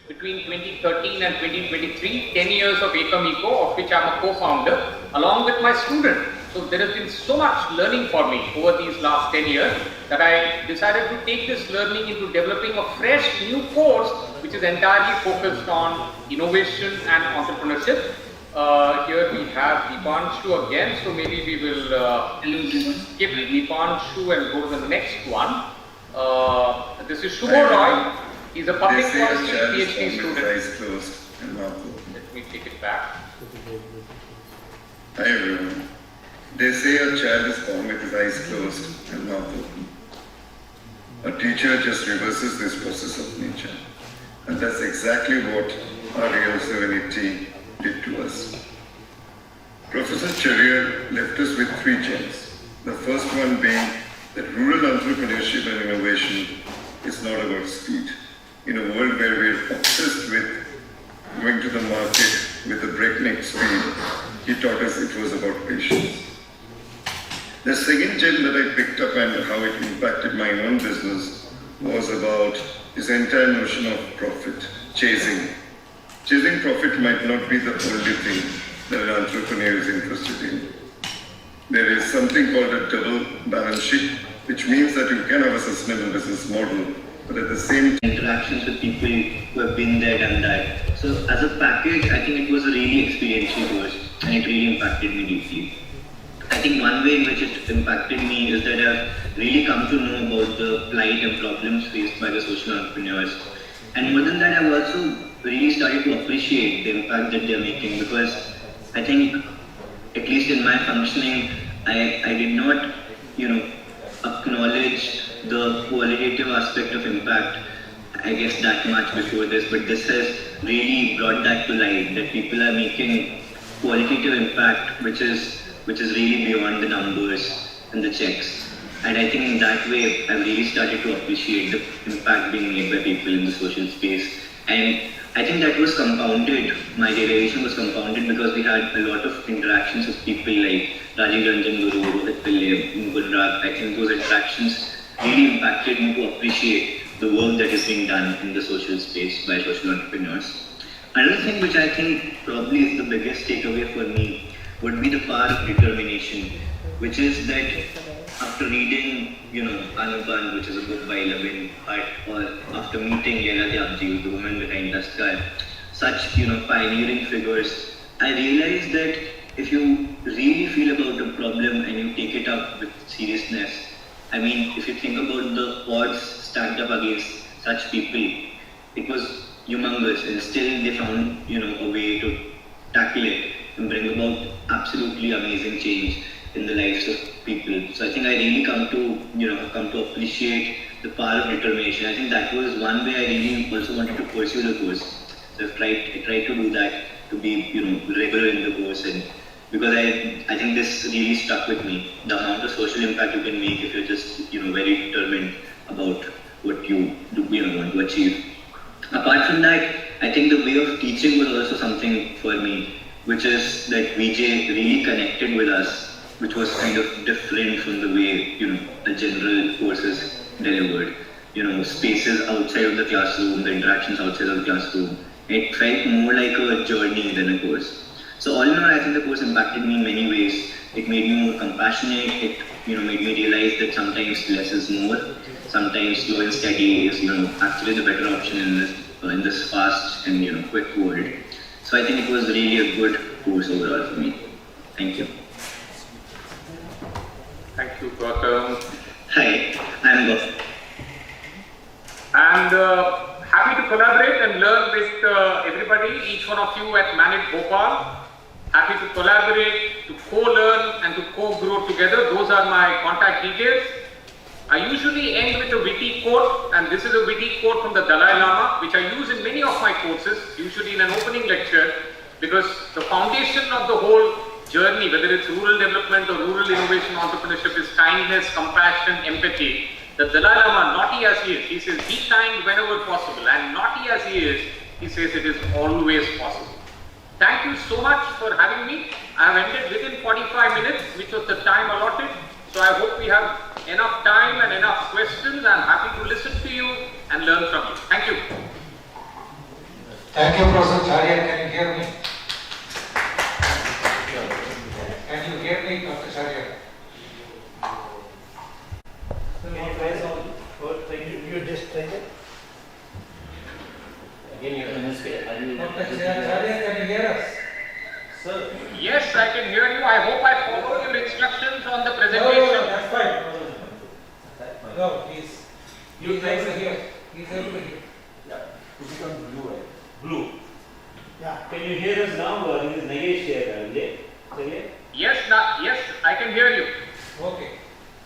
between 2013 and 2023, 10 years of Ekam Eco, of which I'm a co-founder, along with my student. So there has been so much learning for me over these last 10 years that I decided to take this learning into developing a fresh new course which is entirely focused on innovation and entrepreneurship. Here we have Dipanshu again, so maybe we will skip Dipanshu and go to the next one. This is Shubho Roy. He's a public policy PhD student. Let me take it back. Hi everyone. They say a child is born with his eyes closed and mouth open. A teacher just reverses this process of nature. And that's exactly what our real 780 did to us. Professor Charrier left us with 3 gems. The first one being that rural entrepreneurship and innovation is not about speed. In a world where we're obsessed with going to the market with a breakneck speed, he taught us it was about patience. The second gem that I picked up and how it impacted my own business was about this entire notion of profit, chasing. Chasing profit might not be the only thing that an entrepreneur is interested in. There is something called a double balance sheet, which means that you can have a sustainable business model, but at the same time, interactions with people who have been there, done that. So as a package, I think it was a really experiential course and it really impacted me deeply. I think one way in which it impacted me is that I've really come to know about the plight and problems faced by the social entrepreneurs. And more than that, I've also really started to appreciate the impact that they're making, because I think, at least in my functioning, I did not, acknowledge the qualitative aspect of impact, I guess, that much before this, but this has really brought that to light, that people are making qualitative impact which is really beyond the numbers and the checks. And I think in that way, I've really started to appreciate the impact being made by people in the social space. And I think that was compounded, my realization was compounded because we had a lot of interactions with people like Rajiv Ranjan Guru, Rohit Pillai, Mukul Rag. I think those interactions really impacted me to appreciate the work that is being done in the social space by social entrepreneurs. Another thing which I think probably is the biggest takeaway for me would be the power of determination, which is that after reading, Anuban, which is a book by Lavin Bhatt, or after meeting Leela Tyabji, the woman behind Daskar, such, pioneering figures, I realized that if you really feel about a problem and you take it up with seriousness, I mean, if you think about the odds stacked up against such people, it was humongous, and still they found, a way to tackle it and bring about absolutely amazing change in the lives of people. So I think I really come to appreciate the power of determination. I think that was one way I really also wanted to pursue the course. So I tried to do that, to be, regular in the course, and because I think this really stuck with me. The amount of social impact you can make if you're just, very determined about what you want to achieve. Apart from that, I think the way of teaching was also something for me, which is that Vijay really connected with us, which was kind of different from the way, a general course is delivered. Spaces outside of the classroom, the interactions outside of the classroom. It felt more like a journey than a course. So all in all, I think the course impacted me in many ways. It made me more compassionate. It, made me realize that sometimes less is more. Sometimes slow and steady is, actually the better option in this fast and, quick world. So I think it was really a good course overall for me. Thank you. Thank you, Gautam. Hi, I'm Gautam. And happy to collaborate and learn with everybody, each one of you at MANIT Bhopal. Happy to collaborate, to co-learn and to co-grow together. Those are my contact details. I usually end with a witty quote, and this is a witty quote from the Dalai Lama, which I use in many of my courses, usually in an opening lecture, because the foundation of the whole journey, whether it's rural development or rural innovation entrepreneurship, is kindness, compassion, empathy. The Dalai Lama, naughty as he is, he says, be kind whenever possible, and naughty as he is, he says it is always possible. Thank you so much for having me. I have ended within 45 minutes, which was the time allotted. So I hope we have enough time and enough questions. I'm happy to listen to you and learn from you. Thank you. Thank you, Professor Charya. Can you hear me? Can you hear me, Dr. Charya? You just try it. Again, Dr. Charya, can you hear us? Sir. Yes, I can hear you. I hope I followed your instructions on the No, presentation. that's fine. No, please. You try to hear. He's able to hear. Yeah. Put it on blue. Blue. Yeah. Can you hear us now? This is Nagesh here. Yes, yes, I can hear you. Okay.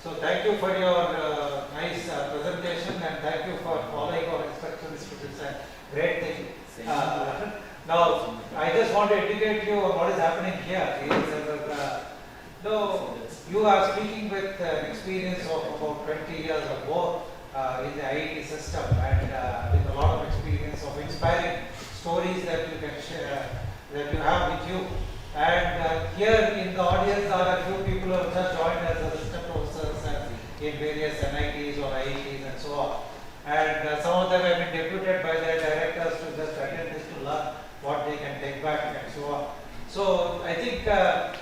So thank you for your nice presentation and thank you for following our instructions, which is a great thing. Now, I just want to educate you on what is happening here. You are speaking with an experience of about 20 years or more in the IIT system and with a lot of experience of inspiring stories that you can share, that you have with you. And here in the audience are a few people who have just joined as assistant professors in various NITs or IITs and so on. And some of them have been deputed by their directors to just attend this to learn what they can take back and so on. So I think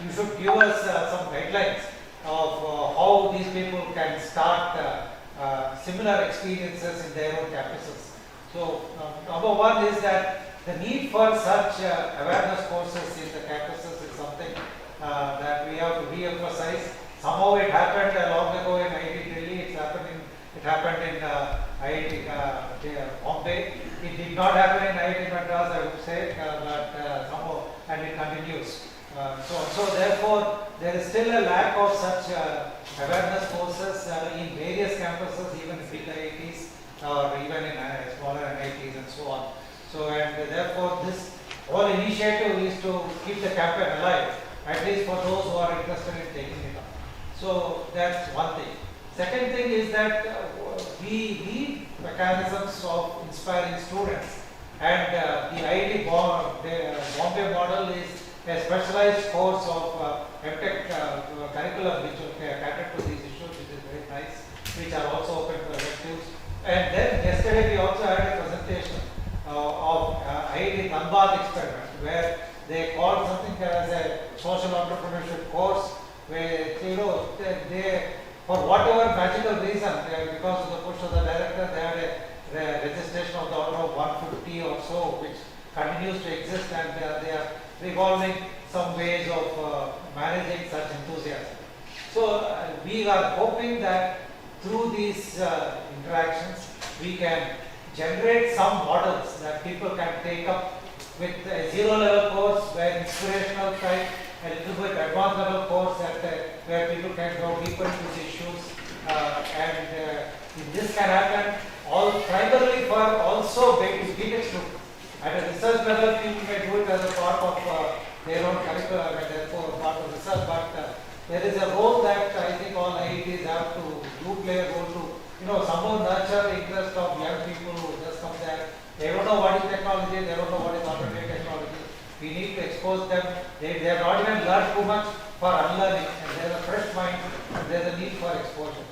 you should give us some guidelines of how these people can start similar experiences in their own campuses. So number one is that the need for such awareness courses in the campuses is something that we have to re-emphasize. Somehow it happened long ago in IIT Delhi, it happened in IIT Bombay. It did not happen in IIT Madras, I would say, but somehow, and it continues. So therefore, there is still a lack of such awareness courses in various campuses, even big IITs or even in smaller NITs and so on. So, and therefore, this whole initiative is to keep the campaign alive, at least for those who are interested in taking it up. So, that's one thing. Second thing is that we need mechanisms of inspiring students, and the IIT Bombay model is a specialized course of MTech curriculum which will cater to these issues, which is very nice, which are also open for electives. And then yesterday we also had a presentation of IIT Dhanbad experiment, where they called something as a social entrepreneurship course, where they for whatever magical reason, because of the push of the director, they had a registration of the order of 150 or so, which continues to exist, and they are revolving some ways of managing such enthusiasm. So we are hoping that through these interactions, we can generate some models that people can take up with a zero-level course where inspirational type, a little bit advanced level course where people can go deeper into the issues, and this can happen primarily for also BTech students. At a research level, people may do it as a part of their own curriculum and therefore part of research, but there is a role that I think all IITs have to play a role to, somehow nurture the interest of young people who just come there. They don't know what is technology, they don't know what is alternative technology. We need to expose them. They have not even learned too much for unlearning, and there is a fresh mind, and there is a need for exposure.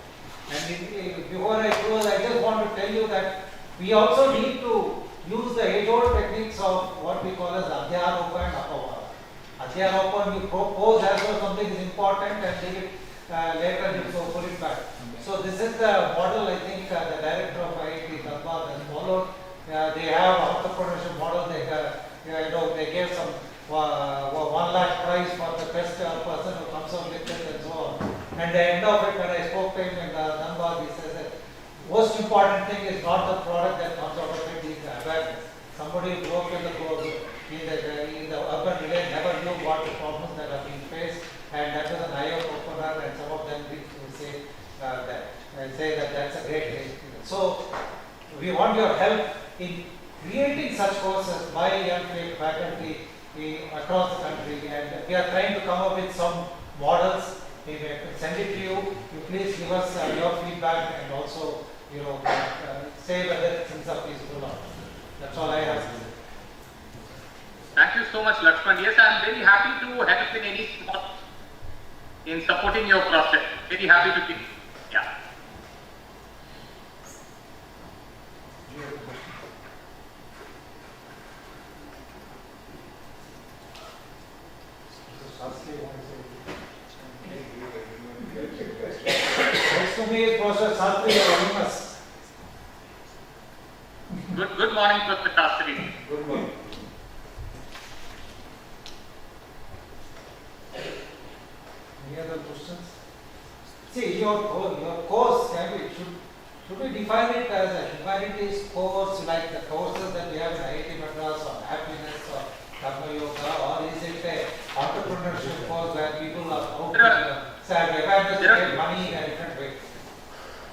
And before I close, I just want to tell you that we also need to use the age-old techniques of what we call as Adhyaropa and Apavara. Adhyaropa, you propose as though something is important and leave it later you pull it back. So this is the model I think the director of IIT Dhanbad has followed. They have entrepreneurship model. They gave some 1 lakh prize for the best person who comes out with it and so on. And the end of it, when I spoke to him in Dhanbad, he says that most important thing is not the product that comes out of it, is the awareness. Somebody who grew up in the urban village never knew what the problems that are being faced, and that was an eye-opener, and some of them will say that that's a great experience. So we want your help in creating such courses by young faculty across the country, and we are trying to come up with some models. We will send it to you. You please give us your feedback and also say whether things are feasible or not. That's all I have to say. Thank you so much, Lakshman. Yes, I am very happy to help in any spot in supporting your process. Very happy to be. Yeah. Professor Sastri, you are with us. Good morning, Professor Shastri. Good morning. Any other questions? See, your course, should we define it as a humanities course like the courses that we have in IIT Madras on happiness or Karma Yoga, or is it a entrepreneurship course where people are out to get money in a different way?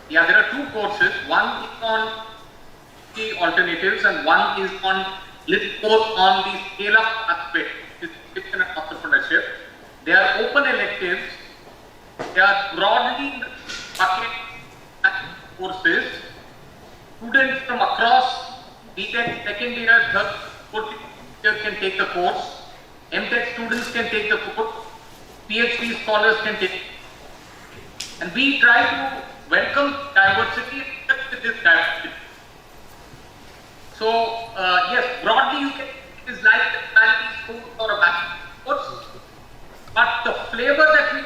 Yeah, there are two courses. One is on the alternatives and one is on both on the scale-up aspect, education and entrepreneurship. They are open electives. They are broadly bucket courses. Students from across BTech, second year, third, fourth year can take the course. MTech students can take the course. PhD scholars can take it. And we try to welcome diversity with this diversity. So, yes, broadly you can, it is like a humanities course or a math course, but the flavor that we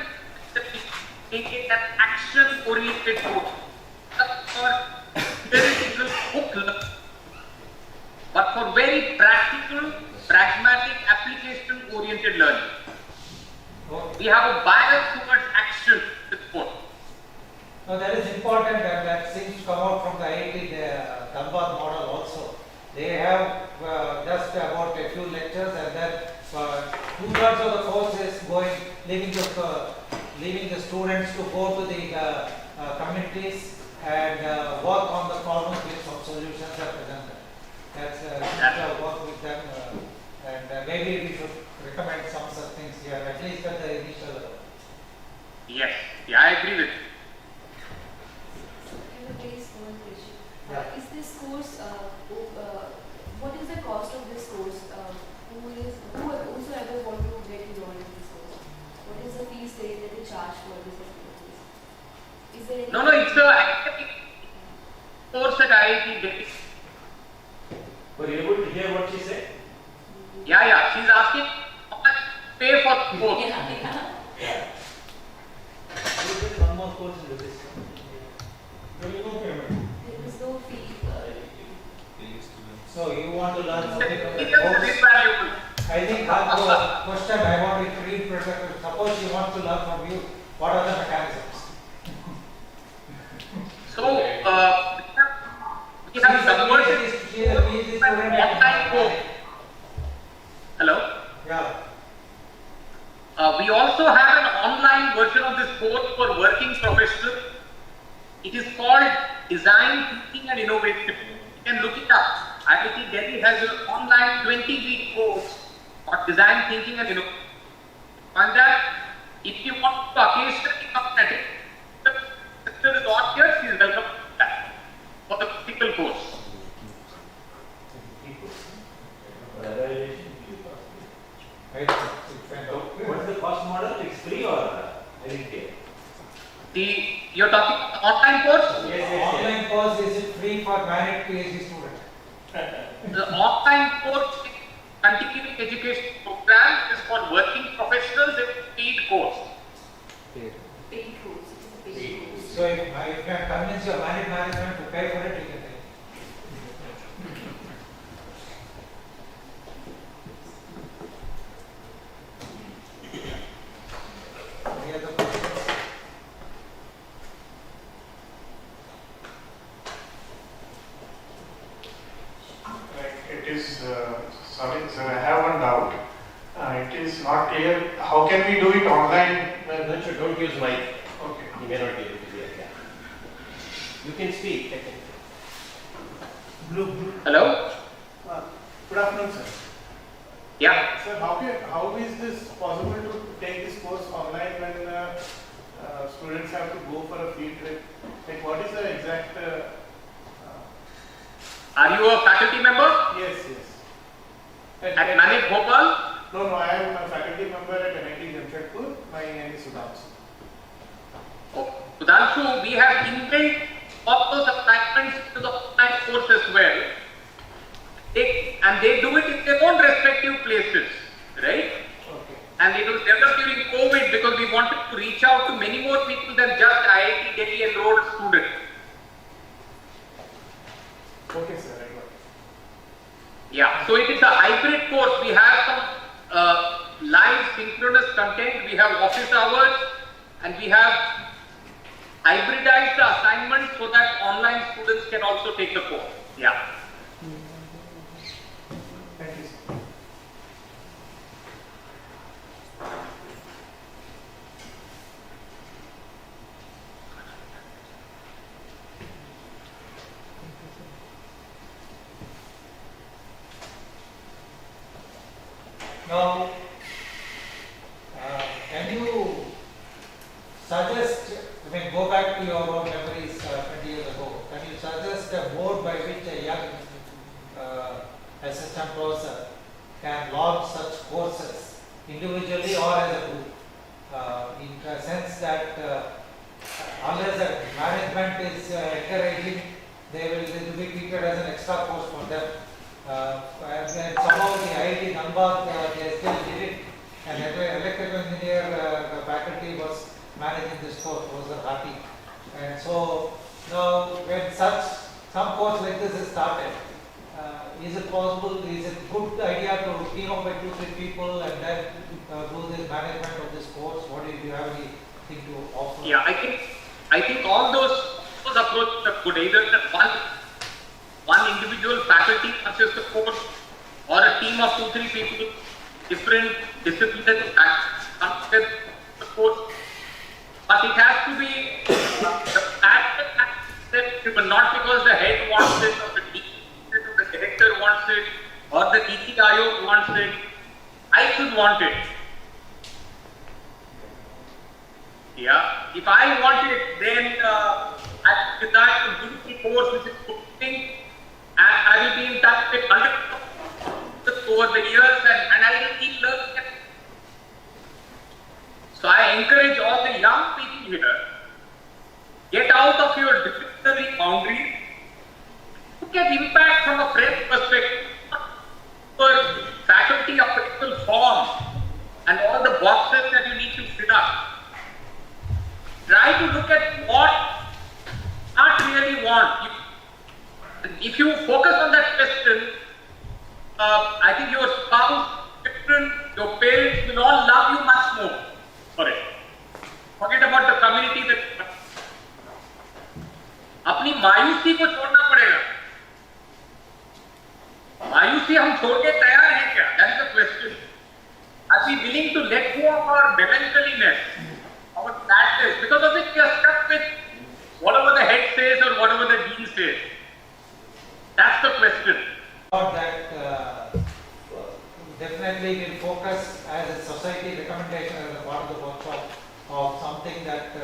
make it an action-oriented course, not for theoretical book learning, but for very practical, pragmatic, application-oriented learning. We have a bias towards action with course. No, that is important, and that seems to come out from the IIT Dhanbad model also. They have just about a few lectures, and then 2/3 of the course is leaving the students to go to the communities and work on the problems which some solutions are presented. That's work with them, and maybe we should recommend some such things here, at least at the initial level. Yes, yeah, I agree with you. Is this course, what is the cost of this course? Whosoever want to get involved in this course, what is the fees that they charge for this course? Is there any? No, it's a academic course at IIT Delhi. Were you able to hear what she said? Yeah, she's asking how much pay for the course. Yeah. There is one more course in the system. There is no fee. So you want to learn something from the It is course? invaluable. I think one question I want to read, suppose she wants to learn from you, what are the mechanisms? So, we have converted She is a PhD student. online course. Hello? Yeah. We also have an online version of this course for working professionals. It is called Design Thinking and Innovation. You can look it up. IIT Delhi has an online 20-week course on design thinking and innovation. On that, if you want to occasionally come at it, the sister is not here, she is welcome to that for the practical course. Right. What is the cost model? It's free or I didn't get? You're talking about the online course? Yes. Online course, is it free for MANIT PhD student? The online course continuing education program is for working professionals. It's a paid course. Paid course. It is a paid course. So if you can convince your MANIT management to pay for it, you can take it. Any other questions? It is, sorry sir, I have one doubt. It is not clear, how can we do it online? Don't use mic. Okay. You may not be able to hear. You can speak. Hello? Good afternoon, sir. Yeah. Sir, how is this possible to take this course online when students have to go for a field trip? Like what is the exact? Are you a faculty member Yes. at MANIT Bhopal? No, I am a faculty member at MIT Jamshedpur. My name is Sudhanshu. Sudhanshu, we have inbuilt all those assignments to the online course as well. They do it in their own respective places, right? Okay. And it was developed during COVID because we wanted to reach out to many more people than just IIT Delhi enrolled students. office hours, and we have hybridized the assignments so that online students can also take the course. Yeah. Thank you, sir. Now, can you suggest, go back to your own memories 20 years ago, can you suggest a board by which a young assistant professor can launch such courses individually or as a group? In the sense that unless the management is encouraging, it will be treated as an extra course for them. And somehow the IIT Dhanbad, they still did it. An electrical engineer the faculty was managing this course, was Hati. And so now when some course like this is started, is it possible, is it good idea to team up with 2-3 people and then do this management of this course? What do you have anything to offer? Yeah, I think all those approaches are good. Either that one individual faculty launches the course, or a team of 2-3 people, different disciplines, the course. But it has to be not because the head wants it, or the director wants it, or the Niti Aayog wants it. I should want it. Yeah. If I want it, then I will decide to do the course which is cooking, and I will be in touch with hundreds of over the years, and I will keep learning. So I encourage all the young people here, get out of your disciplinary boundaries, look at impact from a fresh perspective, for faculty appraisal form and all the boxes that you need to fill up. Try to look at what not really want. If you focus on that question, I think your spouse, children, your parents will all love you much more for it. Forget about the community that अपनी मायूसी को छोड़ना पड़ेगा. मायूसी हम छोड़ के तैयार हैं क्या? That is the question. Are we willing to let go of our melancholiness, our sadness, because of which we are stuck with whatever the head says or whatever the dean says? That's the question. That definitely will focus as a society recommendation as a part of the workshop of something that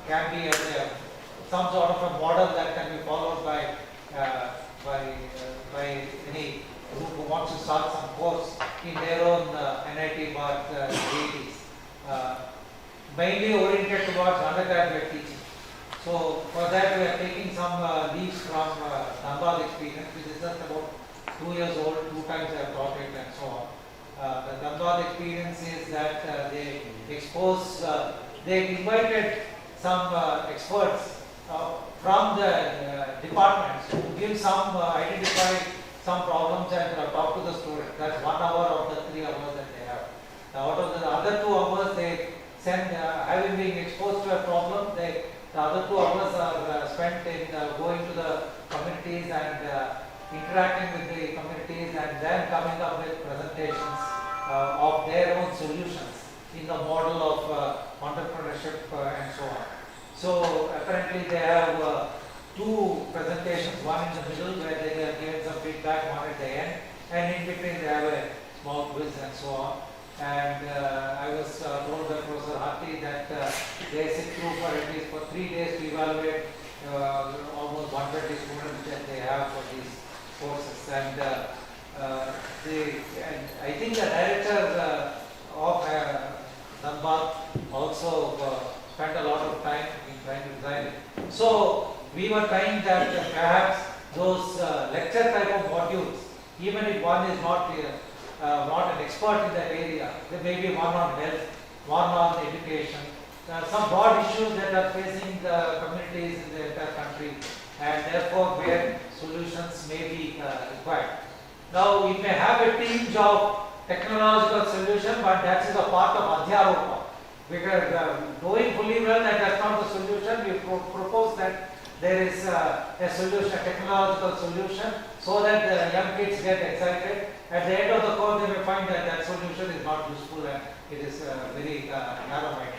can be some sort of a model that can be followed by any group who wants to start some course in their own NIT but IITs, mainly oriented towards undergraduate teaching. So for that we are taking some leaves from Dhanbad experience, which is just about 2 years old, 2 times I have taught it and so on. The Dhanbad experience is that they invited some experts from the departments to give identify some problems and talk to the students. That's 1 hour of the 3 hours that they have. Out of the other 2 hours, they send, having been exposed to a problem, the other 2 hours are spent in going to the communities and interacting with the communities and then coming up with presentations of their own solutions in the model of entrepreneurship and so on. So apparently they have 2 presentations, one in the middle where they are giving some feedback, one at the end, and in between they have a small quiz and so on. And I was told by Professor Hati that they sit through for at least for 3 days to evaluate almost 120 students that they have for these courses. And I think the director of Dhanbad also spent a lot of time in trying to design it. So we were trying that perhaps those lecture type of modules, even if one is not an expert in that area, there may be one on health, one on education, some broad issues that are facing the communities in the entire country, and therefore where solutions may be required. Now we may have a tinge of technological solution, but that is a part of Adhyaropa. Because knowing fully well that that's not the solution, we propose that there is a solution, a technological solution, so that the young kids get excited. At the end of the course, they may find that that solution is not useful and it is very narrow-minded.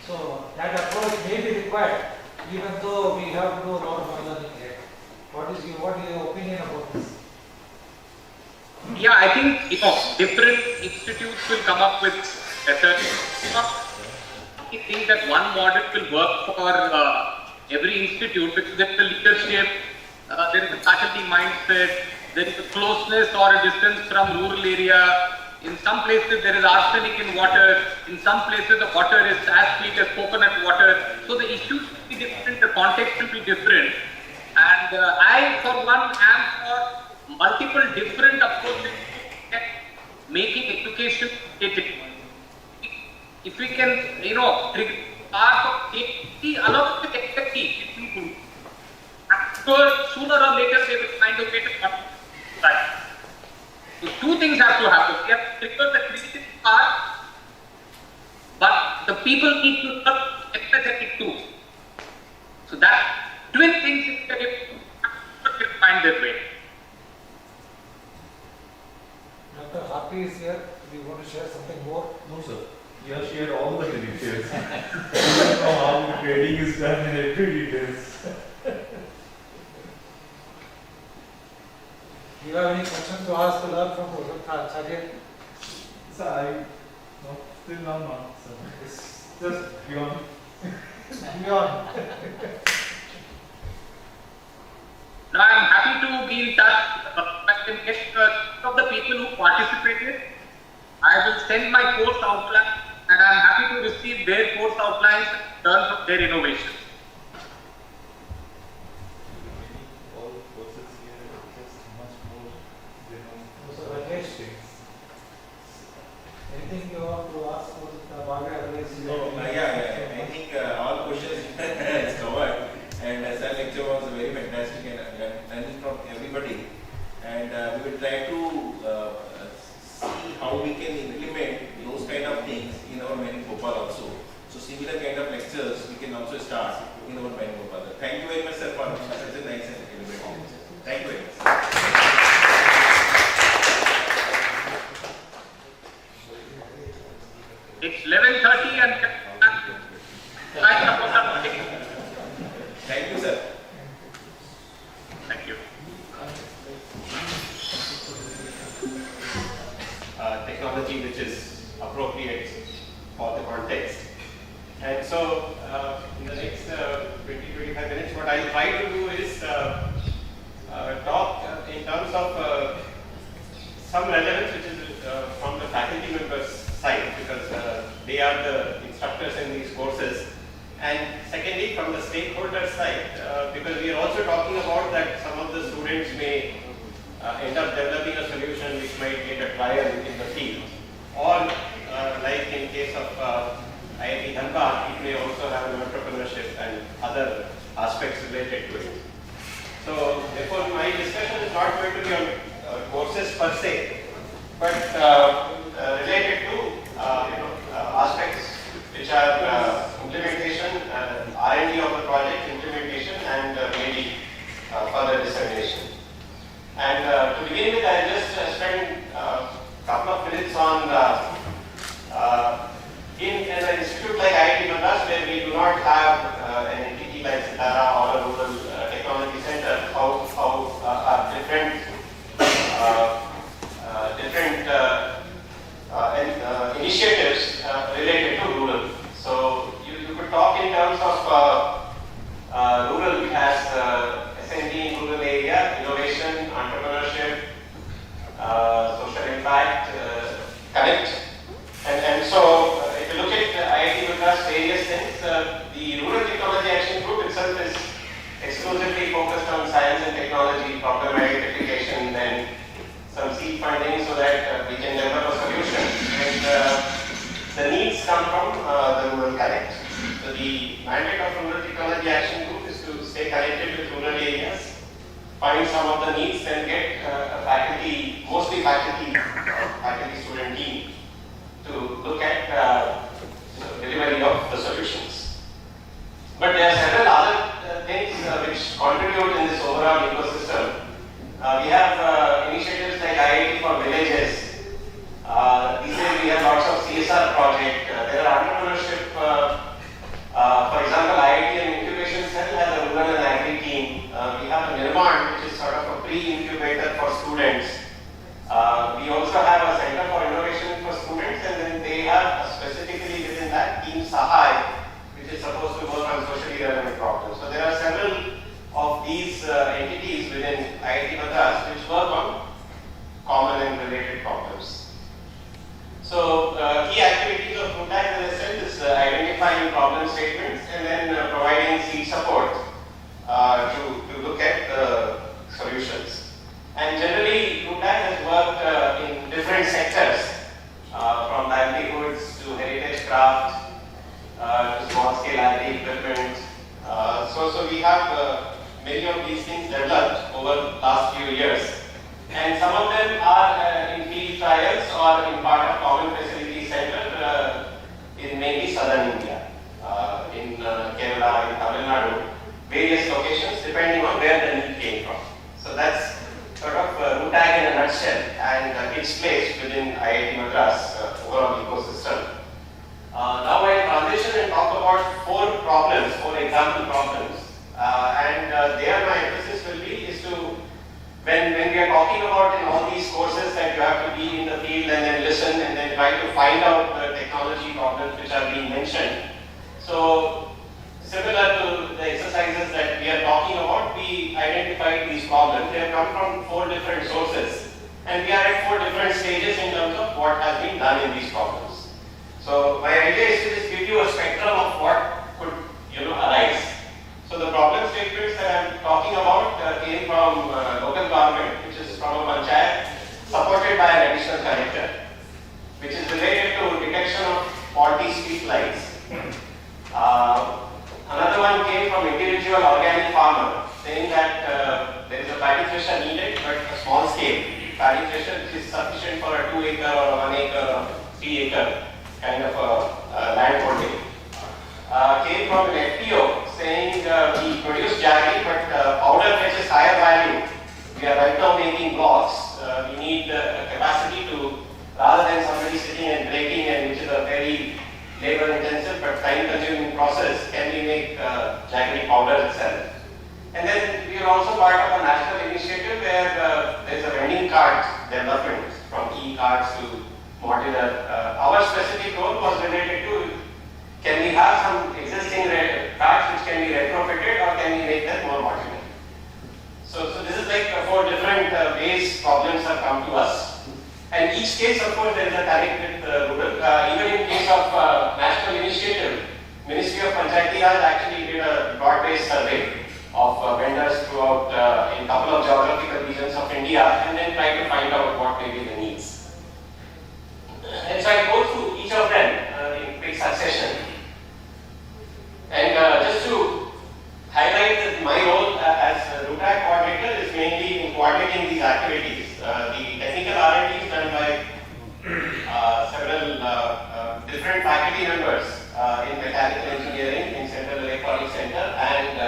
So that approach may be required, even though we have to do a lot of learning here. What is your opinion about this? Yeah, I think different institutes will come up with a certain. I think that one model will work for every institute because there is a leadership, there is a faculty mindset, there is a closeness or a distance from rural area. In some places there is arsenic in water, in some places the water is as sweet as coconut water. So the issues will be different, the context will be different. And I for one am for multiple different approaches to making education static. If we can, trigger part of safety along with expertise, sooner or later they will find a way to cut right. So two things have to happen. We have to trigger the critical part, but the people need to be empathetic too. So that twin things will find their way. Dr. Happy is here. Do you want to share something more? No, sir. You have shared all the details. Even from how the trading is done in every details. Do you have any questions to ask to learn from Sajid? Sir, still not, sir. It's just beyond. Beyond. Now I am happy to be in touch with of the people who participated. I will send my course outline and I am happy to receive their course outlines and learn from their innovations. All courses here are just much more, So Rakesh, anything you want to ask for the Bhavya? I think all questions is covered, and as our lecture was very fantastic and learning from everybody, and we will try to see how we can implement those kind of things in our MANIT Bhopal also. So similar kind of lectures we can also start in our MANIT Bhopal. Thank you very much, sir, for such a nice and elaborate lecture. Thank you very much. It's 11:30 and Thank you, sir. Thank you. Technology which is appropriate for the context. And so, in the next 20-25 minutes, what I'll try to do is talk in terms of some relevance which is from the faculty members' side, because they are the instructors in these courses. And secondly, from the stakeholder side, because we are also talking about that some of the students may end up developing a solution which might get a trial in the field, or like in case of IIT Dhanbad, it may also have an entrepreneurship and other aspects related to it. So therefore my discussion is not going to be on courses per se, but related to aspects which are implementation, R&D of the project, implementation, and maybe further dissemination. And to begin with, I'll just spend a couple of minutes on in an institute like IIT Madras, where we do not have an entity like FITIRI or a rural technology center, how are different initiatives related to rural. So you could talk in terms of rural, which has SND in rural area, innovation, entrepreneurship, social impact, connect. And so if you look at IIT Madras various things, the Rural Technology Action Group itself is exclusively focused on science and technology, problem identification, and some seed funding so that we can develop a solution. And the needs come from the Rural Connect. So the mandate of Rural Technology Action Group is to stay connected with rural areas, find some of the needs, and get faculty, mostly faculty faculty student team to look at delivery of the solutions. But there are several other things which contribute in this overall ecosystem. We have initiatives like IIT for villages. These days we have lots of CSR projects. There are entrepreneurship. For example, IIT and Incubation Cell has a rural and agri team. We have a Nirman, which is sort of a pre-incubator for students. We also have a Center for Innovation for Students, and then they have specifically within that team Sahai, which is supposed to work on socially relevant problems. So there are several of these entities within IIT Madras which work on common and related problems. So key activities of RUTAC, as I said, is identifying problem statements and then providing seed support to look at the solutions. And generally, RUTAC has worked in different sectors, from livelihoods to heritage craft to small-scale agri equipment. So we have many of these things developed over the last few years. And some of them are in field trials or in part of Common Facility Center in mainly southern India, in Kerala, in Tamil Nadu, various locations depending on where the need came from. So that's sort of RUTAC in a nutshell and its place within IIT Madras overall ecosystem. Now I'll transition and talk about four example problems. And there my emphasis will be is to, when we are talking about in all these courses that you have to be in the field and then listen and then try to find out the technology problems which are being mentioned. So similar to the exercises that we are talking about, we identified these problems. They have come from 4 different sources and we are at 4 different stages in terms of what has been done in these problems. So my idea is to just give you a spectrum of what could arise. So the problem statements that I am talking about came from local government, which is from a panchayat, supported by an additional collector, which is related to detection of faulty street lights. Another one came from individual organic farmer, saying that there is a paddy thresher needed, but a small scale paddy thresher which is sufficient for a 2 acre or a 1 acre or 3 acre kind of land holding. Came from an FPO saying we produce jaggery but powder fetches higher value. We are right now making blocks. We need a capacity to, rather than somebody sitting and breaking, and which is a very labor intensive but time consuming process, can we make jaggery powder itself? And then we are also part of a national initiative where there is a vending cart development from e-cards to modular. Our specific role was related to, can we have some existing cards which can be retrofitted or can we make them more modular? So this is like 4 different ways problems have come to us. And each case, of course, there is a connect with rural. Even in case of national initiative, Ministry of Panchayati Raj actually did a broad-based survey of vendors throughout in a couple of geographical regions of India and then try to find out what may be the needs. And so I go through each of them in quick succession. And just to highlight that my role as a RUTAC coordinator is mainly in coordinating these activities. The technical R&D is done by several different faculty members in mechanical engineering, in Central Electronics Center, and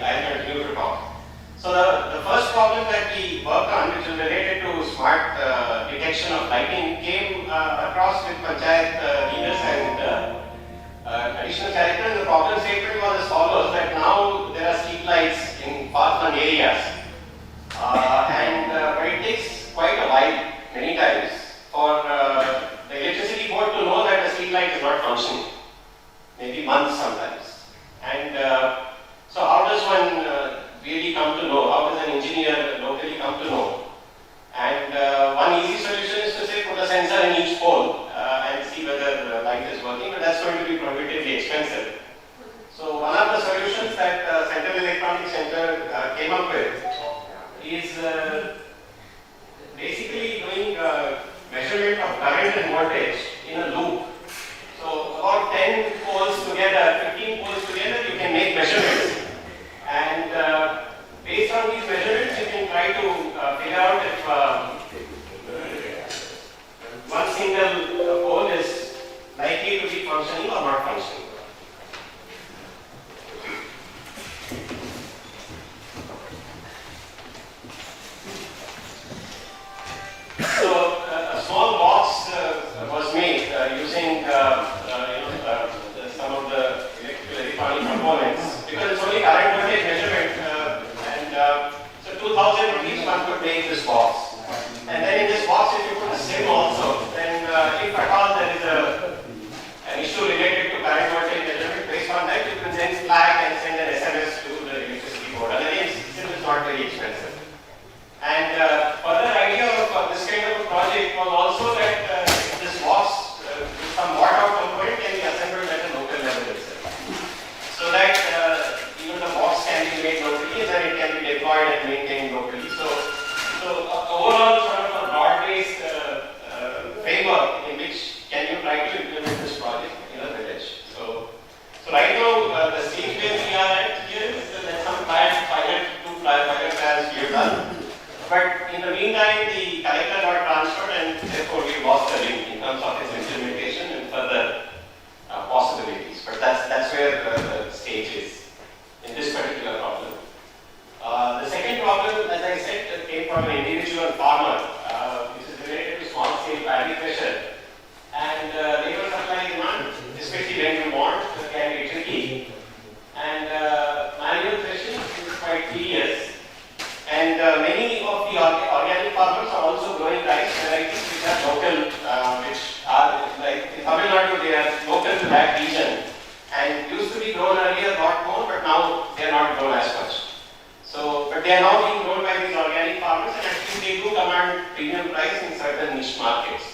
I'll continue to talk. So the first problem that we worked on, which is related to smart detection of lighting, came across with panchayat leaders and additional characters. The problem statement was as follows: that now there are street lights in far-flung areas, but it takes quite a while, many times, for the electricity board to know that the street light is not functioning. Maybe months sometimes. And so how does one really come to know? How does an engineer locally come to know? And one easy solution is to say put a sensor in each pole and see whether the light is working, but that's going to be prohibitively expensive. So one of the solutions that Central Electronics Center came up with is basically doing measurement of current and voltage in a loop. So about 10 poles together, 15 poles So a small box was made using some of the electronic components because it's only current voltage measurement and so 2000 rupees one could make this box. And then in this box if you put a SIM also, then if at all there is an issue related to current voltage measurement, based on that you can then flag and send an SMS to the electricity board. And again, SIM is not very expensive. And further idea of this kind of a project was also that this box with some watt out component can be assembled at a local level itself. So that even the box can be made locally and then it can be deployed and maintained locally. So overall sort of a broad-based framework in which can you try to implement this project in a village. So right now the stage where we are at here is that some pilot trials we have done. But in the meantime, the collector got transferred and therefore we lost the link in terms of its implementation and further possibilities. But that's where the stage is in this particular problem. The second problem, as I said, came from an individual farmer, which is related to small scale paddy pressure. And labor supply demand, especially when you want, can be tricky. And manual threshing is quite tedious. And many of the organic farmers are also growing rice varieties which are local, which are like in Tamil Nadu, they are local to that region and used to be grown earlier a lot more, but now they are not grown as much. So, but they are now being grown by these organic farmers and actually they do command premium price in certain niche markets.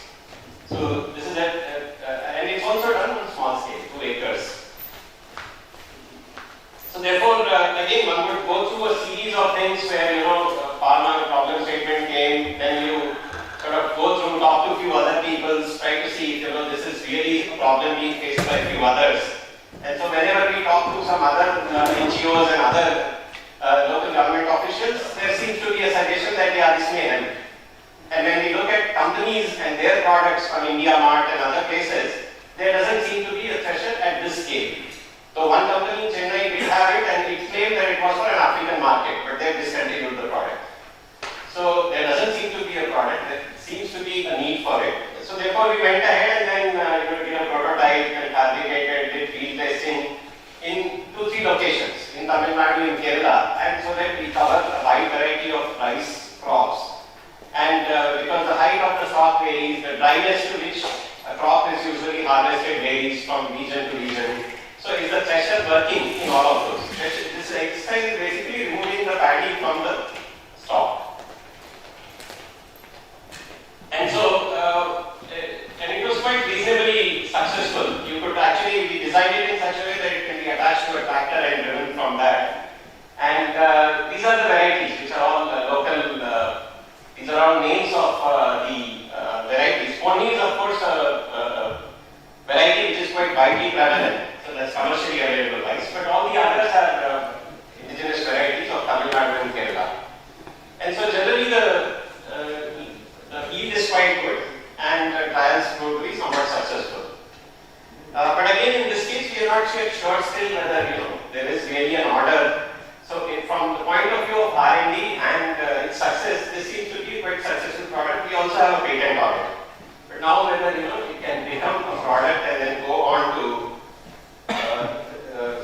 So this is and it's also done on small scale, 2 acres. So therefore, again, one would go through a series of things where, farmer problem statement came, then you sort of go through, talk to a few other people, try to see if, this is really a problem being faced by a few others. And so whenever we talk to some other NGOs and other local government officials, there seems to be a suggestion that, yeah, this may help. And when we look at companies and their products from India Mart and other places, there doesn't seem to be a threshold at this scale. So one company in Chennai did have it and it claimed that it was for an African market, but they have discontinued the product. So there doesn't seem to be a product, there seems to be a need for it. So therefore we went ahead and then did a prototype and fabricated, did field testing in 2-3 locations, in Tamil Nadu, in Kerala, and so that we cover a wide variety of rice crops. And because the height of the stalk varies, the dryness to which a crop is usually harvested varies from region to region. So is the thresher working in all of those? This exercise is basically removing the paddy from the stalk. And so, and it was quite reasonably successful. You could actually, we designed it in such a way that it can be attached to a tractor and driven from that. And these are the varieties, which are all local, these are all names of the varieties. Pony is of course a variety which is quite widely prevalent. So that's commercially available rice, but all the others are indigenous varieties of Tamil Nadu and Kerala. And so generally the yield is quite good and trials proved to be somewhat successful. But again in this case we are not sure still whether there is really an order. So from the point of view of R&D and its success, this seems to be a quite successful product. We also have a patent on it. But now whether it can become a product and then go on to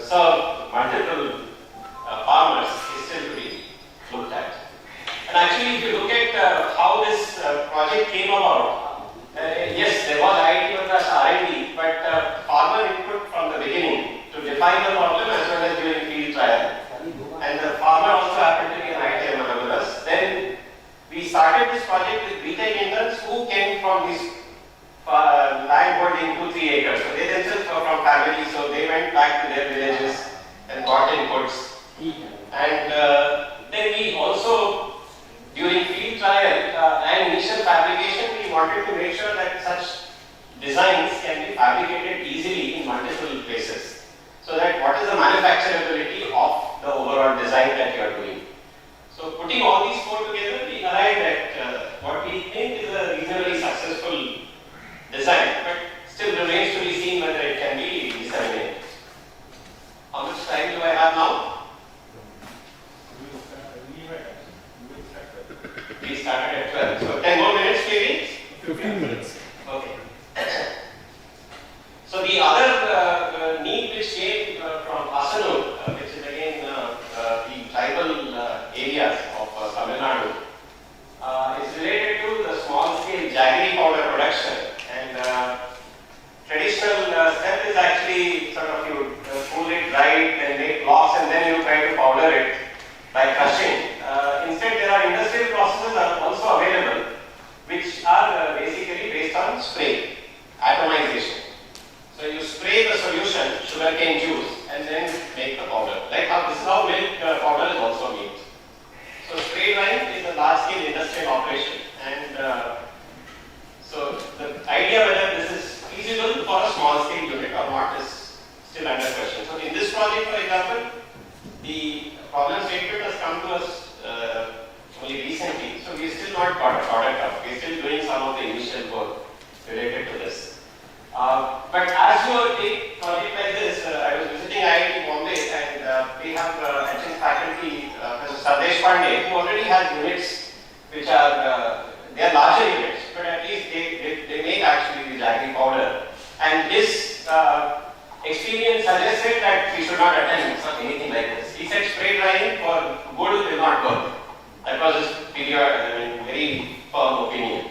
serve multiple farmers is still to be looked at. And actually, if you look at how this project came about, yes, there was IIT Madras R&D, but farmer input from the beginning to define the problem as well as during field trial. And the farmer also happened to be an IIT Madras. Then we started this project with BTech interns who came from this land holding 2-3 acres. So they themselves were from family, so they went back to their villages and got inputs. And then we also, during field trial and initial fabrication, we wanted to make sure that such designs can be fabricated easily in multiple places. So that what is the manufacturability of the overall design that you are doing. So putting all these 4 together, we arrived at what we think is a reasonably successful design, but still remains to be seen whether it can be disseminated. On and then make the powder. Like how this is how milk powder is also made. So spray drying is a large scale industrial operation, and so the idea whether this is feasible for a small scale unit or not is still under question. So in this project, for example, the problem statement has come to us only recently, so we still not got a product up. We are still doing some of the initial work related to this. But as you take project like this, I was visiting IIT Bombay, and we have adjunct faculty, Professor Sardesh Pandey, who already has units which are they are larger units, but at least they make actually the jaggery powder. And his experience suggested that we should not attempt anything like this. He said spray drying for good will not work. That was his very firm opinion.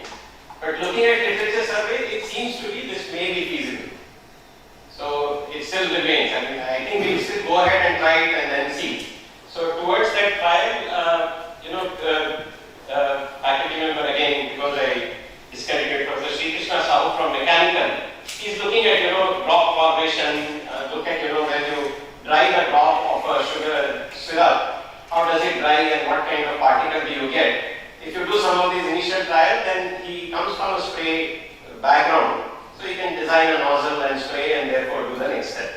But looking at literature survey, it seems to be this may be feasible. So it still remains. I think we will still go ahead and try it and then see. So towards that trial, faculty member again, because I disconnected Professor Sri Krishna Sahu from mechanical, he's looking at drop formation, look at when you dry the drop of a sugar syrup, how does it dry and what kind of particle do you get? If you do some of these initial trials, then he comes from a spray background, so he can design a nozzle and spray and therefore do the next step.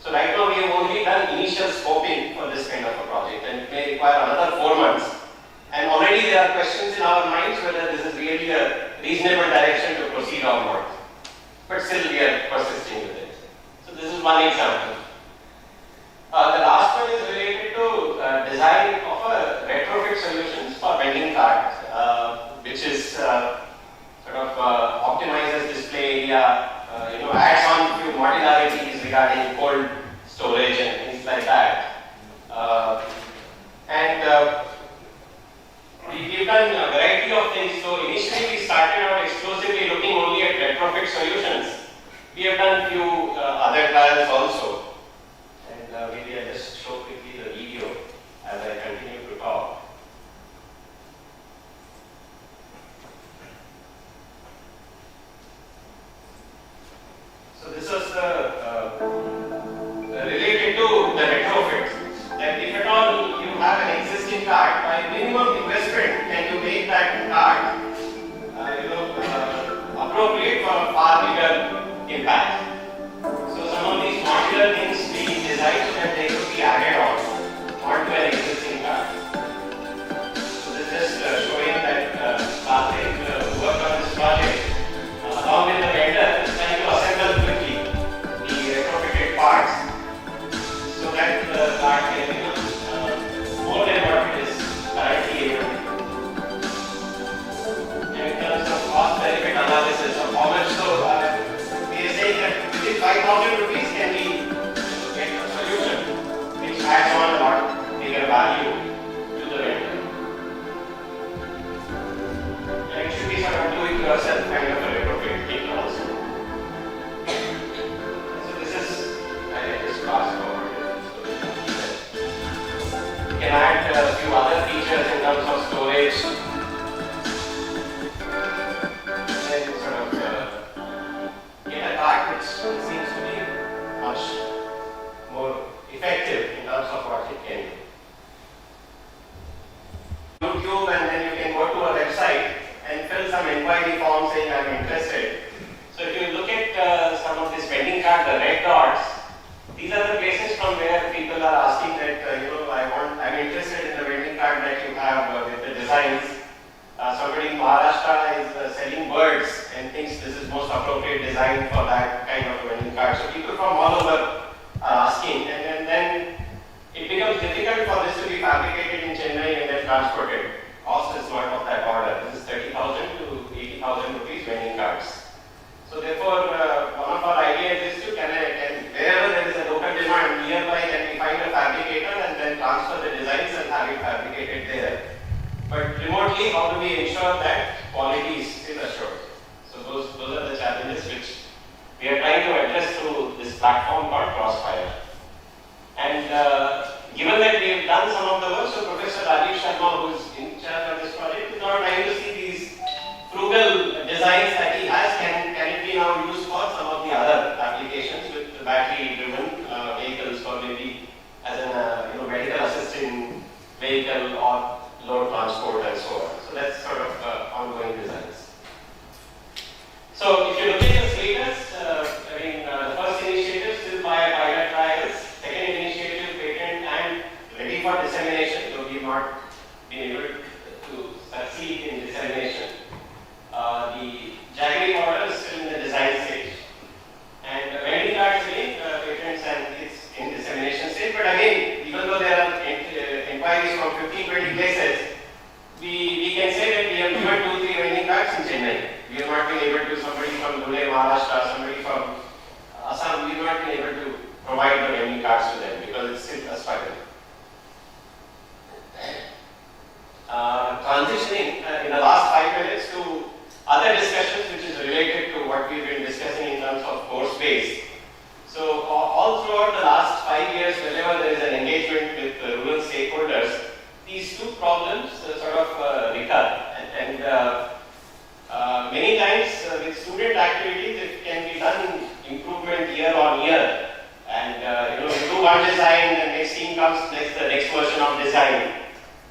So right now we have only done initial scoping for this kind of a project, and it may require another 4 months. And already there are questions in our minds whether this is really a reasonable direction to proceed or not. But still we are persisting with it. So this is one example. The last one is related to design of a retrofit solutions for vending carts, which is sort of optimizes display area, adds on few modularities regarding cold storage and things like that. We've done a variety of things. So initially we started out exclusively looking only at retrofit solutions. We have done few other trials also. And maybe I'll just show quickly the video as I continue to talk. So this was related to the retrofit. That if at all you have an existing cart, by minimum investment can you make that cart appropriate for a far bigger impact. So some of these modular things we designed so that they could be added on onto an existing cart. So this is just showing that Karthik worked on this project along with the vendor, trying to assemble quickly the retrofitted parts so that the cart can become more than what it is currently able to do. And in terms of cost benefit analysis of how much, so we are saying that within 5,000 rupees can we get a solution which adds on a lot bigger value to the vendor. And it should be sort of do-it-yourself kind of a retrofit thing also. So this is, I just fast forward. You can add a few other features in terms of storage. And sort of get a cart which seems to be much more effective in terms of what it can do. YouTube, and then you can go to a website and fill some inquiry form saying I'm interested. So if you look at some of these vending cards, the red dots, these are the places from where people are asking that I'm interested in the vending card that you have with the designs. Somebody in Maharashtra is selling birds and thinks this is most appropriate design for that kind of vending card. So people from all over are asking, and then it becomes difficult for this to be fabricated in Chennai and then transported. Cost is not of that order. This is 30,000 to 80,000 rupees vending cards. So therefore, one of our ideas is to wherever there is a local demand nearby, can we find a fabricator and then transfer the designs and have it fabricated there. But remotely, how do we ensure that quality is still assured? So those are the challenges which we are trying to address through this platform called Crossfire. And given that we have done some of the work, so Professor Rajesh Sharma, who is in charge of this project, is now trying to see these frugal designs that he has, can it be now used for some of the other applications with battery-driven vehicles for not been able to succeed in dissemination. The jaggery model is still in the design stage. And the vending cards again, patents and it's in dissemination stage. But again, even though there are inquiries from 15-20 places, we can say that we have given 2-3 vending cards in Chennai. We have not been able to, somebody from Dhule, Maharashtra, somebody from Assam, we have not been able to provide the vending cards to them because it's still a struggle. Transitioning in the last 5 minutes to other discussions which is related to what we've been discussing in terms of course base. So all throughout the last 5 years, whenever there is an engagement with rural stakeholders, these two problems sort of recur. And many times with student activities, it can be done improvement year on year. And you do one design, the next team comes, the next version of design.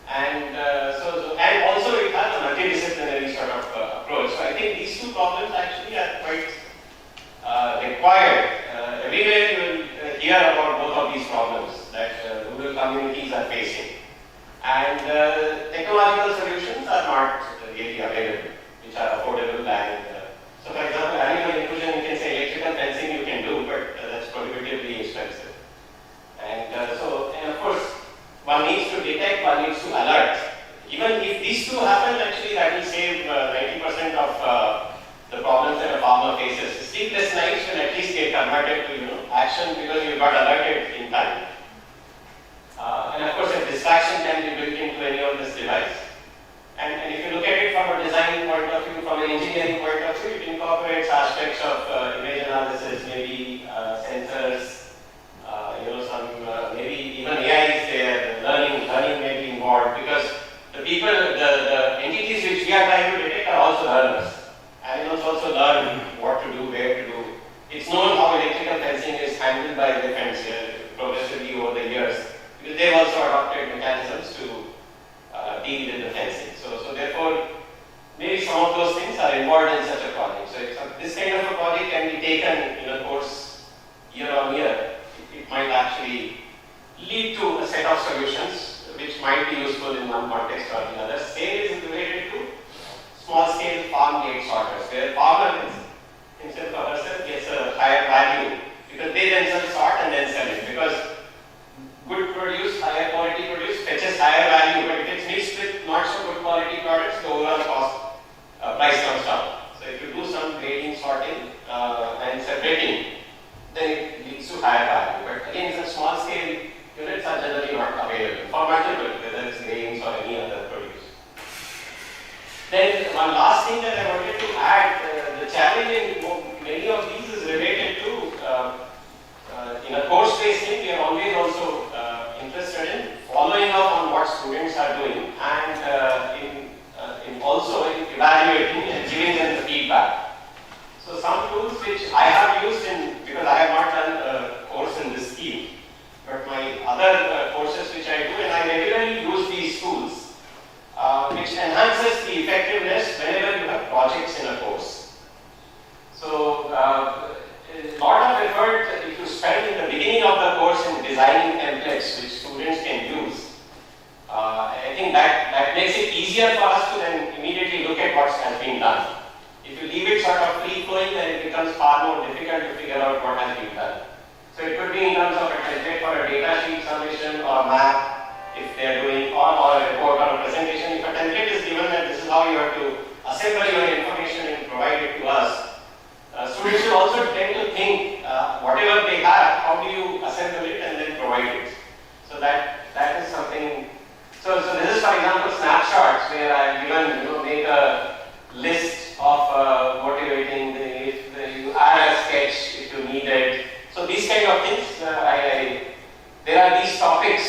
And and also it has a multidisciplinary sort of approach. So I think these two problems actually are quite required. Everywhere you will hear about both of these problems that rural communities are facing. And technological solutions are not really available, which are affordable. And so for example, animal inclusion, you can say electrical fencing you can do, but that's prohibitively expensive. And and of course, one needs to detect, one needs to alert. Even if these two happen, actually that will save 90% of the problems that a farmer faces. Sleepless nights will at least get converted to action because you got alerted in time. And of course, a distraction can be built into any of this device. And if you look at it from a design point of view, from an engineering point of view, it incorporates aspects of image analysis, maybe sensors, maybe even AI is there, learning may be involved because the people, the entities which we are trying to detect are also learners. Animals also learn what to do, where to do. It's known how electrical fencing is handled by defense progressively over the years because they've also adopted mechanisms to deal with the fencing. So therefore, maybe some of those things are involved in such a project. So if this kind of a project can be taken in a course year on year, it might actually lead to a set of solutions which might be useful in one context or the other. Same is related to small-scale farm gate sorters, where farmer himself or herself gets a higher value because they themselves sort and then sell it. Because good produce, higher quality produce fetches higher value, but if it's mixed with not so good quality products, the overall cost price comes down. So if you do some grading, sorting, and separating, then it leads to higher value. But again, such small scale units are generally not available for multiple, whether it's grains or any other produce. Then one last thing that I wanted to add, the challenge in many of these is related to, in a course-based thing, we are always also interested in following up on what students are doing and also in evaluating and giving them the feedback. So some tools which I have used because I have not done a course in this field, but my other courses which I do, and I regularly use these tools, which enhances the effectiveness whenever you have projects in a course. So a lot of effort if you spend in the beginning of the course in designing templates which students can use, I think that makes it easier for us to then immediately look at what has been done. If you leave it sort of free-flowing, then it becomes far more difficult to figure out what has been done. So it could be in terms of a template for a data sheet submission or a map, if they are doing, or a report or a presentation. If a template is given that this is how you have to assemble your information and provide it to us, students should also tend to think whatever they have, how do you assemble it and then provide it. So that is something. So this is, for example, snapshots where I have given, make a list of motivating things. If you add a sketch if you need it. So these kind of things, there are these topics.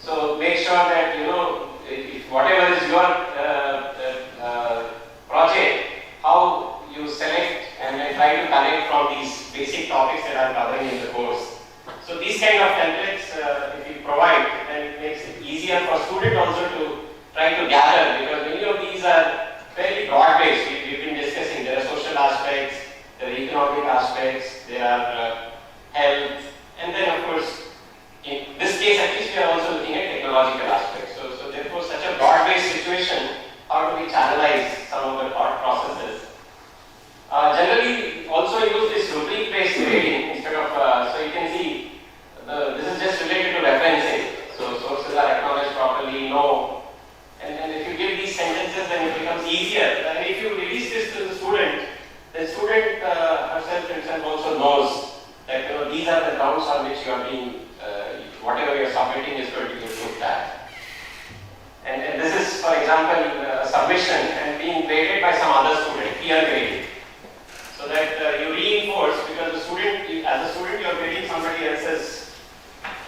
So make sure that if whatever is your project, how you select and then try to connect from these basic topics that I'm covering in the course. So these kind of templates, if you provide, then it makes it easier for students also to try to gather, because many of these are fairly broad-based. We've been discussing there are social aspects, there are economic aspects, there are health, and then of course, in this case at least we are also looking at technological aspects. So therefore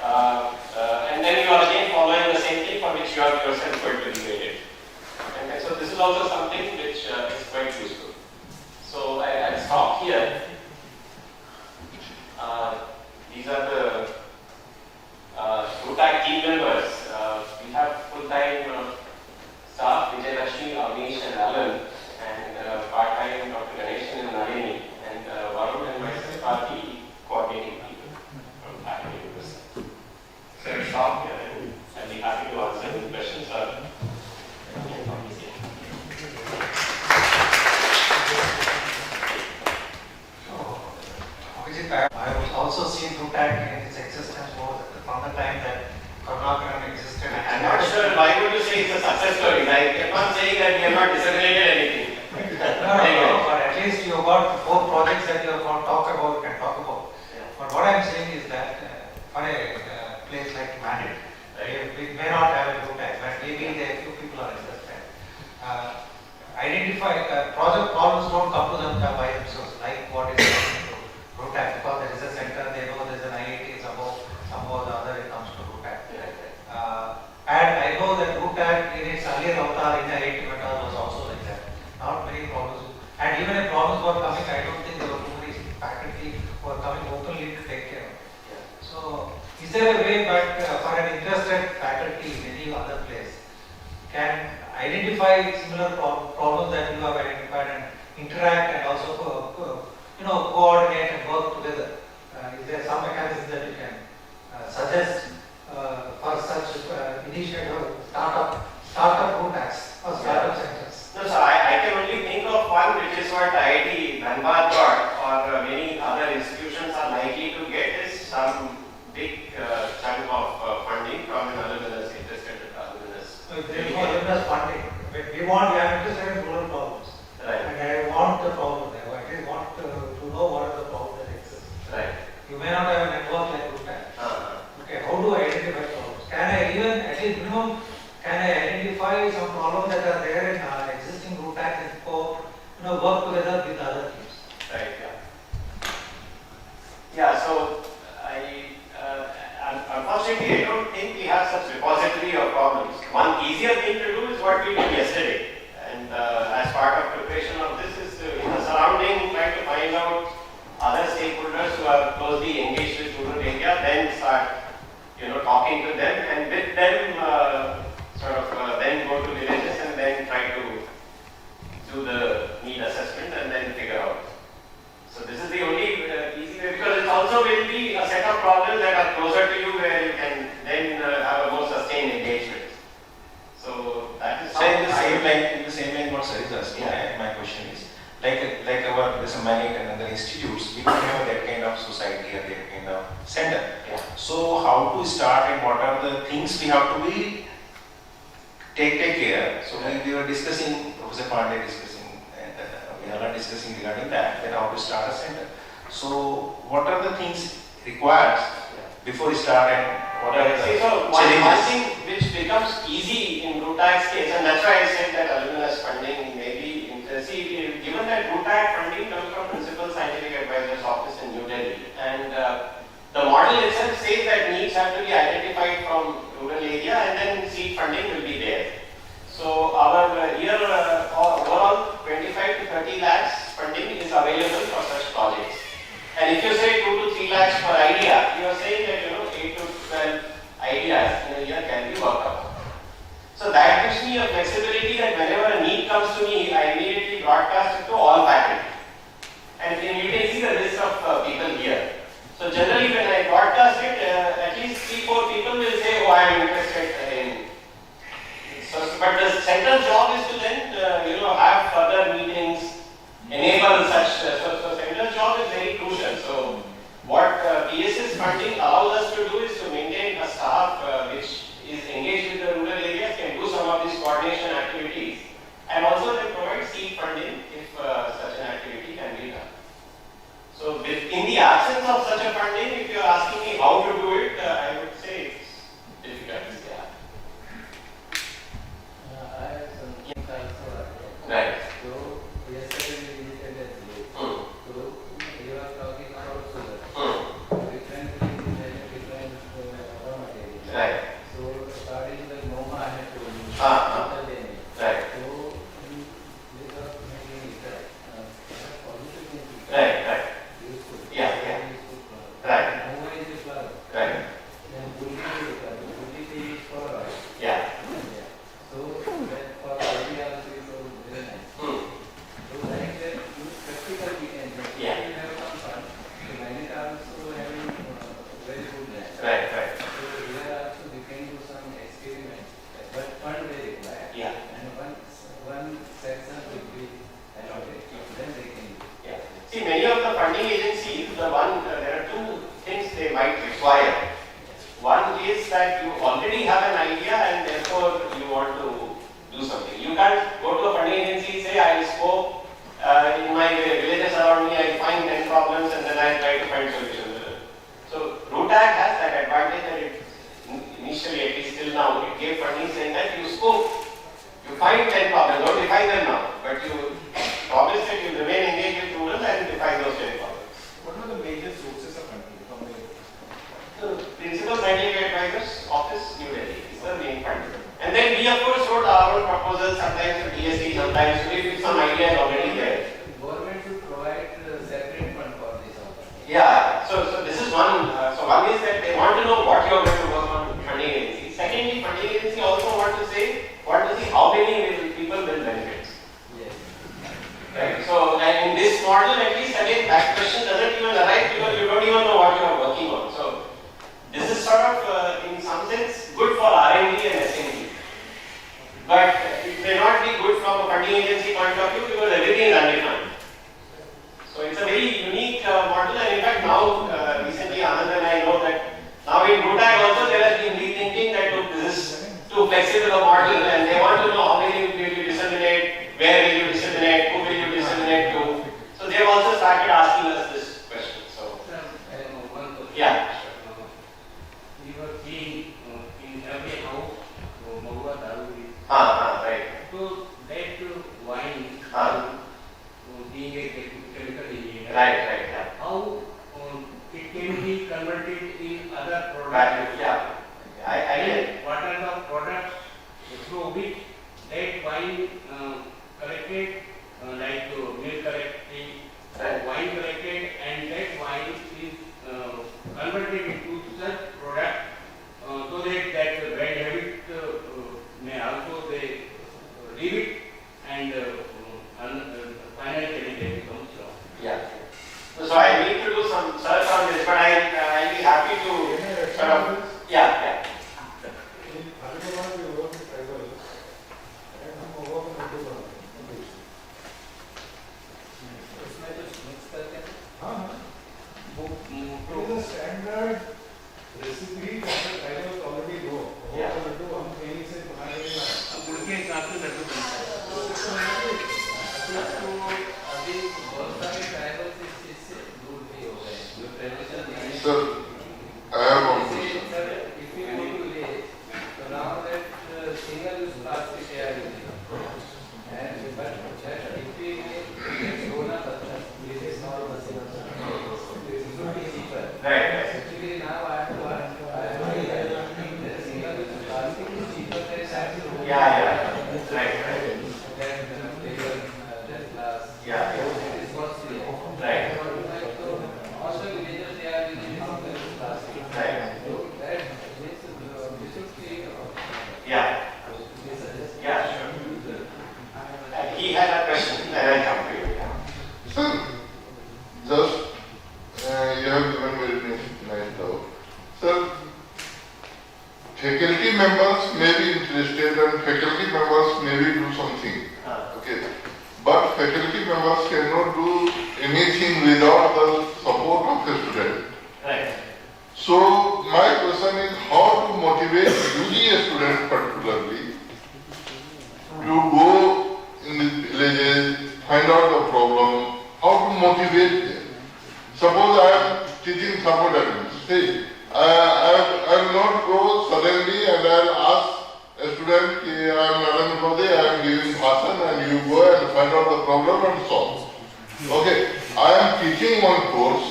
and then you are again following the same thing for which you are yourself going to be graded. And so this is also something which is quite useful. So I'll stop here. These are the RUTAC team members. We have full-time staff, Vijay Lakshmi, Avnish and Alan, and part-time Dr. Ganeshan and Nalini, and Varun and myself are the coordinating people from faculty members. So I'll stop here and I'll be happy to answer any questions or anything from this here. I have also seen RUTAC in its existence from the time that Karnataka existed. I'm not sure why would you say it's a success story. I kept on saying that we have not disseminated anything. No, but at least you got 4 projects that you can talk about. Yeah. But what I'm saying is that for a place like MANIT, we may not have a RUTAC, but maybe there are few people are interested. Identify project problems don't come to them by themselves, like what is happening to RUTAC, because there is a center, they know there is an IIT, somehow the other it comes to RUTAC. And I know that RUTAC in its earlier avatar in the IIT Madras was also like that. Not many problems. And even if problems were coming, I don't think there were too many faculty who were coming openly to take care of it. So, is there a way that for an interested faculty in any other place can identify similar problems that you have identified and interact and also coordinate and work together? Is there some mechanism that you can suggest for such initiative, startup RUTACs or startup centers? No, so I can only think of one, which is what IIT Dhanbad got, or many other institutions are likely to get, is some big chunk of funding from an alumnus, interested alumnus. So if there is no alumnus funding, we are interested in rural problems. Right. And I want the problem. I at least want to know what are the problems that exist. Right. You may not have a network like RUTAC. Okay, how do I identify problems? Can I even, at least minimum, can I identify some problems that are there in existing RUTAC and work together with other teams? Right, yeah. So unfortunately, I don't think we have such repository of problems. One easier thing to do is what we did yesterday. And as part of preparation of this is in the surrounding, trying to find out other stakeholders who are closely engaged with rural area, then start talking to them, and with them then go to villages and then try to do the need assessment and then figure out. So this is the only easy way, because it also will be a set of problems that are closer to you where you can then have a more sustained engagement. So that is So in the same line what Sir is asking, my question is, like our there's a MANIT and other institutes, we don't have that kind of society or that kind of center. Yeah. So how to start and what are the things we have to be take care. So we were discussing, Professor Pandey discussing, and we are discussing regarding that, then how to start a center. So what are the things required before we start and what are the one challenges? thing which becomes easy in RUTAC's case, and that's why I said that alumnus funding may be given that RUTAC funding comes from Principal Scientific Advisor's Office in New Delhi, and the model itself says that needs have to be identified from rural area and then seed funding will be there. So our overall 25 to 30 lakhs funding is available for such projects. And if you say 2 to 3 lakhs per idea, you are saying that 8 to 12 ideas in a year can be worked out. So that gives me a flexibility that whenever a need comes to me, I immediately broadcast it to all faculty. And you can see the list of people here. So generally when I broadcast it, at least 3-4 people will say, oh, I am interested in. But the central job is to then have further meetings, enable such. So central job is very crucial. So what PSS funding allows us to do is to maintain a staff which is engaged with the rural areas, can do some of these coordination activities, and also then provide seed funding if such an activity can be done. So in the absence of such a funding, if you are asking me how to do it, I would say it's difficult. Right. So yesterday we visited a village. So we were talking about sugar. Different different that you already have an idea and therefore you want to do something. You can't go to a funding agency, say I scope in my villages around me, I find 10 problems and then I try to find solutions. So ROOTAG has that advantage that it initially, at least till now, it gave funding saying that you scope, you find 10 problems, don't define them now, but you promise that you remain engaged with rural and define those 10 problems. What are the major sources of funding? The Principal Scientific Advisors Office, New Delhi, is the main fund. And then we of course wrote our own proposals, sometimes to DST, sometimes if some idea is already there. Government should provide a separate fund for this also. Yeah, so this is one. So one is that they want to know what you are going to work on funding agency. Secondly, funding agency also want to see how many people will benefit. Yes. Right. So and in this model, at least again, that question doesn't even arise because you don't even know what you are working on. So this is sort of, in some sense, good for R&D and S&D. But it may not be good from a funding agency point of view because everything is undefined. So it's a very unique model, and in fact now, recently Anand and I know that now in ROOTAG also there has been rethinking that look, this is too flexible a model and they want to know how many will you disseminate, where will you disseminate, who will you disseminate to. So they have also started asking us this question. So, One question. yeah. We were seeing in every house, Mahua Daru is. Right. So that wine, being a chemical engineer, Right, yeah. how it can be converted in other products? Right, yeah. I get. What are the products through which that wine collected, like milk collecting, Right. wine collected, and that wine is converted into such product so that that bad habit may also they leave it and finally they become strong. Yeah. So I need to do some search on this, but I'll be happy to sort of, yeah. It is a standard recipe that the tribals already know. Yeah. हम कहीं से बनाने नहीं आए। उनके हिसाब से लड्डू बनता है। तो अभी बहुत सारे ट्राइबल्स इस चीज से दूर भी हो गए हैं। जो tradition Sir, I have one question. if you go to village, so now that single-use plastic they are using, and but if we make solar butter, this is not possible. This is not cheaper. Right. Actually, now I have to single-use plastic is cheaper than actual. Yeah. Right. That glass. Yeah. It is costly. Right. All the villages they are using single-use plastic. Right. So that this should be. Yeah. Yeah, sure. He had a question, and I come to you. Sir, just you have given very nice talk. Sir, faculty members may be interested and faculty members maybe do something. Okay. But faculty members cannot do anything without the support of the student. Right. So my question is how to motivate UGA students particularly to go in the villages, find out the problem, how to motivate them. Suppose I am teaching thermodynamics. Say, I will not go suddenly and I will ask a student, I am Madam Rode, I am giving bhasan and you go and find out the problem and solve. Okay, I am teaching one course,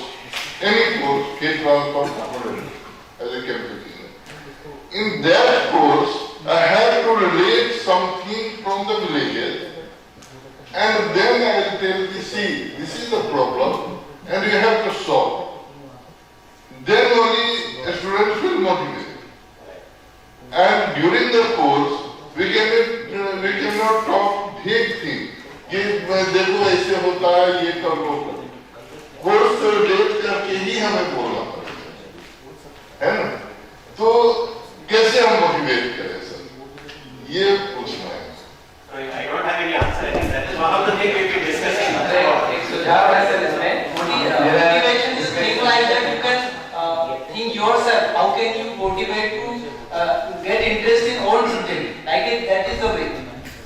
any course, heat transfer thermodynamics as a chemical engineer. In that course, I have to relate something from the villages and then I will tell you, see, this is the problem and you have to solve. Then only a student will motivate. And during the course, we cannot talk big things. कि देखो ऐसे होता है ये कर लो course date करके ही हमें बोलना पड़ेगा है ना तो कैसे हम मोटिवेट करें सर ये पूछना है I don't have any answer. I think that is one of the things we'll be discussing. Motivation is thing like that you can think yourself. How can you motivate to get interest in own subject. That is the way.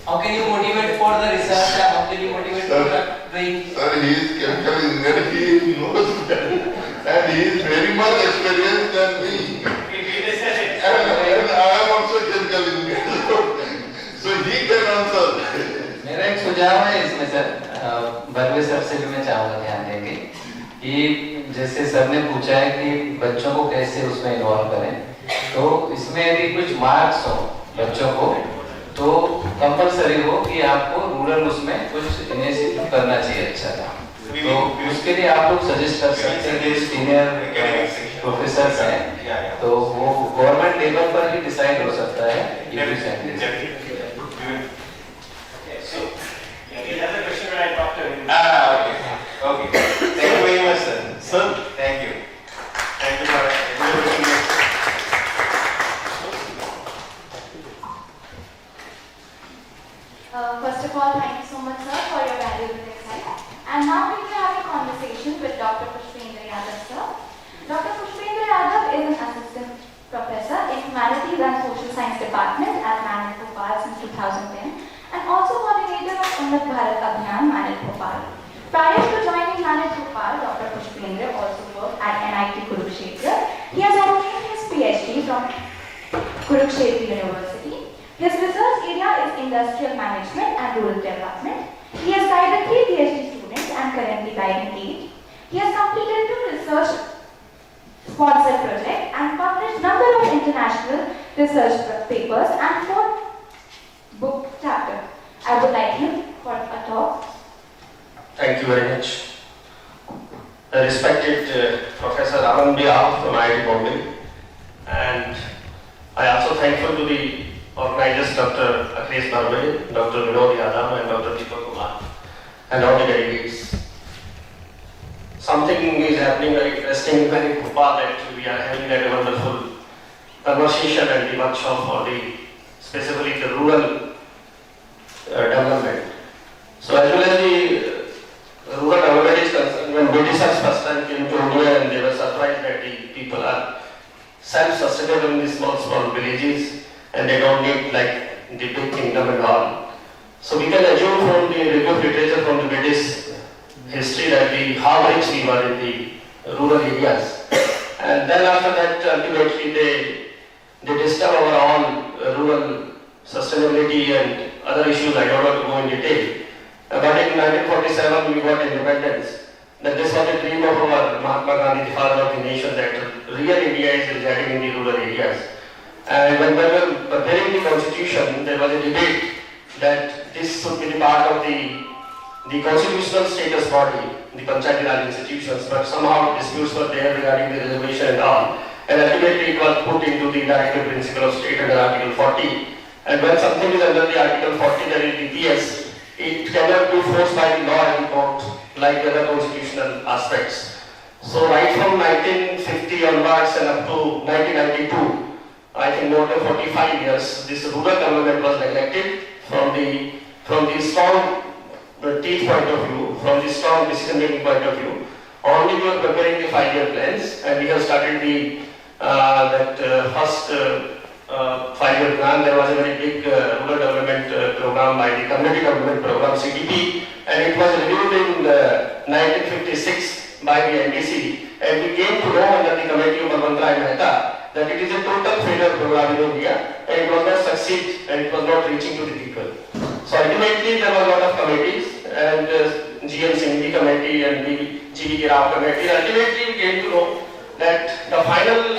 How can you motivate for the research and how can you motivate for the doing? Sir, he is chemical engineer, he knows that. And he is very much experienced than me. And I am also chemical engineer. So he can answer. मेरा एक सुझाव है इसमें sir, Barve sir से भी मैं चाहूँगा ध्यान देंगे कि जैसे सर ने पूछा है कि बच्चों को कैसे उसमें इन्वॉल्व करें, तो इसमें यदि कुछ मार्क्स हो बच्चों को तो कंपलसरी हो कि आपको रूरल उसमें कुछ इनिशिएटिव करना चाहिए अच्छा था। तो उसके लिए आप लोग सजेस्ट कर सकते हैं कि सीनियर प्रोफेसर्स हैं तो वो गवर्नमेंट लेवल पर ही डिसाइड हो सकता है। Okay. Thank you very much, sir. Sir, thank you. Thank you for First of all, thank you so much, sir, for your valuable insight. And now we will have a conversation with Dr. Pushpendra Yadav, sir. Dr. Pushpendra Yadav is an assistant professor in Humanities and Social Science Department at MANIT Bhopal since 2010 and also coordinator of Unnat Bharat Abhiyan, MANIT Bhopal. Prior to joining MANIT Bhopal, Dr. Pushpendra also worked at NIT Kurukshetra. He has obtained his PhD from Kurukshetra University. His research area is industrial management and rural development. He has guided 3 PhD students and currently guiding 8. He has completed 2 research sponsored projects and published number of international research papers and 4 book chapters. I would like him for a talk. Thank you very much. Respected Professor on behalf of IIT Bombay, and I also thankful to the organizers Dr. Akhilesh Bhargava, Dr. Vinod Yadav and Dr. Deepak Kumar and all the delegates. Something is happening very interesting in Bhopal that we are having a wonderful conversation and the workshop for the specifically the rural development. So as well as the rural development is concerned, when Britishers first time came to India and they were surprised that the people are self-sustainable in these small villages and they don't need like the big kingdom and all. So we can assume from the review of literature from the British history that how rich we were in the rural areas. And then after that ultimately they disturb our own rural sustainability and other issues. I don't want to go in detail. But in 1947 we got independence. That this was the dream of our Mahatma Gandhi, the father of the nation, that real India is residing in the rural areas. And when we were preparing the constitution, there was a debate that this should be the part of the constitutional status body, the Panchayati Raj institutions, but somehow disputes were there regarding the reservation and all. And ultimately it was put into the directive principle of state under Article 40. And when something is under the Article 40, there is DPS, it cannot be forced by the law and court like the other constitutional aspects. So right from 1950 onwards and up to 1992, I think more than 45 years, this rural development was neglected from the strong teeth point of view, from the strong decision making point of view. Only we were preparing the 5-year plans and we have started the first 5-year plan. There was a very big rural development program by the Community Development Program CDP, and it was reviewed in 1956 by the NDC, and we came to know under the committee of Bhagwantra and Mehta that it is a total failure program in India and it was not succeed and it was not reaching to the people. So ultimately there was a lot of committees and GM Singhvi committee and the GV Rao committee. Ultimately we came to know that the final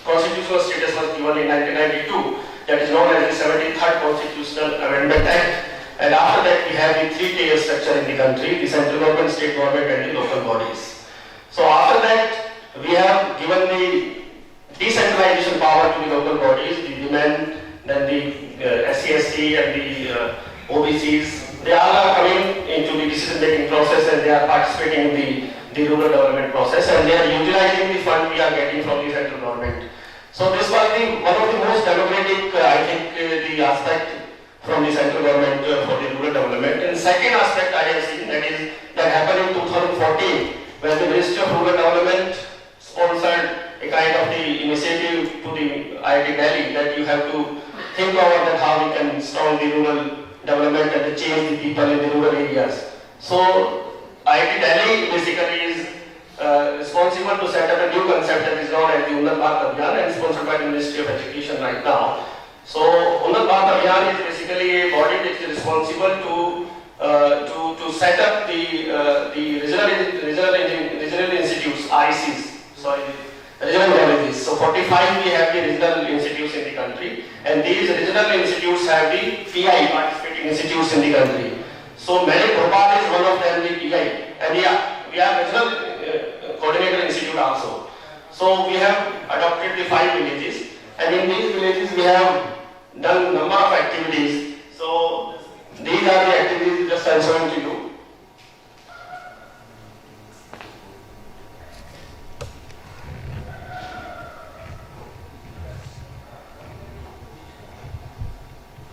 constitutional status was given in 1992, that is known as the 73rd Constitutional Amendment Act, and after that we have the 3-tier structure in the country, the central government, state government and the local bodies. So after that we have given the decentralization power to the local bodies, the women, then the SC/ST and the OBCs. They all are coming into the decision making process and they are participating in the rural development process and they are utilizing the fund we are getting from the central government. So this was one of the most democratic, I think, the aspect from the central government for the rural development. And second aspect I have seen that happened in 2014 when the Ministry of Rural Development sponsored a kind of the initiative to the IIT Delhi that you have to think about that how we can strong the rural development and change the people in the rural areas. So IIT Delhi basically is responsible to set up a new concept that is known as the Unnat Bharat Abhiyan and sponsored by the Ministry of Education right now. So Unnat Bharat Abhiyan is basically a body which is responsible to set up the regional institutes, ICs, regional colleges. So 45 we have the regional institutes in the country, and these regional institutes have the PI, participating institutes in the country. So MANIT Bhopal is one of them, the PI, and we are regional coordinator institute also. So we have adopted the 5 villages, and in these villages we have done number of activities. So these are the activities just I am showing to you.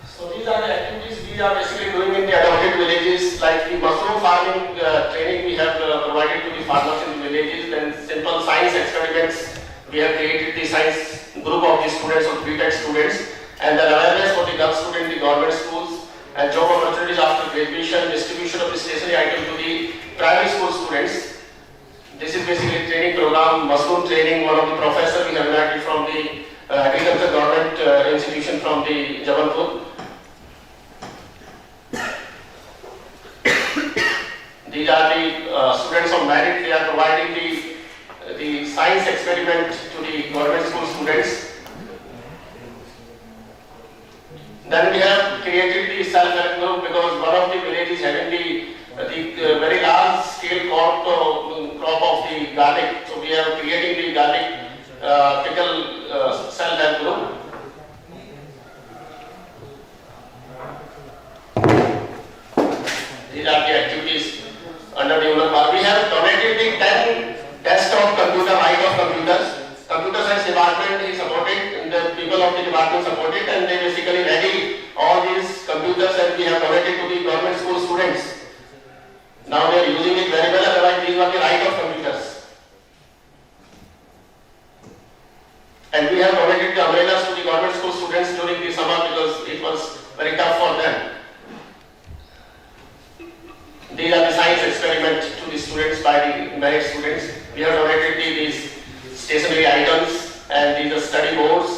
So these are the activities we are basically doing in the adopted villages, like the mushroom farming training we have provided to the farmers in the villages, then simple science experiments. We have created the science group of the students or BTech students, and the awareness for the girls students in the government schools, and job opportunities after graduation, distribution of the stationery items to the primary school students. This is basically a training program, mushroom training. One of the professors we have invited from the agriculture government institution from the Jabalpur. These are the students of MANIT. They are providing the science experiment to the government school students. Then we have created the self-help group because one of the villages having the very large scale crop of the garlic. So we are creating the garlic pickle self-help group. These are the activities under the Unnat Bharat. We have donated the 10 desktop computer, right of computers. Computer science department is supported, the people of the department supported, and they basically ready all these computers and we have donated to the government school students. Now they are using it very well, otherwise these were the right of computers. And we have donated the umbrellas to the government school students during the summer because it was very tough for them. These are the science experiments to the students by the MANIT students. We have donated these stationery items and these are study boards.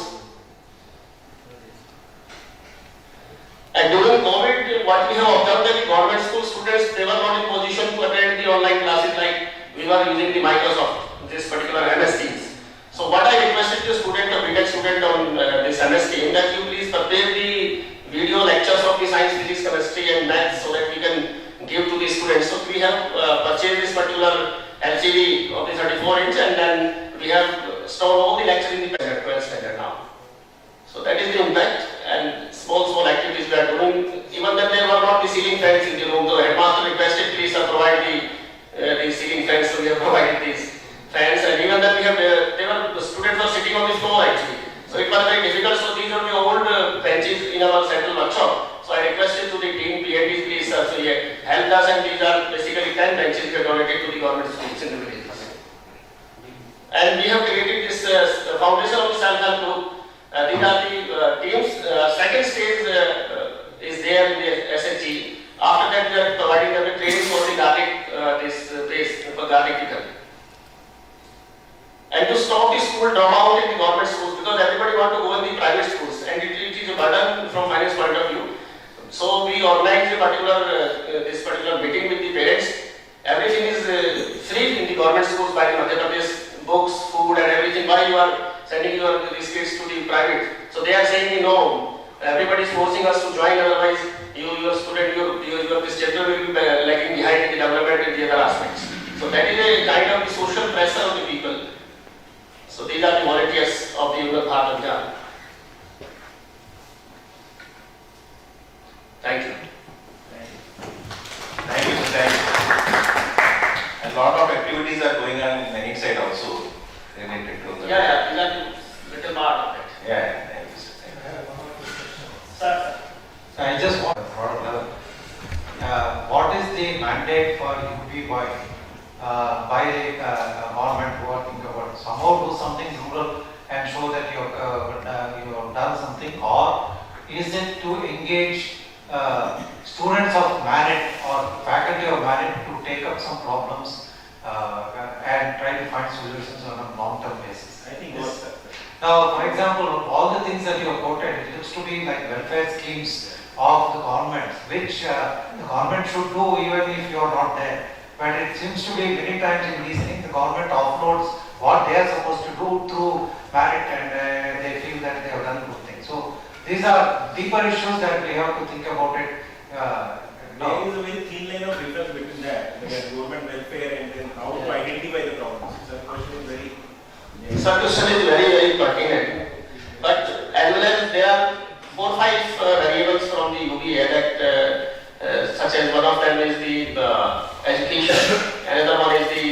And during COVID, what we have observed that the government school students, they were not in position to attend the online classes like we were using the Microsoft, this particular MS Teams. So what I requested the student, a BTech student on this MS Team, that you please prepare the video lectures of the science, physics, chemistry and maths so that we can give to the students. So we have purchased this particular LCD of the 34-inch and then we have stored all the lectures in the 12th standard now. So that is the impact, and small activities we are doing. Even then there were not the ceiling fans in the room. The headmaster requested please provide the ceiling fans, so we have provided these fans, and even then we have the students were sitting on the floor actually. So it was very difficult. So these are the old benches in our central workshop. So I requested to the team PhDs please so he helped us, and these are basically 10 benches we have donated to the government schools in the villages. And we have created this foundation of the self-help group. These are the teams. Second stage is there in the SHG. After that, we are providing them a training for the garlic, this paste for garlic pickle. And to stop the school dropout in the government schools, because everybody want to go in the private schools, and it is a burden from finance point of view. So we organized this particular meeting with the parents. Everything is free in the government schools by the Madhya Pradesh. Books, food and everything. Why you are sending these kids to the private? So they are saying no, everybody is forcing us to join, otherwise your student, this children will be lagging behind in the development in the other aspects. So that is a kind of the social pressure of the people. So these are the volunteers of the Unnat Bharat Abhiyan. Thank you. Thank you, sir. A lot of activities are going on in MANIT side also related to the... Yeah, these are the little part of it. Yeah, thank you, sir. Thank you. Sir. So I just want what is the mandate for UP by the government who are thinking about somehow do something show that you have done something, or is it to engage students of MANIT or faculty of MANIT to take up some problems and try to find solutions on a long-term basis? I think yes. Now, for example, all the things that you have quoted, it looks to be like welfare schemes of the government, which the government should do even if you are not there. But it seems to be many times in these things, the government offloads what they are supposed to do through merit, and they feel that they have done good things. So these are deeper issues that we have to think about it. There is a very thin line of difference between that, like government welfare, and then how to identify the problems. So the question is very. Sir, question is very, very pertinent. But as well as there are 4 or 5 variables from the UBA that, such as one of them is the education, another one is the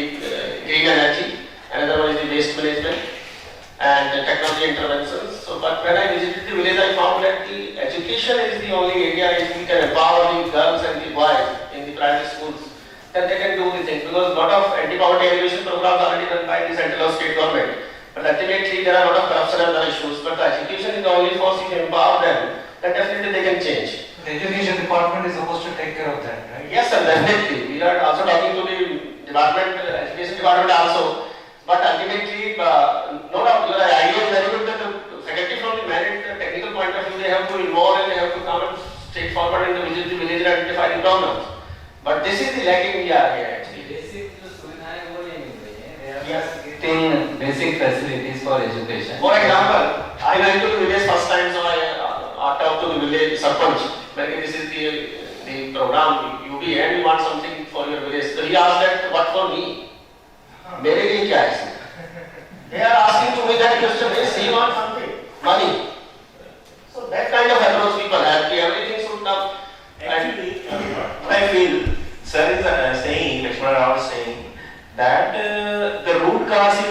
green energy, another one is the waste management, and technology interventions. So, but when I visited the village, I found that the education is the only area if we can empower the girls and the boys in the private schools, then they can do the things, because a lot of anti-poverty alleviation programs are already done by the central or state government. But ultimately there are a lot of corruption and other issues, but the education is the only force if you empower them, then definitely they can change. The education department is supposed to take care of that, right? Yes sir, definitely. We are also talking to the department, education department also. But ultimately, no doubt, your idea is very good that the faculty from the merit technical point of view, they have to involve and they have to come and straight forward and visit the village and identify the problems. But this is the lacking we are here actually. Getting basic facilities for education. For example, I went to the village first time, so I talked to the village sarpanch. Like this is the program UB and we want something for your village. So he asked that, what for me? मेरे लिए क्या है? They are asking to me that question. Yes, he wants something, money. So that kind of approach people have. Everything should come. Actually, what I feel, sir is saying, Lakshmana Rao is saying that the root cause,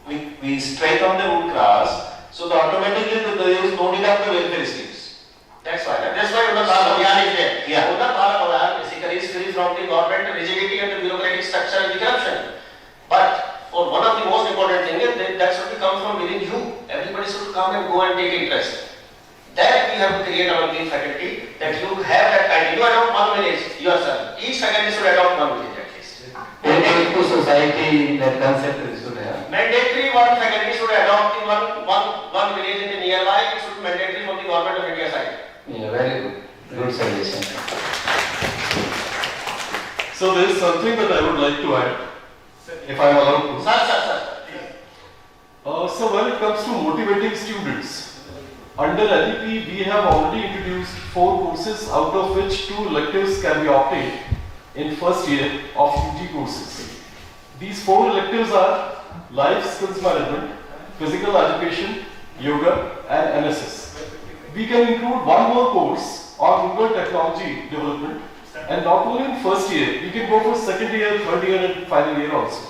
if we straighten the root cause, so automatically there is no need of the welfare schemes. That's why Unnat Bharat Abhiyan is there. Yeah. Unnat Bharat Abhiyan basically is free from the government rigidity and the bureaucratic structure and the corruption. But for one of the most important things is that should come from within you. Everybody should come and go and take interest. That we have to create among the faculty, that you have that kind. You adopt one village yourself. Each faculty should adopt one village at least. Mandatory to society, that concept is should have. Mandatory one faculty should adopt the one village in the nearby. It should be mandatory from the government of India side. Yeah, very good. Good suggestion. So there is something that I would like to add, if I am allowed to. Sir. So when it comes to motivating students, under LEP we have already introduced 4 courses, out of which 2 electives can be obtained in first year of UG courses. These 4 electives are life skills management, physical education, yoga and NSS. We can include one more course on Google technology development, and not only in first year, we can go for second year, third year and final year also.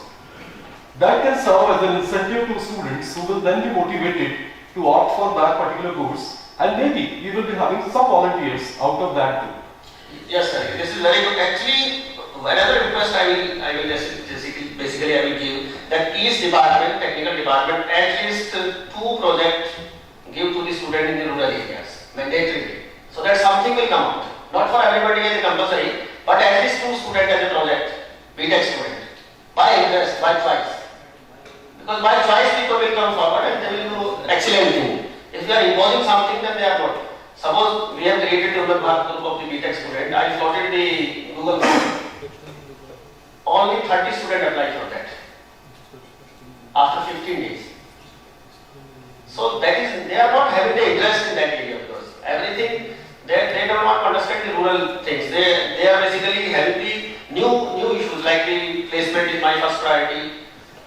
That can serve as an incentive to students who will then be motivated to opt for that particular course, and maybe we will be having some volunteers out of that too. Yes sir, this is very good. Actually, whatever request I will basically I will give that each department, technical department, at least 2 projects give to the student in the rural areas, mandatorily. So that something will come out. Not for everybody as a compulsory, but at least 2 students as a project, BTech student, by interest, by choice. Because by choice people will come forward and they will do excellent thing. If they are imposing something, then they are not. Suppose we have created the Unnat Bharat group of the BTech student, I floated the Google form. Only 30 students applied for that after 15 days. So that is, they are not having the interest in that area, because everything, they don't want to understand the rural things. They are basically having the new issues, like the placement is my first priority.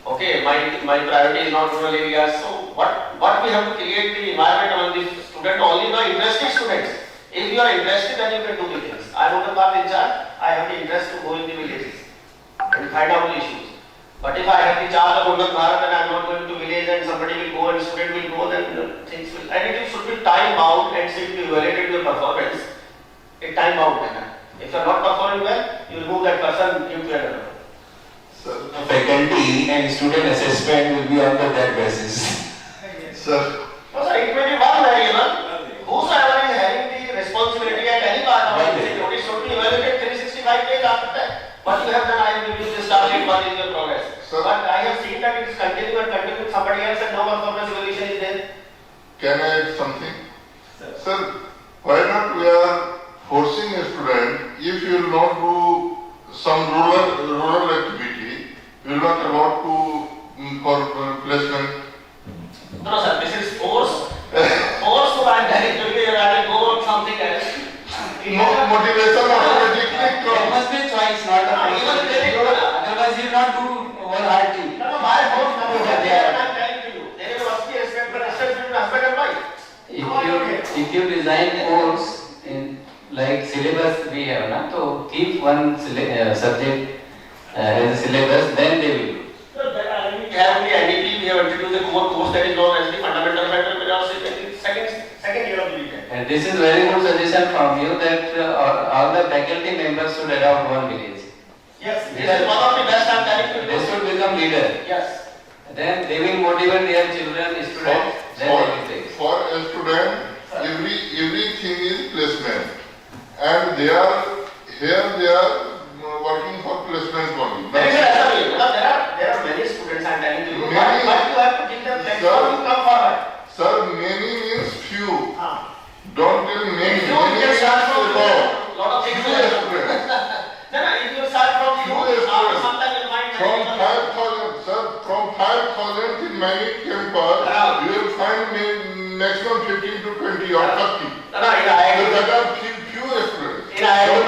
Okay, my priority is not rural areas. So what we have to create the environment among the students, only the interested students. If you are interested, then you can do the things. I am Unnat Bharat in charge, I have the interest to go in the villages and find out the issues. But if I have the charge of Unnat Bharat and I am not going to village and somebody will go and student will go, then things will, and it should be time bound and should be evaluated your performance in time bound manner. If you are not performing well, you remove that person, give to another. So the faculty and student assessment will be on that basis. So Sir. No, sir, it may be one variable. Whosoever is having the responsibility at any part of the it should be evaluated 365 days after that. What you have done, I have reviewed this target, what is your progress. Sir. But I have seen that it is continuing with somebody else and no performance evaluation is there. Can I add something? Sir, why not we are forcing a student, if you will not do some rural activity, you will not allowed to for placement. No, sir, this is force. Force to I am telling you, you have to go on something else. Motivation automatically There comes. must be a choice, not a force. Otherwise, you will not do wholeheartedly. No, my force, no, I am telling to you. There must be respect, but respect between husband and wife. If you design course in like syllabus we have, na, so keep one subject as a syllabus, then they will do. We have the NDP, we have introduced a core course that is known as the fundamental of entrepreneurship in the second year of the weekend. And this is very good suggestion from you that all the faculty members should adopt one village. Yes, this is one of the best I am telling you. They should become leader. Yes. Then they will motivate their children, students, then they will take. For a student, everything is placement, and they are working for placement only. There is an SRE, because there are many students I am telling you, but you have to give them platform to come forward. Sir, many means few. Don't tell many. If you can start from Few lot of things. students. No, if you start from few, after some time you find From many. 5,000, sir, from 5,000 in MANIT campus, you will find maximum 15 to 20 or 30. No, in IIT. So that are few students. In IIT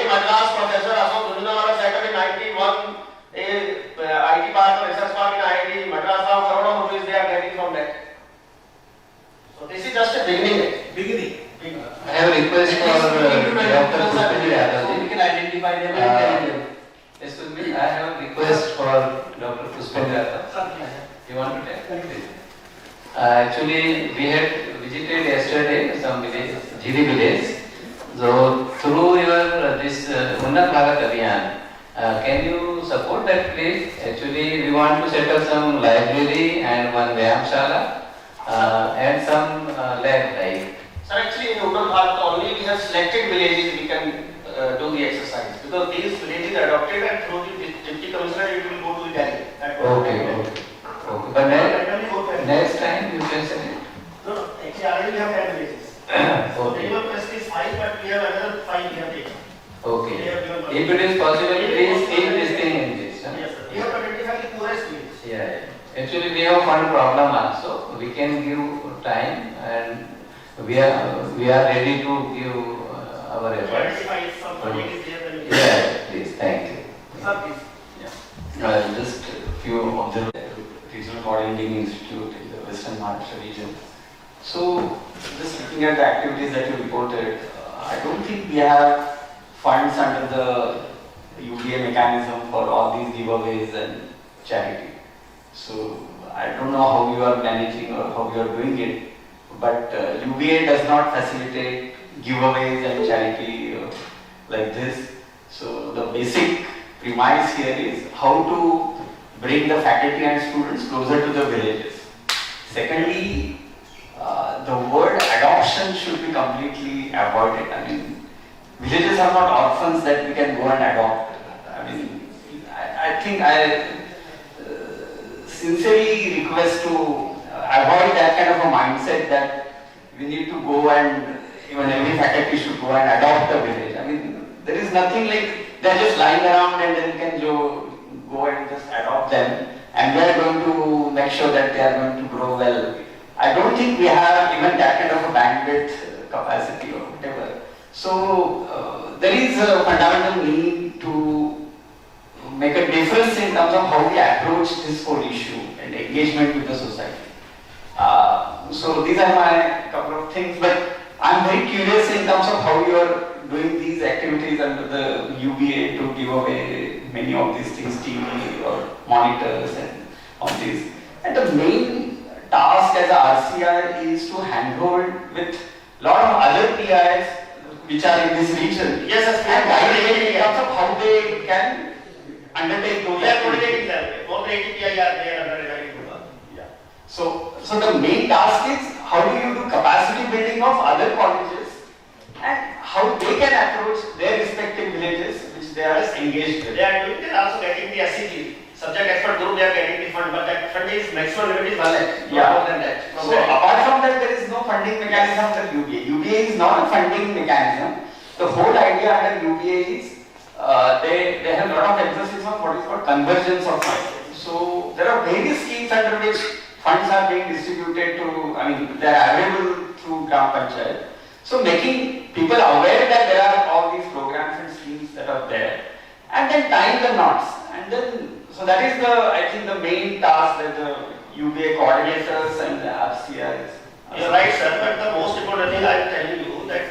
Madras, Professor Ashok Dhunawala set up in 91 a IT park or research park in IIT Madras. Now crore of rupees they are getting from that. So this is just a beginning. I have a request for Dr. Pushpendra Yadav. We can identify them and tell them. Excuse me, I have a request for Dr. Pushpendra Yadav. You want to tell? Actually, we had visited yesterday some village, Jiri village. So through your this Unnat Bharat Abhiyan, can you support that place? Actually, we want to set up some library and one Vyayamshala and some lab like. Sir, actually in Unnat Bharat only we have selected villages we can do the exercise, because these villages are adopted and through the Deputy Commissioner it will go to the Delhi. Okay. But next time you can send it. No, actually already we have 10 villages. So the minimum quest is 5, but we have another 5 we have taken. Okay. If it is possible, please keep this thing in this. Yes, sir. We have to identify the poorest villages. Yeah. Actually, we have fund problem also. We can give time, and we are ready to give our efforts. Identify some villages there. Then Yeah, please. Thank you. Sir, please. Just a few observations. Regional Coordinating Institute in the Western Maharashtra region. So, just looking at the activities that you reported, I don't think we have funds under the UBA mechanism for all these giveaways and charity. So, I don't know how you are managing or how you are doing it, but UBA does not facilitate giveaways and charity like this. So, the basic premise here is how to bring the faculty and students closer to the villages. Secondly, the word adoption should be completely avoided. I mean, villages are not orphans that we can go and adopt. I mean, I think I sincerely request to avoid that kind of a mindset that we need to go and even every faculty should go and adopt the village. I mean, there is nothing like they're just lying around and then we can go and just adopt them and we are going to make sure that they are going to grow well. I don't think we have even that kind of a bandwidth capacity or whatever. So there is a fundamental need to make a difference in terms of how we approach this whole issue and engagement with the society. So these are my couple of things, but I'm very curious in terms of how you are doing these activities under the UBA to give away many of these things, TV or monitors and all these. And the main task as a RCI is to handhold with a lot of other PIs which are in this region. Yes, and guide them in terms of how they can undertake those We are activities. coordinating them. More than 80 PI are there under MANIT Bhopal. Yeah. So the main task is how do you do capacity building of other colleges and how they can approach their respective villages which they are engaged with. They are doing, they are also getting the SCG, subject expert group, they are getting the fund, but that fund is maximum limit is 1 lakh, not more than that. So apart from that, there is no funding mechanism under UBA. UBA is not a funding mechanism. The whole idea under UBA is they have a lot of emphasis on what is called convergence of funds. So there are various schemes under which funds are being distributed to, they are available through Gram Panchayat. So making people aware that there are all these programs and schemes that are there, and then tying the knots, and then so that is I think the main task that the UBA coordinators and the FCR is. You are right, sir, but the most important thing I am telling you that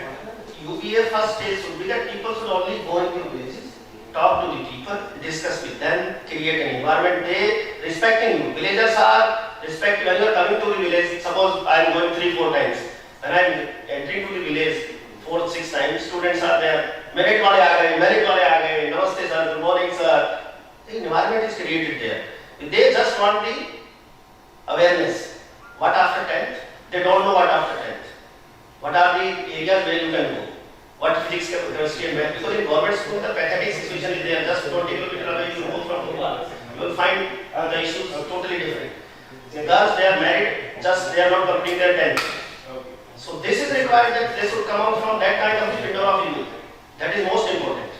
UBA first stage should be that people should only go into villages, talk to the people, discuss with them, create an environment. They respecting you. Villagers are respecting. When you are coming to the village, suppose I am going 3-4 times. When I am entering to the village 4-6 times, students are there. Merit wale aa gaye, namaste sir, good morning sir. The environment is created there. They just want the awareness. What after 10th? They don't know what after 10th. What are the areas where you can go? What physics, chemistry and math? Because in government school the pathetic situation is there. Just 20 kilometers away you go from Bhopal. You will find the issues totally different. The girls, they are married, just they are not completing their 10th. So this is required that they should come out from that kind of window of view. That is most important.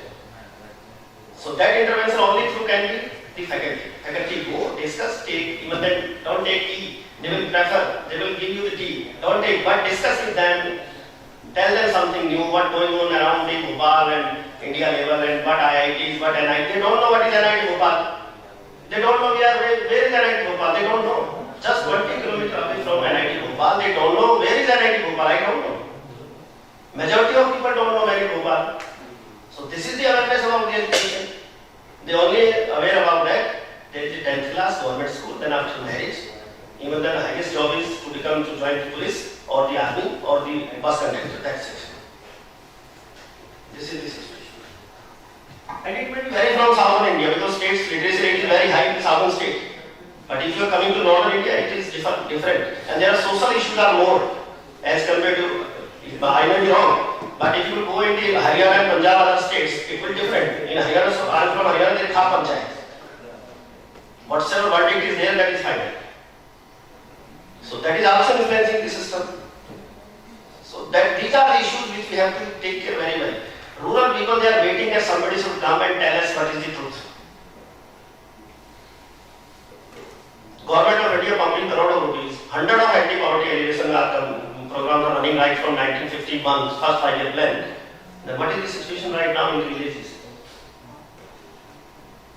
So that intervention only through can be the faculty. Faculty go, discuss, take, even then don't take tea. They will prefer, they will give you the tea. Don't take, but discuss with them. Tell them something new, what going on around the Bhopal and India level and what IITs, what NIT. They don't know what is NIT Bhopal. They don't know where is NIT Bhopal. They don't know. Just 20 kilometers away from NIT Bhopal, they don't know where is NIT Bhopal. I don't know. Majority of people don't know NIT Bhopal. So this is the awareness about the education. They only aware about that. There is the 10th class government school, then after marriage, even then the highest job is to become to join the police or the army or the bus conductor. That's it. This is the situation. And it may be vary from southern India because states literacy rate is very high in the southern state. But if you are coming to northern India, it is different. And there are social issues are more as compared to, I may be wrong, but if you go into Haryana and Punjab other states, it will be different. In Haryana, so I am from Haryana, there is half panchayat. Whatever verdict is there, that is final. So that is also influencing the system. So that these are the issues which we have to take care very well. Rural people, they are waiting that somebody should come and tell us what is the truth. Government of India pumping crore of rupees, 100 of anti-poverty elevation programs are running right from 1951, first 5-year plan. Then what is the situation right now in the villages?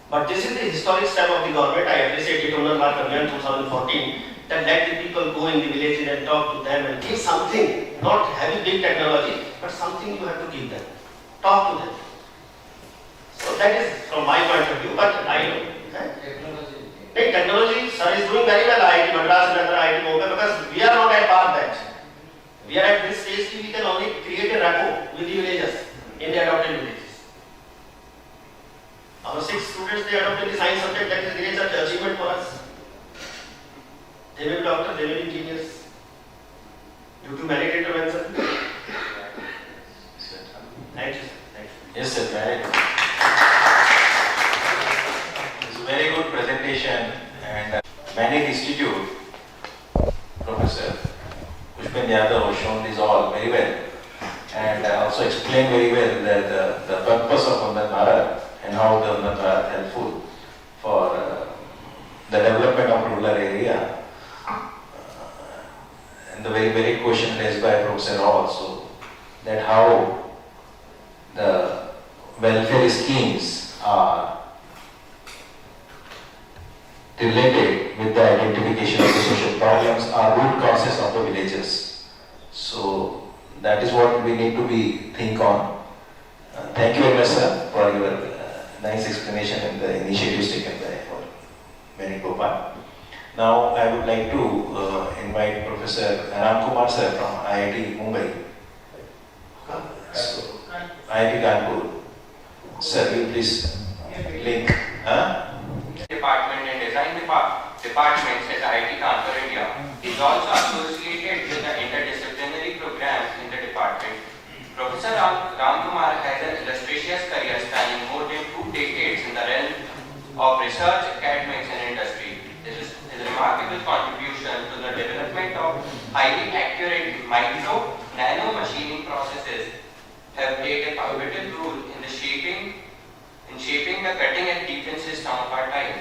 But this is the historic step of the government. I appreciate it on March 2014 that let the people go in the villages and talk to them and give something, not having big technology, but something you have to give them. Talk to them. So that is from my point of view, but I know. Technology, sir, is doing very well, IIT Madras and other IIT Bhopal, because we are not at par that. We are at this stage, we can only create a rapport with the villagers in the adopted villages. Our 6 students, they adopted the science subject, that is a great such achievement for us. They may be doctors, they may be engineers. Due to MANIT intervention. Thank you, sir. Thank you. Yes, sir. It's a very good presentation, and MANIT Institute, Professor Pushpendra Yadav has shown this all very well, and also explained very well that the purpose of Vandan Bharat and how the Vandan Bharat helpful for the development of rural area. And the very question raised by Professor also, that how the welfare schemes are related with the identification of the social problems or root causes of the villages. So that is what we need to think on. Thank you very much, sir, for your nice explanation and the initiatives taken by MANIT Bhopal. Now I would like to invite Professor Ram Kumar sir from IIT Mumbai. So, IIT Kanpur. Sir, will you please link Department and Design Departments at IIT Kanpur, India. He is also associated with the interdisciplinary programs in the department. Professor Ramkumar has an illustrious career spanning more than 2 decades in the realm of research, academics and industry. His remarkable contribution to the development of highly accurate micro, nano machining processes have played a pivotal role in shaping the cutting-edge defense system of our time.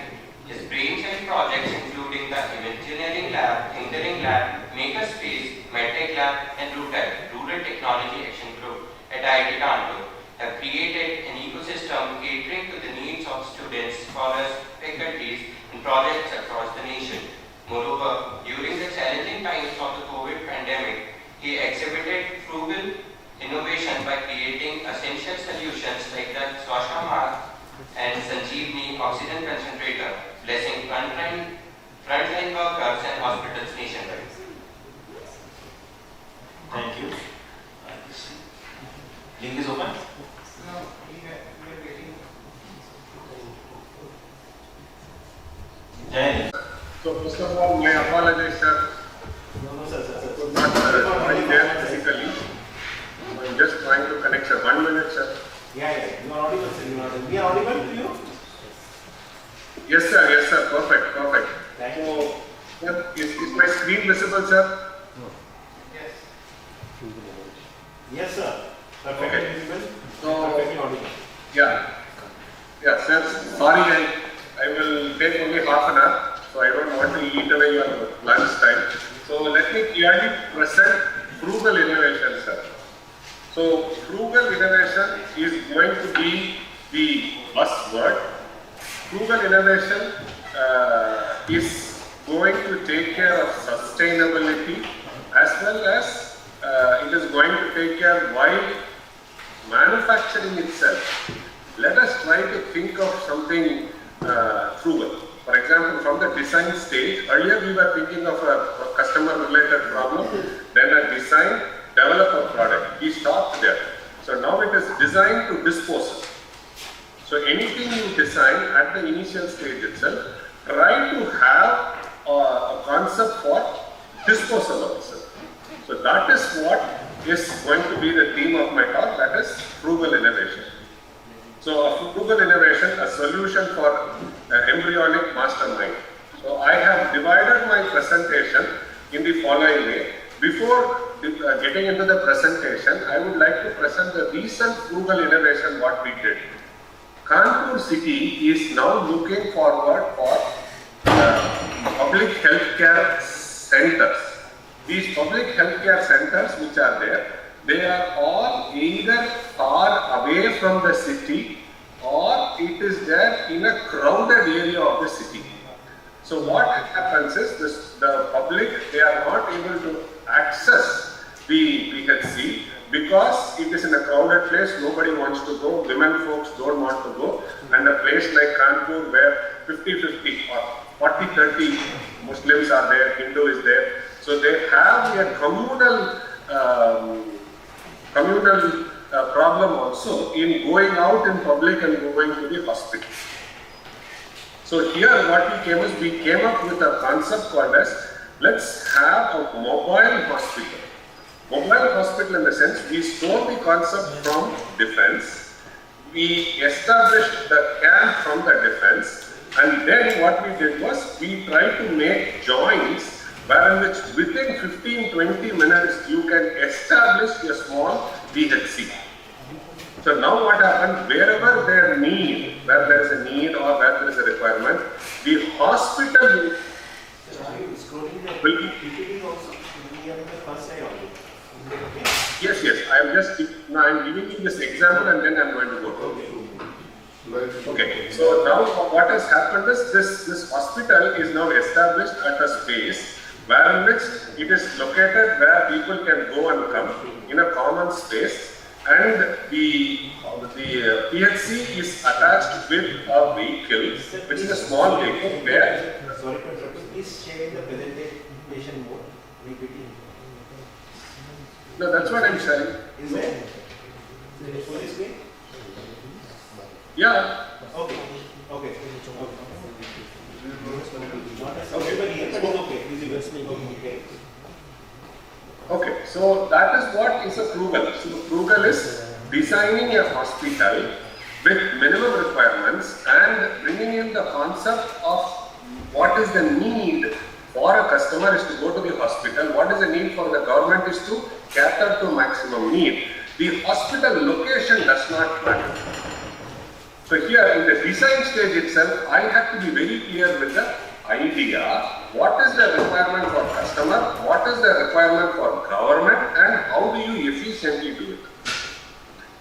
His brainchild projects, including the Imagineering Lab, Thinkering Lab, Makerspace, MedTech Lab, and Rural Technology Action Group at IIT Kanpur, have created an ecosystem catering to the needs of students, scholars, faculties, and projects across the nation. Moreover, during the challenging times of the COVID pandemic, he exhibited frugal innovation by creating essential solutions like the Swasha mask and Sanjeevani oxygen concentrator, blessing frontline workers and hospitals nationwide. Thank you. Link is open. Jai. So first of all, my apologies, sir. No, sir. Could not join there physically. I'm just trying to connect, sir. 1 minute, sir. Yeah. You are audible, sir. We are audible to you? Yes, sir. Yes, sir. Perfect. Thank you. So, sir, is my screen visible, sir? Yes. Yes, sir. Perfectly Okay. visible. So, Perfectly audible. Yeah, sir. Sorry, I will take only half an hour, so I don't want to eat away your lunch time. So let me clearly present frugal innovation, sir. So frugal innovation is going to be the buzzword. Frugal innovation is going to take care of sustainability as well as it is going to take care while manufacturing itself. Let us try to think of something frugal. For example, from the design stage, earlier we were thinking of a customer related problem, then a design, develop a product. We stopped there. So now it is designed to dispose. So anything you design at the initial stage itself, try to have a concept for disposal also. So that is what is going to be the theme of my talk, that is frugal innovation. So a frugal innovation, a solution for embryonic mastermind. So I have divided my presentation in the following way. Before getting into the presentation, I would like to present the recent frugal innovation what we did. Kanpur city is now looking forward for public healthcare centers. These public healthcare centers which are there, they are all either far away from the city or it is there in a crowded area of the city. So what happens is the public, they are not able to access the BHC because it is in a crowded place, nobody wants to go, women folks don't want to go, and a place like Kanpur where 50-50 or 40-30 Muslims are there, Hindu is there, so they have a communal problem also in going out in public and going to the hospital. So here what we came up with a concept called as, let's have a mobile hospital. Mobile hospital in the sense, we stole the concept from defense, we established the camp from the defense, and then what we did was, we tried to make joints wherein which within 15-20 minutes you can establish a small BHC. So now what happened, wherever there is a need or where there is a requirement, the hospital will be. Yes, I'm giving you this example and then I'm going to go to. Okay, so now what has happened is this hospital is now established at a space wherein which it is located where people can go and come in a common space, and the PHC is attached with a vehicle, which is a small vehicle where. Sorry to interrupt. Please share the presentation mode. No, that's what I'm sharing. Is there? Full screen? Yeah. Okay. Okay, so that is what is a frugal. So frugal is designing a hospital with minimum requirements and bringing in the concept of what is the need for a customer is to go to the hospital, what is the need for the government is to cater to maximum need. The hospital location does not matter. So here in the design stage itself, I have to be very clear with the idea, what is the requirement for customer, what is the requirement for government, and how do you efficiently do it.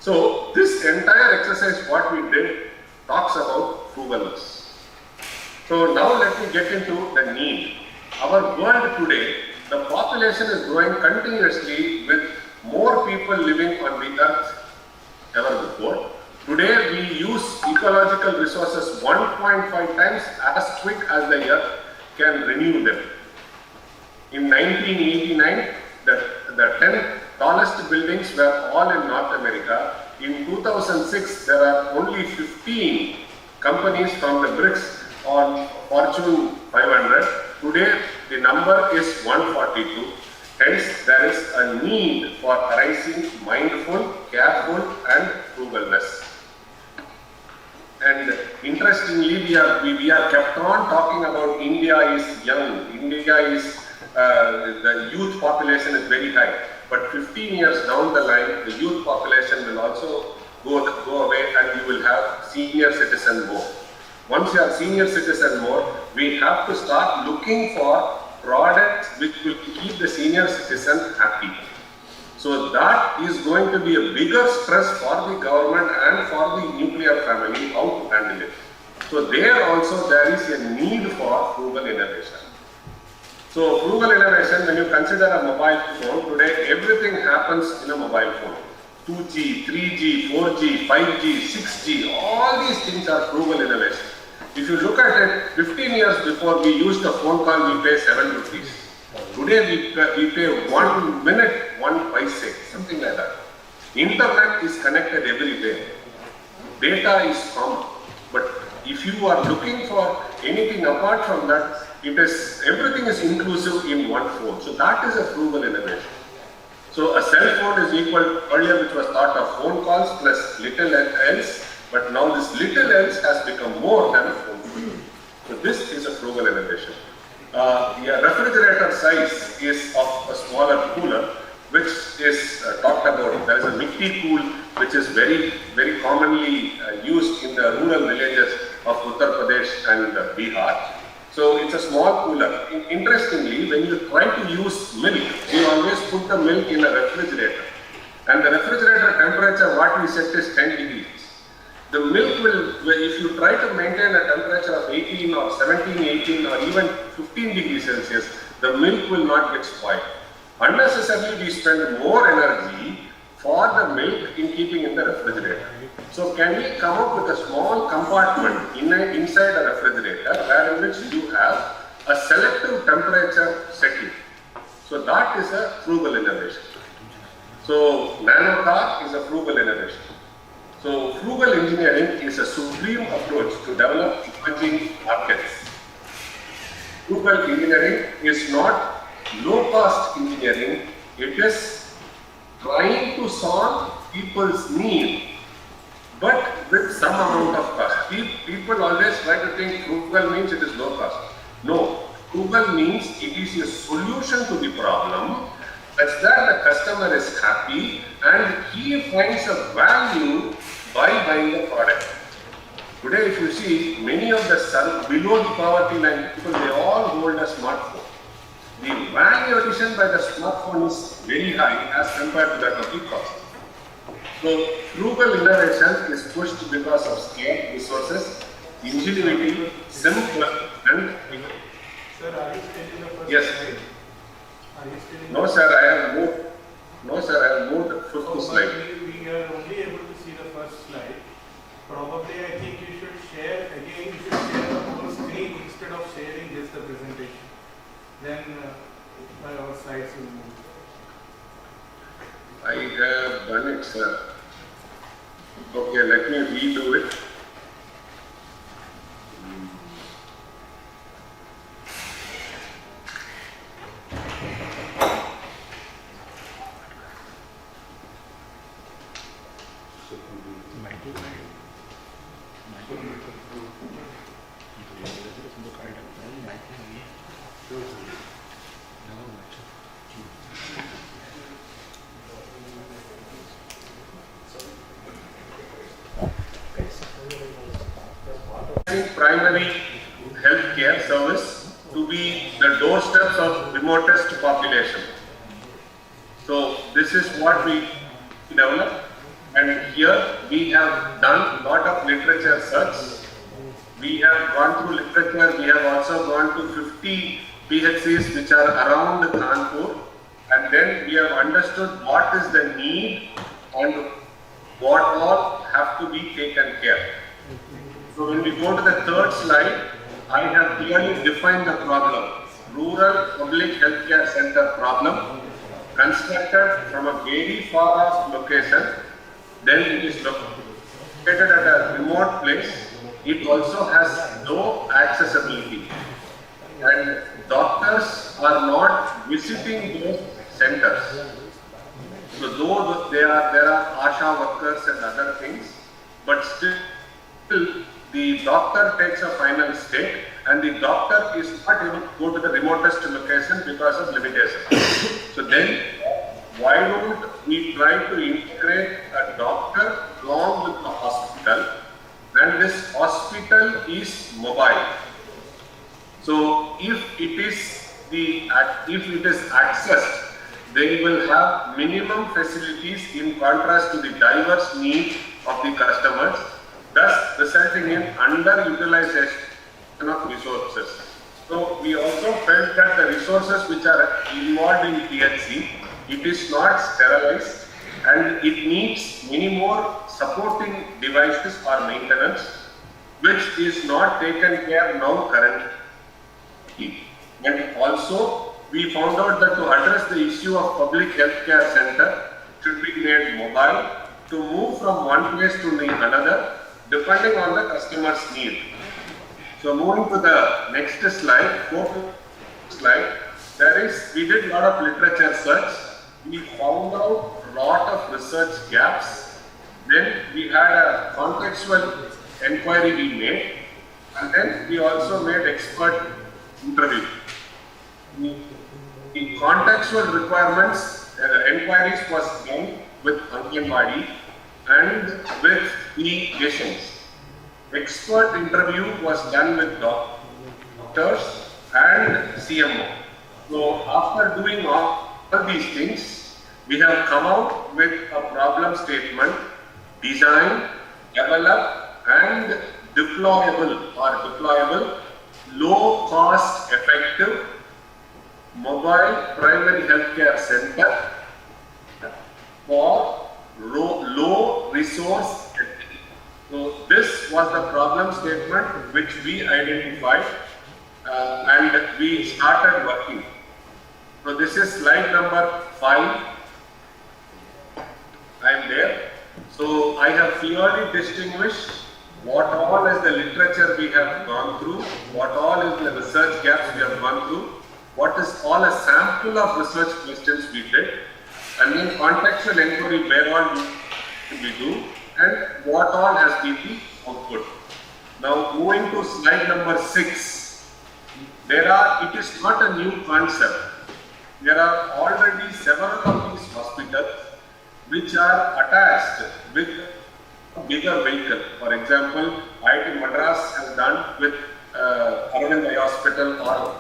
So this entire exercise what we did talks about frugalness. So now let me get into the need. Our world today, the population is growing continuously with more people living on the earth ever before. Today we use ecological resources 1.5 times as quick as the earth can renew them. In 1989, the 10 tallest buildings were all in North America. In 2006, there are only 15 companies from the BRICS on Fortune 500. Today, the number is 142. Hence, there is a need for arising mindful, careful, and frugalness. And interestingly, we are kept on talking about India is young, India is, the youth population is very high. But 15 years down the line, the youth population will also go away and you will have senior citizen more. Once you have senior citizen more, we have to start looking for products which will keep the senior citizen happy. So that is going to be a bigger stress for the government and for the nuclear family, how to handle it. So there also there is a need for frugal innovation. So frugal innovation, when you consider a mobile phone, today everything happens in a mobile phone. 2G, 3G, 4G, 5G, 6G, all these things are frugal innovation. If you look at it, 15 years before we used a phone call, we pay 7 rupees. Today we pay 1 minute, 1 paise, something like that. Internet is connected everywhere. Data is common. But if you are looking for anything apart from that, everything is inclusive in one phone. So that is a frugal innovation. So a cell phone is equal, earlier which was thought of phone calls plus little else, but now this little else has become more than a phone call. So this is a frugal innovation. The refrigerator size is of a smaller cooler, which is talked about. There is a Mitti cool, which is very, very commonly used in the rural villages of Uttar Pradesh and Bihar. So it's a small cooler. Interestingly, when you try to use milk, we always put the milk in a refrigerator. And the refrigerator temperature, what we set is 10 degrees. The milk will, if you try to maintain a temperature of 18 or 17, 18 or even 15 degrees Celsius, the milk will not get spoiled. Unnecessarily, we spend more energy for the milk in keeping in the refrigerator. So can we come up with a small compartment inside a refrigerator where in which you have a selective temperature setting. So that is a frugal innovation. So nano car is a frugal innovation. So frugal engineering is a supreme approach to develop emerging markets. Frugal engineering is not low-cost engineering, it is trying to solve people's need, but with some amount of cost. People always try to think frugal means it is low cost. No, frugal means it is a solution to the problem such that the customer is happy and he finds a value by buying the product. Today, if you see, many of the below the poverty line people, they all hold a smartphone. The value addition by the smartphone is very high as compared to that of the cost. So, frugal innovation is pushed because of scale, resources, ingenuity, simple and... Sir, are you still in the first yes. slide? Are you still in No, sir, I have moved. No, sir, I have moved the fifth slide. We are only able to see the first slide. Probably, I think you should share again. You should share the whole screen instead of sharing just the presentation. Then our slides will move. I have done it, sir. Okay, let me redo it. primary health care service to be the doorsteps of remotest population. So this is what we developed, and here we have done a lot of literature search. We have gone through literature, we have also gone to 50 PHCs which are around Kanpur, and then we have understood what is the need and what all have to be taken care. So when we go to the third slide, I have clearly defined the problem. Rural public healthcare center problem, constructed from a very far off location, then it is located at a remote place. It also has low accessibility, and doctors are not visiting those centers. So though there are ASHA workers and other things, but still the doctor takes a final step, and the doctor is not able to go to the remotest location because of limitations. So then, why don't we try to integrate a doctor along with the hospital, and this hospital is mobile. So if it is accessed, they will have minimum facilities in contrast to the diverse needs of the customers, thus resulting in underutilization of resources. So we also felt that the resources which are involved in THC, it is not sterilized, and it needs many more supporting devices or maintenance, which is not taken care now currently. And also, we found out that to address the issue of public healthcare center should be made mobile to move from one place to another depending on the customer's need. So moving to the next slide, fourth slide, we did a lot of literature search. We found out a lot of research gaps. Then we had a contextual inquiry we made, and then we also made expert interview. The contextual requirements, inquiries was done with Anganwadi and with the patients. Expert interview was done with doctors and CMO. So after doing all these things, we have come out with a problem statement: design, develop, and deployable, low cost effective mobile primary healthcare center for low resource. So this was the problem statement which we identified, and we started working. So this is slide number 5. I am there. So I have clearly distinguished what all is the literature we have gone through, what all is the research gaps we have gone through, what is all a sample of research questions we did, and then contextual inquiry where all we do, and what all has been the output. Now moving to slide number 6, it is not a new concept. There are already several of these hospitals which are attached with a bigger vehicle. For example, IIT Madras has done with Aravind Eye Hospital, or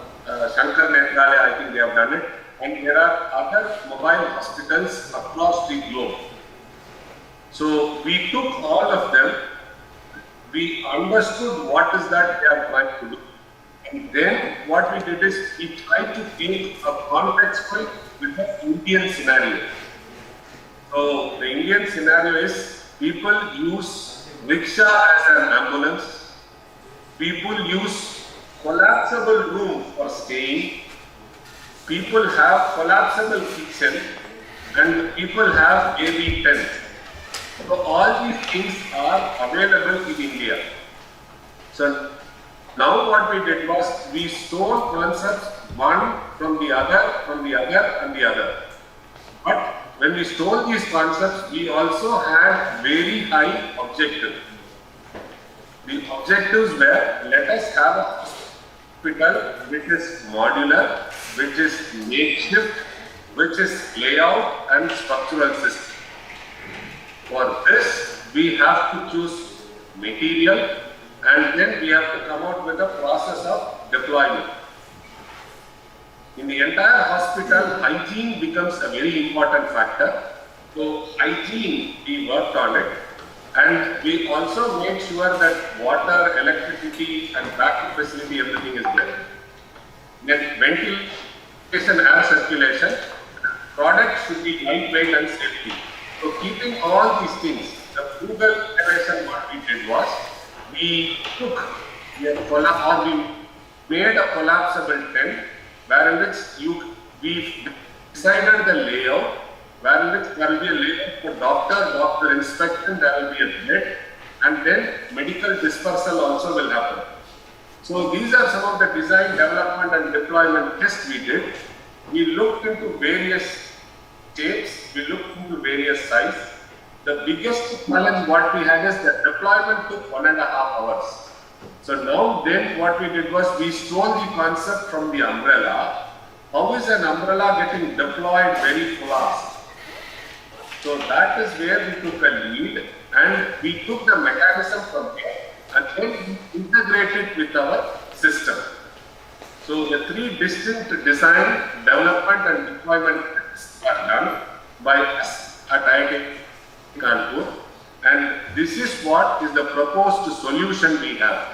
Shankar Nethralaya, I think they have done it, and there are other mobile hospitals across the globe. So we took all of them, we understood what is that they are trying to do, and then what we did is we tried to take a contextual with the Indian scenario. So the Indian scenario is people use rickshaw as an ambulance, people use collapsible room for staying, people have collapsible kitchen, and people have AB tent. So all these things are available in India. So now what we did was we stole concepts one from the other, and the other. But when we stole these concepts, we also had very high objectives. The objectives were, let us have a hospital which is modular, which is makeshift, which is layout and structural system. For this, we have to choose material, and then we have to come out with a process of deployment. In the entire hospital, hygiene becomes a very important factor. So hygiene, we worked on it, and we also made sure that water, electricity and backup facility, everything is there. Then ventilation, air circulation, products should be lightweight and safety. So keeping all these things, the frugal innovation what we did was, we took we made a collapsible tent, wherein which we decided the layout, wherein which there will be a layout for doctor inspection, there will be a bed, and then medical dispersal also will happen. So these are some of the design, development and deployment tests we did. We looked into various shapes, we looked into various sizes. The biggest challenge what we had is that deployment took 1.5 hours. So now then what we did was we stole the concept from the umbrella. How is an umbrella getting deployed very fast? So that is where we took a lead, and we took the mechanism from here and then integrated with our system. So the 3 distinct design, development and deployment are done by us at IIT Kanpur, and this is what is the proposed solution we have.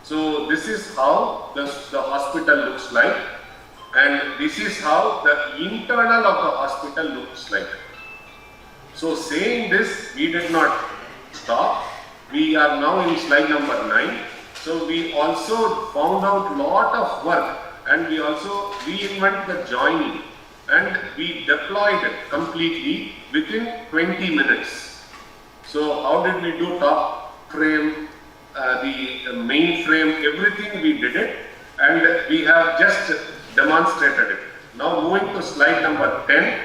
So this is how the hospital looks like, and this is how the internal of the hospital looks like. So saying this, we did not stop. We are now in slide number 9. So we also found out lot of work, and we also reinvent the joining, and we deployed it completely within 20 minutes. So how did we do top frame, the main frame, everything we did it, and we have just demonstrated it. Now moving to slide number 10,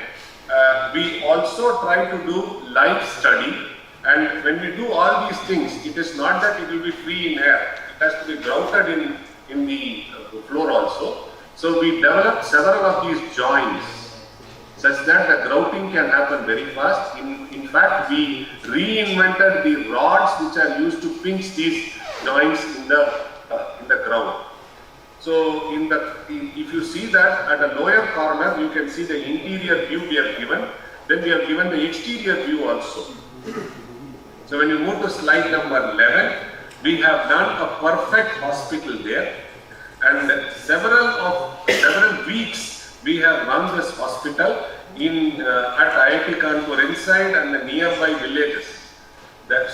we also try to do live study, and when we do all these things, it is not that it will be free in air, it has to be grouted in the floor also. So we developed several of these joints such that the grouting can happen very fast. In fact, we reinvented the rods which are used to pinch these joints in the ground. So if you see that at the lower corner, you can see the interior view we have given. Then we have given the exterior view also. So when you move to slide number 11, we have done a perfect hospital there, and several weeks we have run this hospital at IIT Kanpur inside and the nearby villages.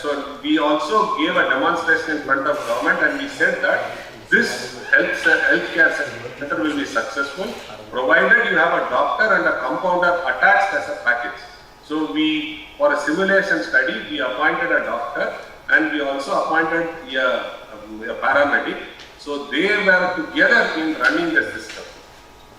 So we also gave a demonstration in front of government, and we said that this healthcare center will be successful provided you have a doctor and a compounder attached as a package. So for a simulation study, we appointed a doctor, and we also appointed a paramedic. So they were together in running the system.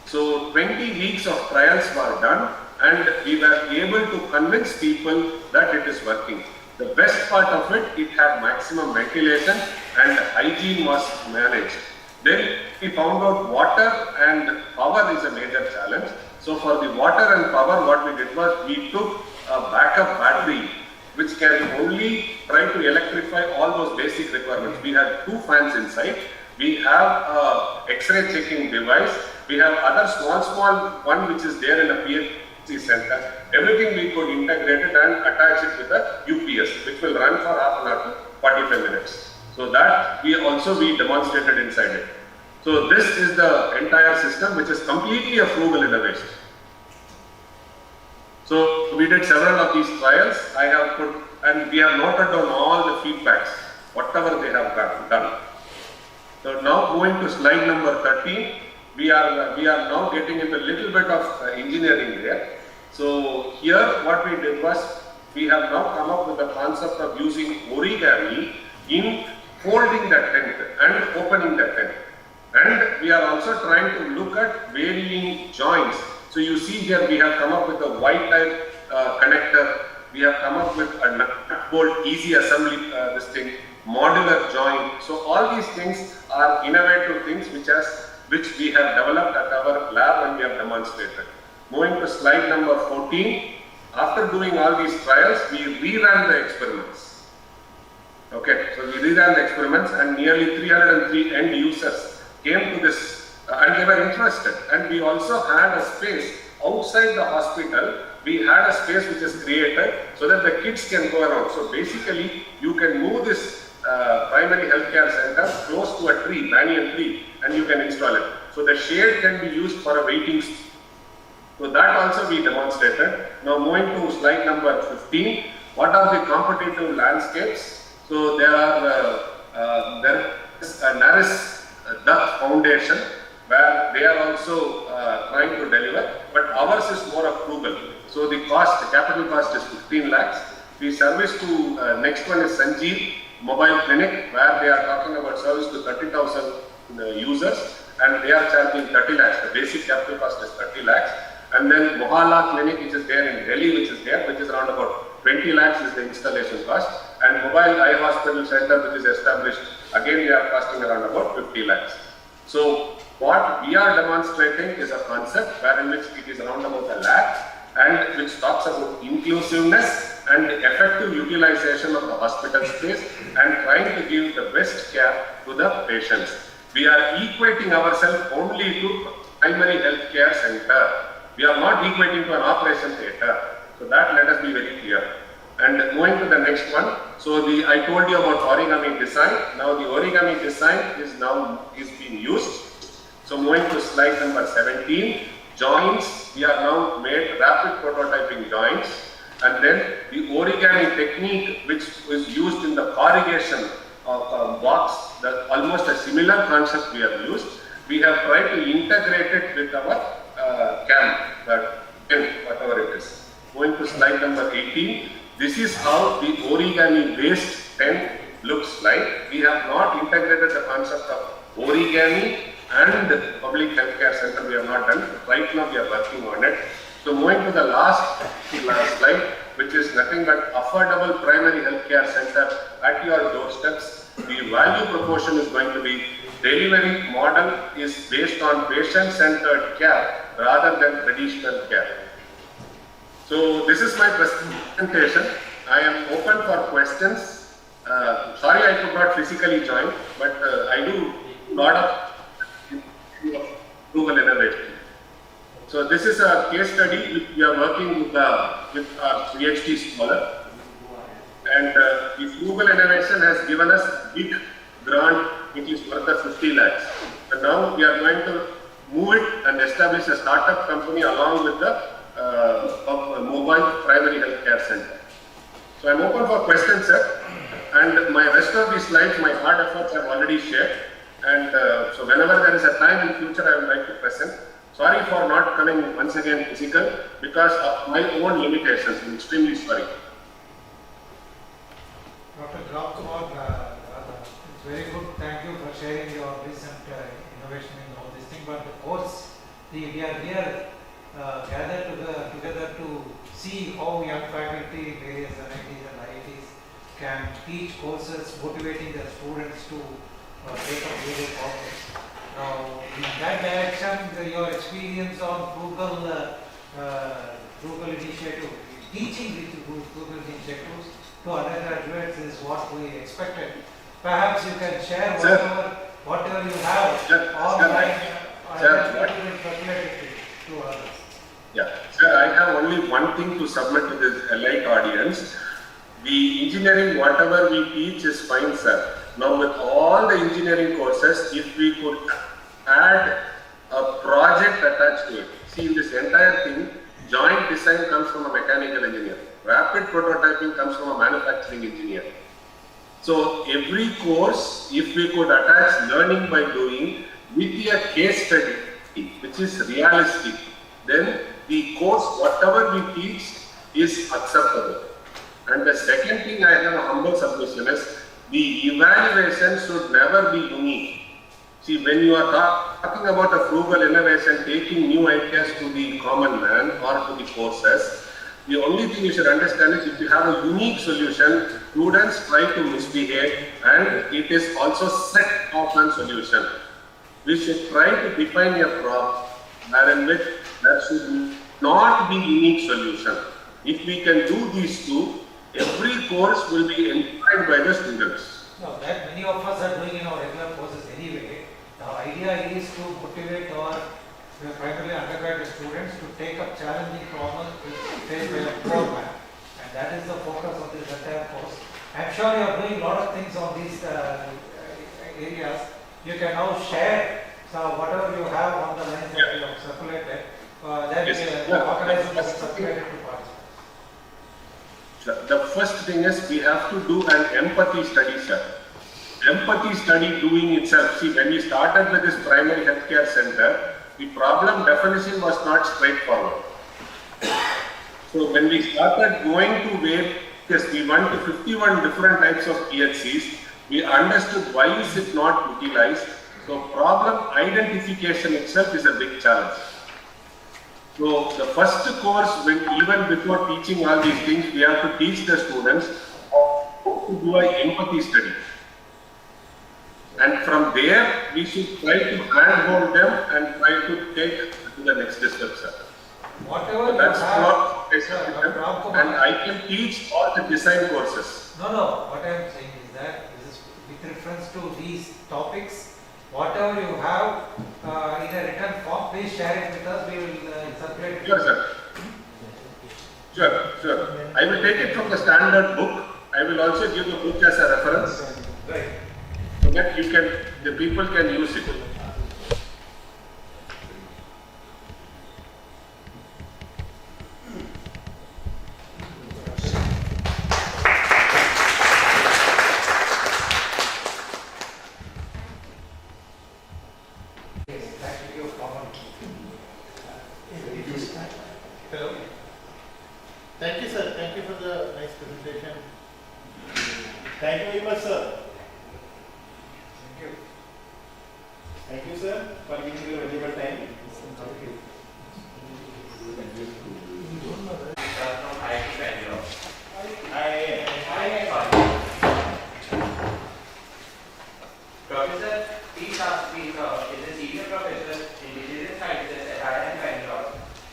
So 20 weeks of trials were done, and we were able to convince people that it is working. The best part of it, it had maximum ventilation and hygiene was managed. Then we found out water and power is a major challenge. So for the water and power, what we did was we took a backup battery which can only try to electrify all those basic requirements. We had 2 fans inside. We have a X-ray checking device. We have other small one which is there in a PHC center. Everything we could integrate it and attach it with a UPS, which will run for half an hour to 45 minutes. So that we demonstrated inside it. So this is the entire system, which is completely a frugal innovation. So we did several of these trials. And we have noted down all the feedbacks, whatever they have done. So now moving to slide number 13, we are now getting into a little bit of engineering there. So here what we did was, we have now come up with the concept of using origami in folding the tent and opening the tent. And we are also trying to look at varying joints. So you see here we have come up with a Y-type connector. We have come up with a nut bolt easy assembly, modular joint. So all these things are innovative things which we have developed at our lab and we have demonstrated. Moving to slide number 14, after doing all these trials, we rerun the experiments. Okay, so we reran the experiments and nearly 303 end users came to this and they were interested. And we also had a space outside the hospital. We had a space which is created so that the kids can go around. So basically, you can move this primary healthcare center close to a tree, banyan tree, and you can install it. So the shade can be used for a waiting. So that also we demonstrated. Now moving to slide number 15. What are the competitive landscapes? So there is a Naris Duck Foundation where they are also trying to deliver, but ours is more of frugal. So the cost, the capital cost is 15 lakhs. We service to, next one is Sanjeev Mobile Clinic, where they are talking about service to 30,000 users and they are charging 30 lakhs. The basic capital cost is 30 lakhs. And then Mohalla Clinic, which is there in Delhi, which is around about 20 lakhs is the installation cost. And Mobile Eye Hospital Center, which is established, again they are costing around about 50 lakhs. So what we are demonstrating is a concept wherein which it is around about a lakh and which talks about inclusiveness and effective utilization of the hospital space and trying to give the best care to the patients. We are equating ourselves only to primary health care center. We are not equating to an operation theatre. So that let us be very clear. And moving to the next one. So I told you about origami design. Now the origami design is being used. So moving to slide number 17. Joints, we are now made rapid prototyping joints. And then the origami technique which is used in the corrugation of a box, almost a similar concept we have used. We have tried to integrate it with our whatever it is. Going to slide number 18. This is how the origami based tent looks like. We have not integrated the concept of origami and public healthcare center. We have not done. Right now we are working on it. So moving to the last slide, which is nothing but affordable primary healthcare center at your doorsteps. The value proportion is going to be delivery model is based on patient-centered care rather than traditional care. So this is my presentation. I am open for questions. Sorry I could not physically join, but I do a lot of Google innovation. So this is a case study which we are working with our PhD scholar. And the Google innovation has given us big grant which is worth of 50 lakhs. And now we are going to move it and establish a startup company along with the mobile primary healthcare center. So I am open for questions, sir. And my rest of the slides, my hard efforts I have already shared. And so whenever there is a time in future, I would like to present. Sorry for not coming once again physical because of my own limitations. I'm extremely sorry. Dr. Kumar, it's very good. Thank you for sharing your recent innovation in all this thing. But of course, we are here gathered together to see how young faculty, various NITs and IITs can teach courses motivating their students to take up various problems. Now, in that direction, your experience on frugal initiative, teaching these frugal initiatives to undergraduates is what we expected. Perhaps you can share whatever you have online and circulate it to others. Yeah, sir, I have only one thing to submit to this elite audience. The engineering, whatever we teach is fine, sir. Now with all the engineering courses, if we could add a project attached to it. See, in this entire thing, joint design comes from a mechanical engineer. Rapid prototyping comes from a manufacturing engineer. So every course, if we could attach learning by doing with a case study, which is realistic, then the course, whatever we teach, is acceptable. And the second thing I have a humble submission is, the evaluation should never be unique. See, when you are talking about a frugal innovation, taking new ideas to the common man or to the courses, the only thing you should understand is if you have a unique solution, students try to misbehave and it is also set of one solution. We should try to define a problem wherein which there should not be unique solution. If we can do these two, Every course will be enjoyed by the students. No, that many of us are doing in our regular courses anyway. The idea is to motivate our primarily undergraduate students to take up challenging problems faced by a poor man. And that is the focus of this entire course. I'm sure you are doing a lot of things on these areas. You can now share whatever you have on the lines that you have circulated. That the organization has circulated to participants. The first thing is we have to do an empathy study, sir. Empathy study doing itself. See, when we started with this primary healthcare center, the problem definition was not straightforward. So when we started going to because we went to 51 different types of PHCs, we understood why is it not utilized. So problem identification itself is a big challenge. So the first course, even before teaching all these things, we have to teach the students how to do an empathy study. And from there, we should try to handhold them and try to take to the next step, sir. Whatever So that's what and I can teach all the design courses. No, what I am saying is that this is with reference to these topics, whatever you have in a written form, please share it with us. We will circulate it. Sure, sir. Sure. I will take it from the standard book. I will also give the book as a reference. Right. So that the people can use it. Hello. Thank you, sir. Thank you for the nice presentation. Thank you very much, sir. Thank you. Thank you, sir, for giving your valuable time. From IIT Bangalore. Professor P. Shastri is a senior professor in digital sciences at IIT Bangalore.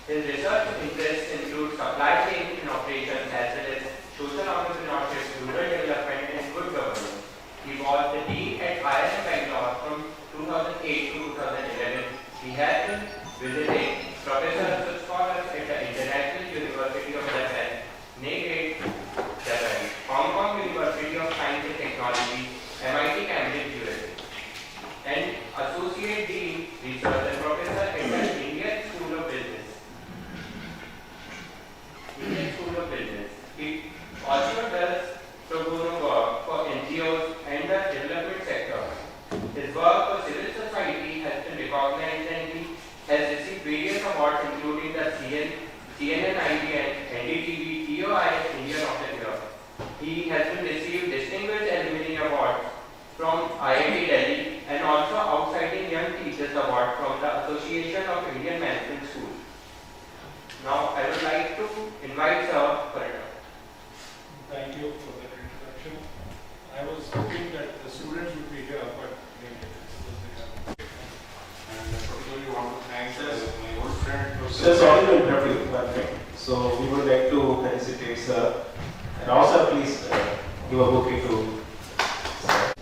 His research interests include supply chain and operations as well as social entrepreneurship, rural development, and good governance. He was the dean at IIT Bangalore from 2008 to 2011. He has been visiting professors and scholars at the International University of Japan, NEGATE, Japan, Hong Kong University of Science and Technology, MIT Cambridge, USA, and Associate Dean, Research and Professor at the Indian School of Business. He also does pro bono work for NGOs and the development sector. His work for civil society has been recognized and he has received various awards including the CNN IBN, NDTV, TOI Indian of the Year. He has been received Distinguished Alumni Award from IIT Delhi and also Outstanding Young Teachers Award from the Association of Indian Management Schools. Now I would like to invite Sir for a talk. Thank you for that introduction. I was hoping that the students would be here, but they haven't. And I particularly want to thank my old friend, Professor. Sorry to interrupt you, but so we would like to felicitate sir. And also please give a bouquet to sir.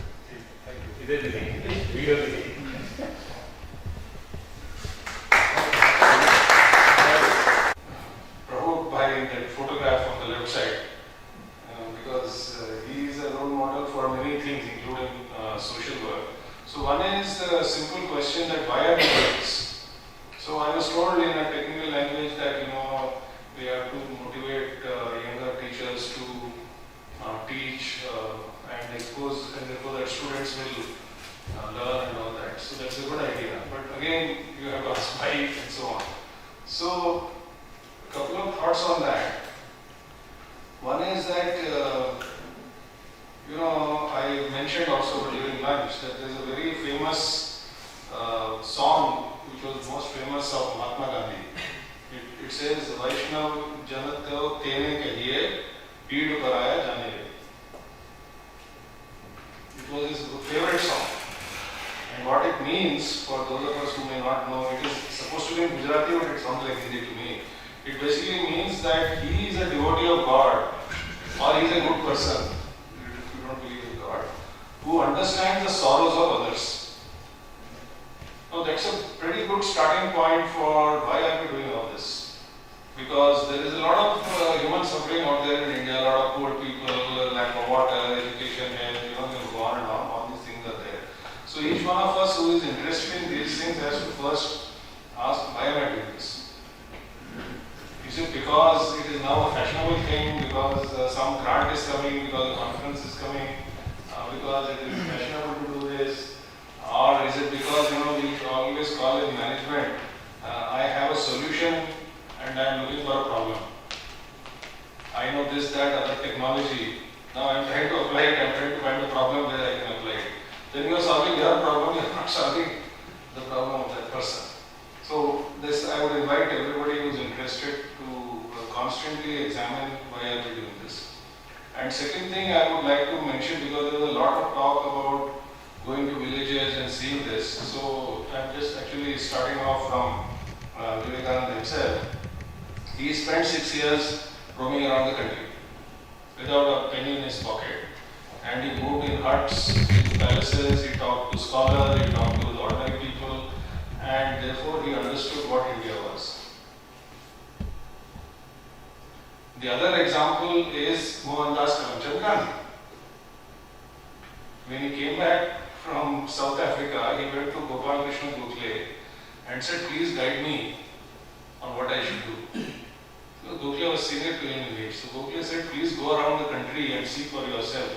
Provoked by that photograph on the left side, because he is a role model for many things, including social work. So one is the simple question that why are we doing this? So I was told in a technical language that we have to motivate younger teachers to teach and expose, and therefore that students will learn and all that. So that's a good idea. But again, you have to ask why and so on. So a couple of thoughts on that. One is that I mentioned also during lunch that there is a very famous song which was most famous of Mahatma Gandhi. It says, Vaishnav Janat Tene Kahiye Peed Paraya Jane. It was his favorite song. And what it means, for those of us who may not know, it is supposed to be in Gujarati, but it sounds like Hindi to me. It basically means that he is a devotee of God or he's a good person, if you don't believe in God, who understands the sorrows of others. Now that's a pretty good starting point for why are we doing all this. Because there is a lot of human suffering out there in India, a lot of poor people, lack of water, education, health, go on and on, all these things are there. So each one of us who is interested in these things has to first ask, why am I doing this? Is it because it is now a fashionable thing, because some grant is coming, because a conference is coming, because it is fashionable to do this, or is it because we always call in management, I have a solution and I am looking for a problem. I know this, that, other technology. Now I am trying to apply it, I am trying to find a problem where I can apply it. Then you are solving your problem, you are not solving the problem of that person. So this, I would invite everybody who is interested to constantly examine why are we doing this. And second thing I would like to mention, because there was a lot of talk about going to villages and seeing this. So I'm just actually starting off from Vivekananda himself. He spent 6 years roaming around the country without a penny in his pocket. And he moved in huts, in palaces, he talked to scholars, he talked to ordinary people, and therefore he understood what India was. The other example is Mohandas Karamchand Gandhi. When he came back from South Africa, he went to Bhopal and said, please guide me on what I should do. So Gokhale was senior to him in age. So Gokhale said, please go around the country and see for yourself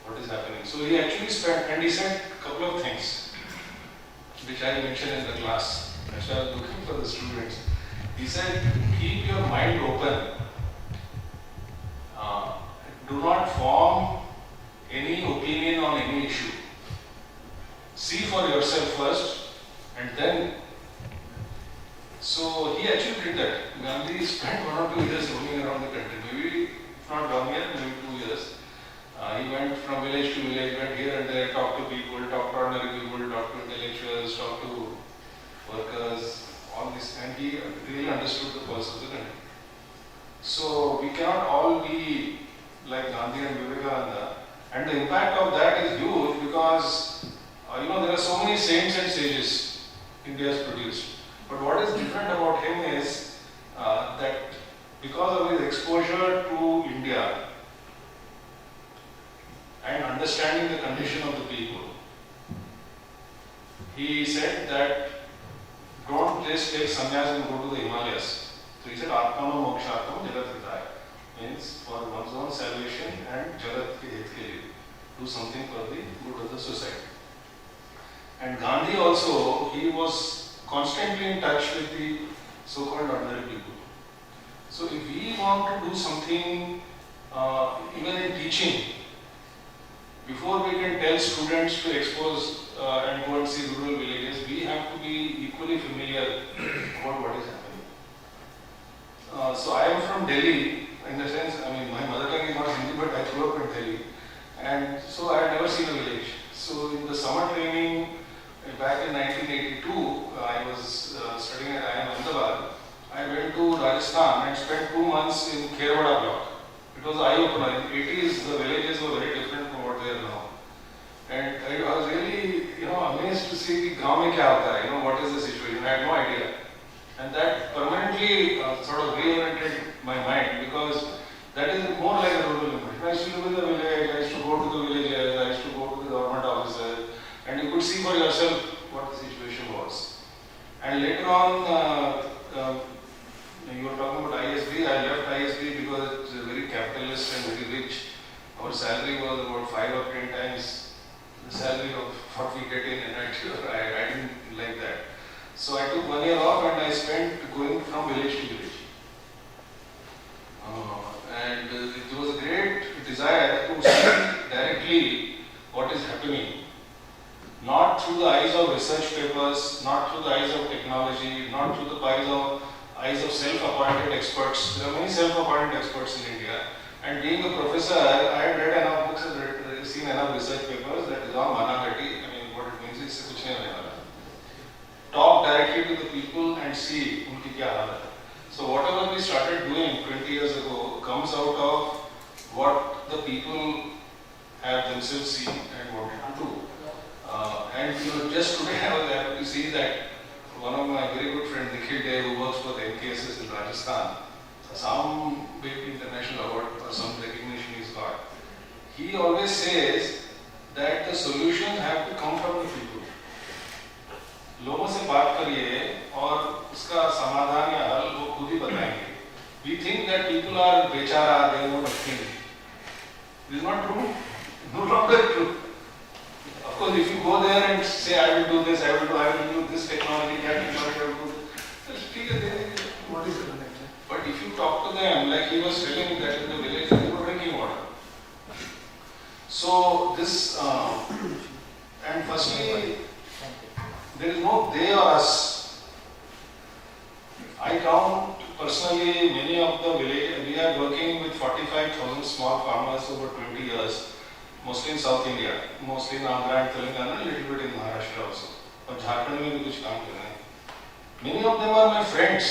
what is happening. So he actually spent, and he said a couple of things, which I mentioned in the class. That's why I was looking for the students. He said, keep your mind open. Do not form any opinion on any issue. See for yourself first, and then. So he actually did that. Gandhi spent 1 or 2 years roaming around the country. Maybe if not 1 year, maybe 2 years. He went from village to village, went here and there, talked to people, talked to ordinary people, talked to intellectuals, talked to workers, all this, and he really understood the pulse of the country. So we cannot all be like Gandhi and Vivekananda, and the impact of that is huge because there are so many saints and sages India has produced. But what is different about him is that because of his exposure to India and understanding the condition of the people, he said that don't just take sannyas and go to the Himalayas. So he said, Atmano Mokshatam Jagat Hitaya, means for one's own salvation and Jagat ke hit ke liye. Do something for the good of the society. And Gandhi also, he was constantly in touch with the so-called ordinary people. So if we want to do something, even in teaching, before we can tell students to expose and go and see rural villages, we have to be equally familiar about what is happening. So I am from Delhi, in the sense, my mother tongue is not Hindi, but I grew up in Delhi. And so I had never seen a village. So in the summer training, back in 1982, I was studying at IIM Ahmedabad. I went to Rajasthan and spent 2 months in Kherwada block. It was eye-opener. In the 80s, the villages were very different from what they are now. And I was really, amazed to see the gaon mein kya hota hai, what is the situation. I had no idea. And that permanently sort of reoriented my mind, because that is more like a rural image. I used to live in the village, I used to go to the villages, I used to go to the government offices, and you could see for yourself what the situation was. And later on, you were talking about ISB. I left ISB because it's very capitalist and very rich. Our salary was about 5 or 10 times the salary of what we get in NIT. I didn't like that. So I took 1 year off and I spent going from village to village. And it was a great desire to see directly what is happening. Not through the eyes of research papers, not through the eyes of technology, not through the eyes of self-appointed experts. There are many self-appointed experts in India. And being a professor, I had read enough books and seen enough research papers that is all managati. What it means is kuch nahi hone wala. Talk directly to the people and see unki kya halat hai. So whatever we started doing 20 years ago comes out of what the people have themselves seen and wanted to do. Just today I was happy to see that one of my very good friends, Nikhil Day, who works for the NKSS in Rajasthan, some big international award or some recognition he's got. He always says that the solutions have to come from the people. लोगों से बात करिए और उसका समाधान या हल वो खुद ही बताएंगे. We think that people are bechara, they know nothing. This is not true. No longer true. Of course, if you go there and say, I will do this, I will do this technology, that technology, I will do this, what is it? But if you talk to them, like he was telling that in the village, they were drinking water. So this, and firstly, there is no they or us. I count personally many of the village, we are working with 45,000 small farmers over 20 years, mostly in South India, mostly in Andhra and Telangana, a little bit in Maharashtra also. But Jharkhand में भी कुछ काम कर रहे हैं. Many of them are my friends.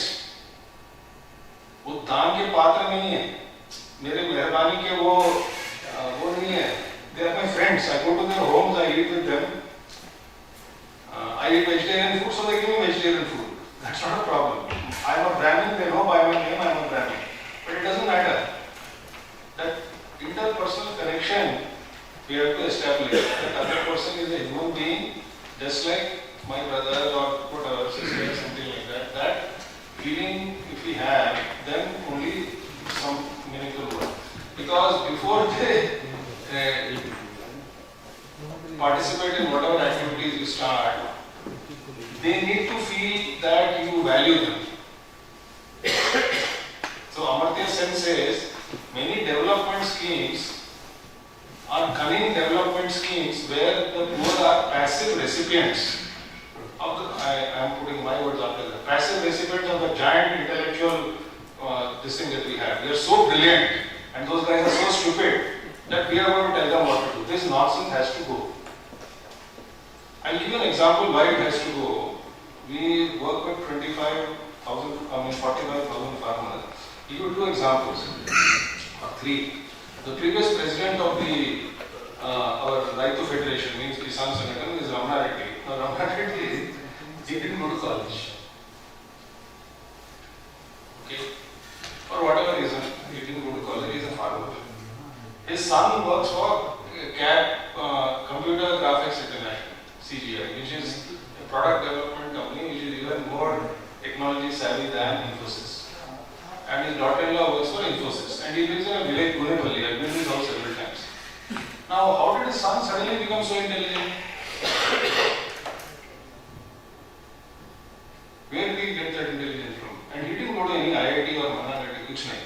वो दान के पात्र नहीं है, मेरे मेहरबानी के वो नहीं है. They are my friends. I go to their homes, I eat with them. I eat vegetarian food, so they give me vegetarian food. That's not a problem. I am a Brahmin, they know by my name I am a Brahmin. But it doesn't matter. That interpersonal connection we have to establish. That other person is a human being, just like my brother or whatever, sister or something like that. That feeling, if we have, then only some miracle work. Because before they participate in whatever activities you start, they need to feel that you value them. So Amartya Sen says, many development schemes are cunning development schemes where the poor are passive recipients of the, I am putting my words after that, passive recipients of the giant intellectual this thing that we have. We are so brilliant and those guys are so stupid that we are going to tell them what to do. This nonsense has to go. I'll give you an example why it has to go. We work with 45,000 farmers. Give you two examples, or three. The previous president of the our Raitu Federation, means Kisan Sangathan, is Ramana Reddy. Now Ramana Reddy, he didn't go to college. Okay, for whatever reason, he didn't go to college. He is a farmer. His son works for CAD, Computer Graphics International, CGI, which is a product development company which is even more technology savvy than Infosys. And his daughter-in-law works for Infosys. And he lives in a village, Gunepalli. I've been to his house several times. Now, how did his son suddenly become so intelligent? Where did he get that intelligence from? And he didn't go to any IIT or Management, kuch nahi.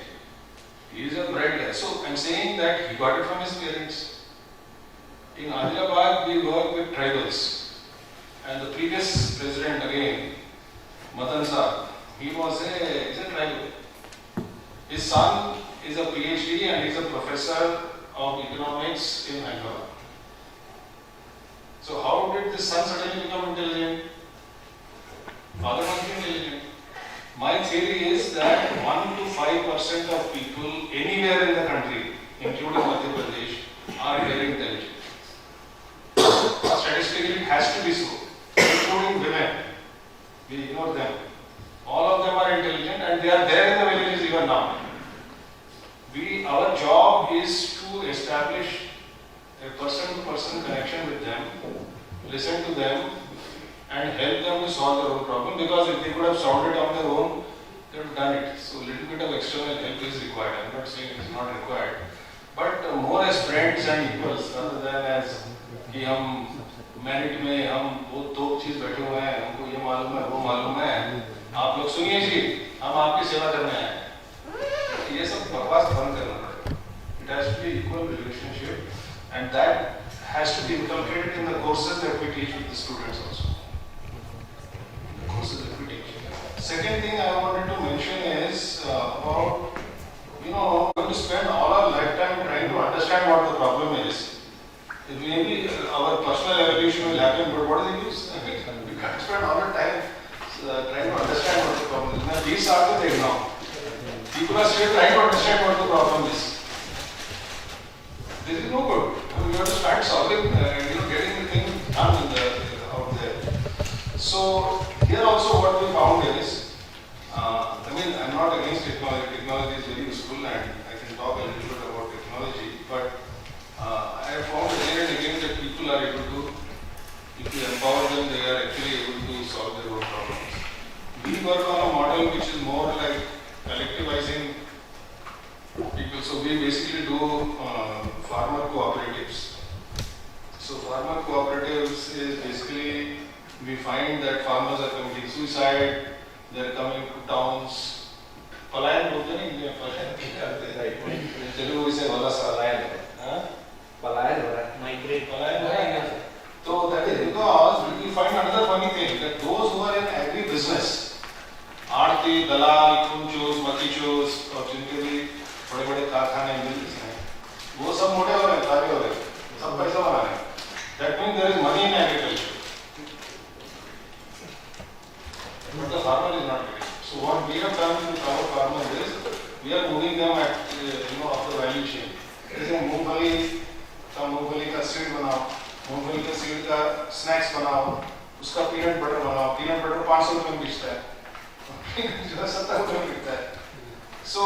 He is a bright guy. So I'm saying that he got it from his parents. In Adilabad, we work with tribals. And the previous president again, Madan Saab, he was a tribal. His son is a PhD and he is a professor of economics in Hyderabad. So how did this son suddenly become intelligent? Father must be intelligent. My theory is that 1 to 5% of people anywhere in the country, including Madhya Pradesh, are very intelligent. Statistically, it has to be so, including women. We ignore them. All of them are intelligent and they are there in the villages even now. Our job is to establish a person-to-person connection with them, listen to them, and help them to solve their own problem, because if they could have solved it on their own, they would have done it. So a little bit of external help is required. I am not saying it is not required, but more as friends and equals rather than as कि हम MANIT में हम वो दो चीज बैठे हुए हैं, हमको ये मालूम है वो मालूम है, आप लोग सुनिए जी, हम आपकी सेवा करने आए हैं. ये सब बकवास बंद करना पड़ेगा. It has to be equal relationship, and that has to be inculcated in the courses that we teach with the students also. The courses that we teach. Second thing I wanted to mention is about, going to spend all our lifetime trying to understand what the problem is. Maybe our personal evolution will happen, but what is the use? We can't spend all our time trying to understand what the problem is. Now, these are the things now. People are still trying to understand what the problem is. this is no good. You have to start solving, getting the thing done out there. So here also what we found is, I'm not against technology. Technology is very useful, and I can talk a little bit about technology. But I have found again and again that people are able to, if you empower them, they are actually able to solve their own problems. We work on a model which is more like collectivizing people. So we basically do farmer cooperatives. So farmer cooperatives is basically, we find that farmers are committing suicide, they are coming to towns. पलायन बोलते हैं India पलायन तेलुगु इसे वाला पलायन है पलायन हो रहा है माइग्रेट पलायन हो रहा है तो that is because we find another funny thing that those who are in agri business आड़ती दलाल खूंचोस मकीचोस और जिनके भी बड़े-बड़े कारखाने मिल्स हैं वो सब मोटे हो रहे हैं कार्य हो रहे हैं सब पैसा बना रहे हैं that means there is money in agriculture but the farmer is not getting. So what we have done with our farmers is we are moving them at up the value chain. जैसे मूंगफली का seed बनाओ, मूंगफली के seed का snacks बनाओ, उसका peanut butter बनाओ, पीनट बटर 500 रुपए में बिकता है, जो है 70 रुपए में बिकता है. So,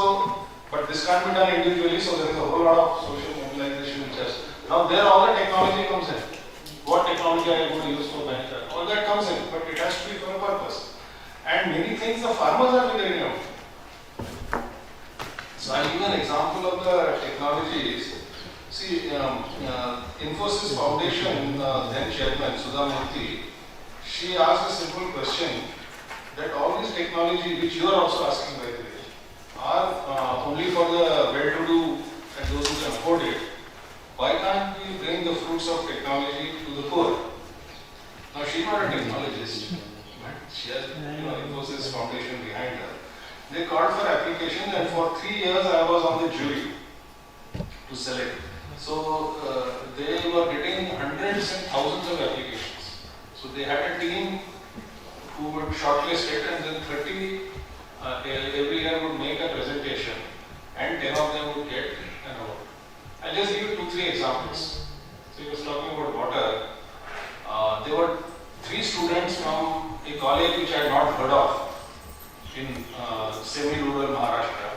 but this can't be done individually, so there is a whole lot of social mobilization which has. Now there all the technology comes in. What technology are you going to use for manufacturing? All that comes in, but it has to be for a purpose. And many things the farmers are figuring out. So I'll give an example of the technologies. See, Infosys Foundation, then chairman Sudha Murthy, she asked a simple question that all this technology which you are also asking by the way, are only for the well-to-do and those who can afford it. Why can't we bring the fruits of technology to the poor? Now she is not a technologist. She has Infosys Foundation behind her. They called for applications, and for 3 years I was on the jury to select. So they were getting hundreds and thousands of applications. So they had a team who would shortlist it, and then 30 every year would make a presentation, and 10 of them would get an award. I'll just give you 2-3 examples. So he was talking about water. There were 3 students from a college which I had not heard of in semi-rural Maharashtra.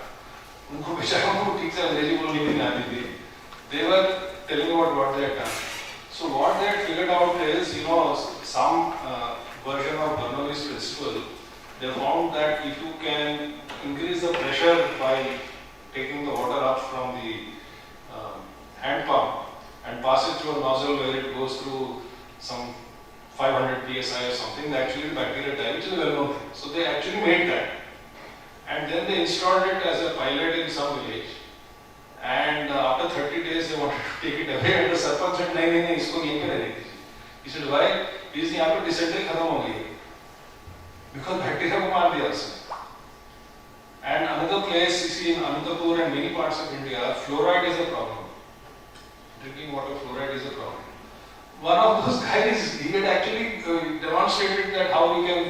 उनको बेचारों को ठीक से अंग्रेजी बोलनी भी नहीं आती थी. They were telling about what they had done. So what they had figured out is, some version of Bernoulli's principle. They found that if you can increase the pressure by taking the water up from the hand pump and pass it through a nozzle where it goes through some 500 psi or something, actually bacteria die, which is a well-known thing. So they actually made that, and then they installed it as a pilot in some village. And after 30 days, they wanted to take it away, and the sarpanch said, "नहीं, इसको यहीं पे रहने दीजिए." He said, "Why?" He said, "यहाँ पे dysentery खत्म हो गई है, because bacteria को मार दिया उसने." And another place, you see, in Anantapur and many parts of India, fluoride is a problem. Drinking water fluoride is a problem. One of those guys, he had actually demonstrated that how we can,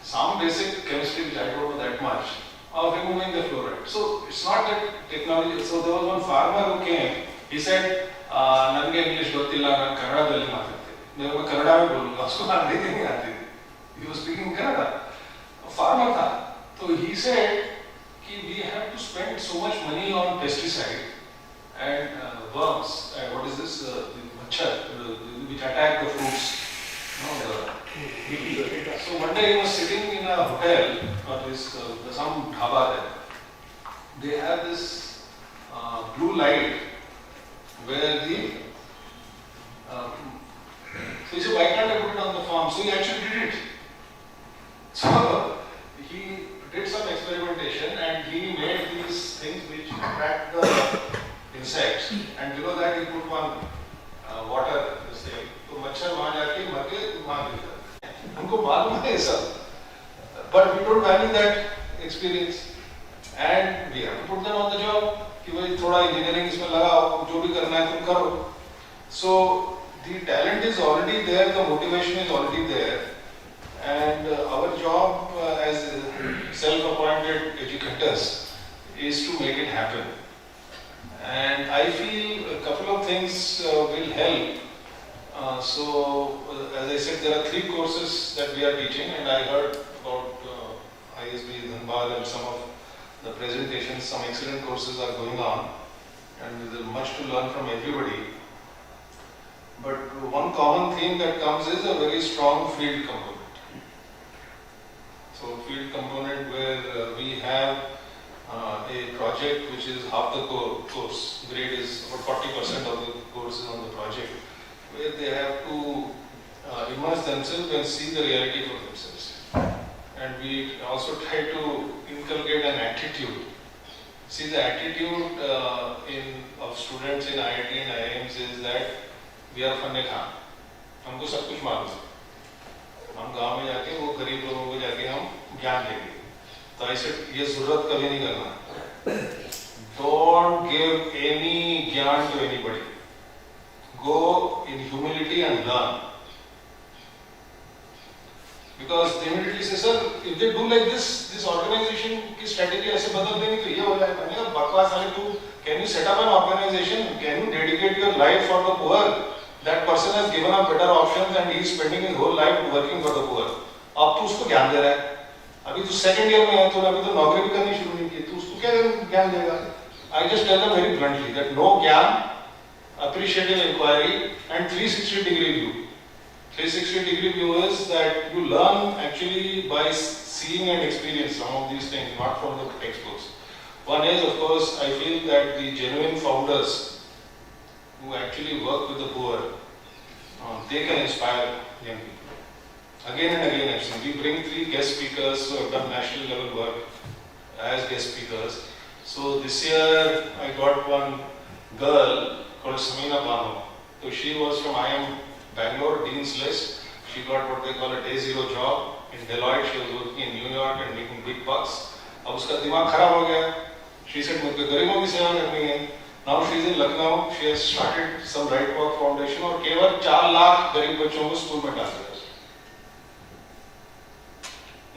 some basic chemistry which I don't know that much, of removing the fluoride. So it's not that technology. So there was one farmer who came, he said, "Nange English gottilla, nan Kannada dalli maatadte." मैं वो कन्नड़ा में बोलूँगा, उसको अंग्रेजी नहीं आती थी. He was speaking Kannada. A farmer था, तो he said कि we have to spend so much money on pesticide and worms. What is this? Which attack the fruits. So one day he was sitting in a hotel, or some dhaba there. They have this blue light where the so he said, "Why can't I put it on the farm?" So he actually did it. So he did some experimentation and he made these things which attract the insects, and below that he put one water, the same. तो मच्छर वहाँ जाके मर के वहाँ गिर जाते हैं. उनको मालूम है सब, but we don't value that experience, and we have to put them on the job. कि भाई थोड़ा engineering इसमें लगाओ, जो भी करना है तुम करो. So the talent is already there, the motivation is already there, and our job as self-appointed educators is to make it happen. And I feel a couple of things will help. As I said, there are 3 courses that we are teaching, and I heard about ISB, Dhanbad, and some of the presentations. Some excellent courses are going on, and there is much to learn from everybody. But one common theme that comes is a very strong field component. So field component where we have a project which is half the course, grade is about 40% of the course is on the project, where they have to immerse themselves and see the reality for themselves. And we also try to inculcate an attitude. See, the attitude of students in IIT and IIMs is that we are फन्ने Khan, हमको सब कुछ मालूम है, हम गांव में जाके वो गरीब लोगों को जाके हम ज्ञान देंगे। तो ऐसे ये जरूरत कभी नहीं करना। Don't give any ज्ञान to anybody. Go in humility and learn. Because they immediately say, sir, if they do like this organization की strategy ऐसे बदल देंगे तो ये हो जाएगा। मैंने कहा बकवास वाले तू, can you set up an organization? Can you dedicate your life for the poor? That person has given up better options and he is spending his whole life working for the poor. अब तू उसको ज्ञान दे रहा है। अभी तू second year में है, तूने अभी तो नौकरी भी करनी शुरू नहीं की, तू उसको क्या ज्ञान देगा? I just tell them very bluntly that no ज्ञान, appreciative inquiry, and 360-degree view. 360-degree view is that you learn actually by seeing and experience some of these things, not from the textbooks. One is, of course, I feel that the genuine founders who actually work with the poor, they can inspire young people. Again and again I've seen, we bring 3 guest speakers who have done national level work as guest speakers. So this year I got one girl called Samina Bano. So she was from IIM Bangalore, Dean's List. She got what they call a day 0 job in Deloitte. She was working in New York and making big bucks. अब उसका दिमाग खराब हो गया. She said मुझे गरीबों की सेवा करनी है. Now she is in Lucknow. She has started some Right Work Foundation और केवल 4 लाख गरीब बच्चों को स्कूल में डाल दिया.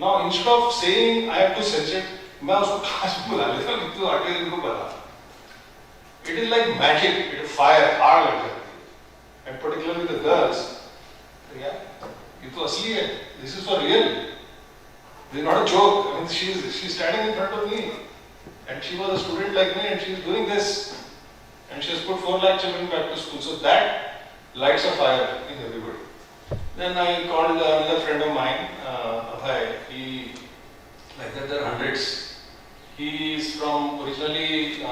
Now instead of saying I have to censor, मैं उसको क्लास में बुला लेता हूँ तो आके इनको बता. It is like magic. It is fire, आग लग जाती है. And particularly the girls. Yeah, ये तो असली है. This is for real. This is not a joke. I mean, she's standing in front of me, and she was a student like me, and she is doing this. And she has put 4 lakh children back to school. So that lights a fire in everybody. Then I called another friend of mine, Abhay. He, like that, there are hundreds. He is from originally,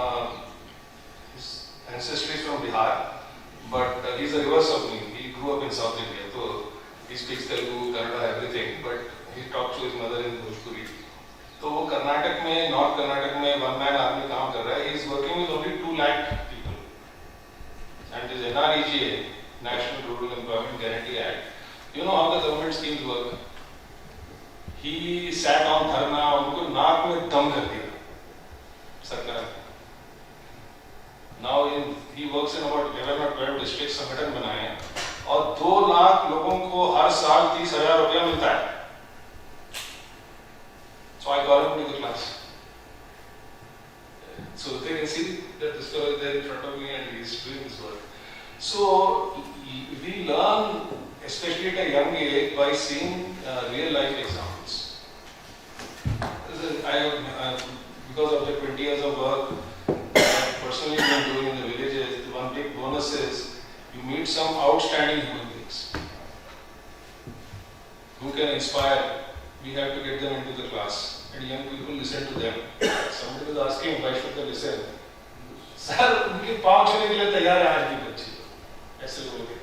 his ancestry is from Bihar, but he's the reverse of me. He grew up in South India, so he speaks Telugu, Kannada, everything. But he talks to his mother in Bhojpuri. तो वो कर्नाटक में, north Karnataka में one man army काम कर रहा है. He is working with only 2 lakh people. And his NREGA, National Rural Employment Guarantee Act, you know how the government schemes work. He sat on dharna, उनको नाक में दम कर दिया सरकार. Now he works in about 11 or 12 districts, संगठन बनाए हैं और 2 लाख लोगों को हर साल 30,000 रुपया मिलता है. So I call him to the class. So they can see that this fellow is there in front of me and he is doing his work. So we learn, especially at a young age, by seeing real life examples. Because of the 20 years of work I personally been doing in the villages, one big bonus is you meet some outstanding human beings who can inspire. We have to get them into the class. And young people listen to them. Somebody was asking why should they listen? Sir, उनके पाँव छूने के लिए तैयार है आज भी बच्चे. ऐसे लोग हैं.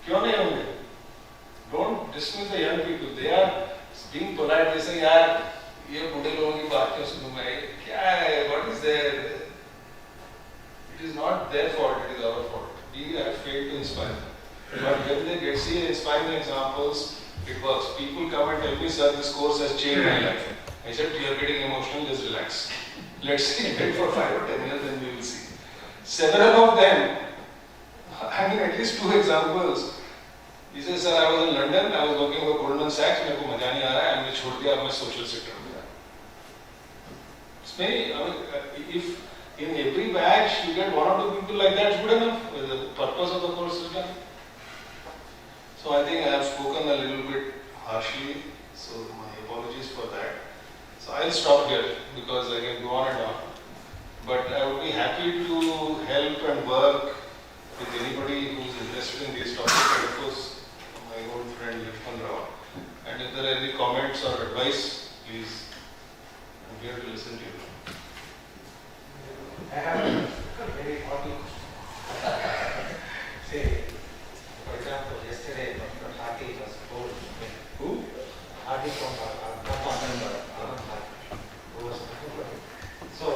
क्यों नहीं होंगे? Don't dismiss the young people. They are being polite. They say यार ये बूढ़े लोगों की बात क्यों सुनूं मैं? क्या है? What is there? It is not their fault. It is our fault. We have failed to inspire. But when they get see inspiring examples, it works. People come and tell me, sir, this course has changed my life. I said, you are getting emotional, just relax. Let's see, wait for 5 or 10 years, then we will see. Several of them, I mean, at least 2 examples. He says, sir, I was in London, I was working for Goldman Sachs, मेरे को मजा नहीं आ रहा है, मैंने छोड़ दिया, अब मैं social sector में जा. If In every batch, you get 1 or 2 people like that, it's good enough. The purpose of the course is done. So I think I have spoken a little bit harshly, so my apologies for that. So I'll stop here because I can go on and on. But I would be happy to help and work with anybody who is interested in these topics, and of course, my old friend Lakshman Rao. And if there are any comments or advice, please, I'm here to listen to you. I have a very naughty question. Say, for example, yesterday Dr. Hati was told, who? Hati from Bhopal member, who was so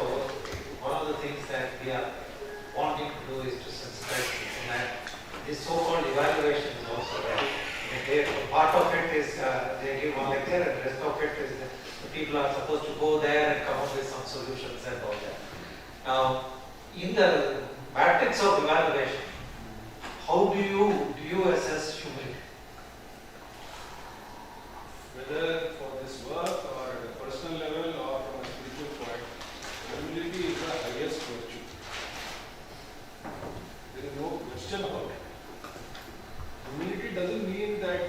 one of the things that we are wanting to do is to sensitize people, and this so-called evaluation is also there. Part of it is they give one lecture, and the rest of it is the people are supposed to go there and come up with some solutions and all that. Now, in the matrix of evaluation, how do you assess humility? Whether for this work or at a personal level or from a spiritual point, humility is the highest virtue. There is no question about it. Humility doesn't mean that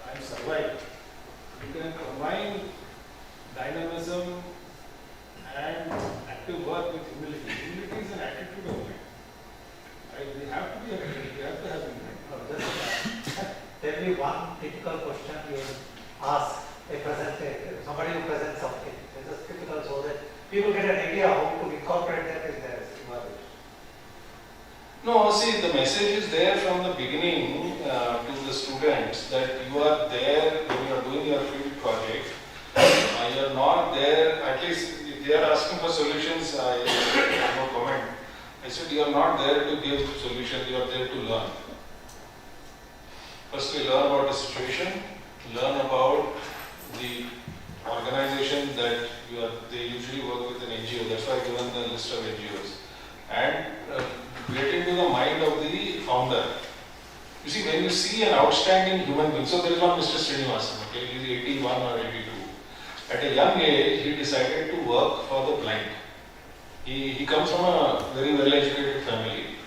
I'm surviving. You can combine dynamism and active work with humility. Humility is an attitude of mind. Right? We have to be humble. We have to have humility. Tell me one typical question you ask somebody who presents something. It's just typical so that people get an idea how to incorporate that in their evaluation. No, see, the message is there from the beginning to the students that you are there when you are doing your field project. You are not there, at least if they are asking for solutions, I have no comment. I said you are not there to give solutions, you are there to learn. Firstly, learn about the situation, learn about the organization that they usually work with an NGO. That's why I given the list of NGOs. And get into the mind of the founder. You see, when you see an outstanding human being, so there is one Mr. Srinivasan, okay, he is 81 or 82. At a young age, he decided to work for the blind. He comes from a very well-educated family,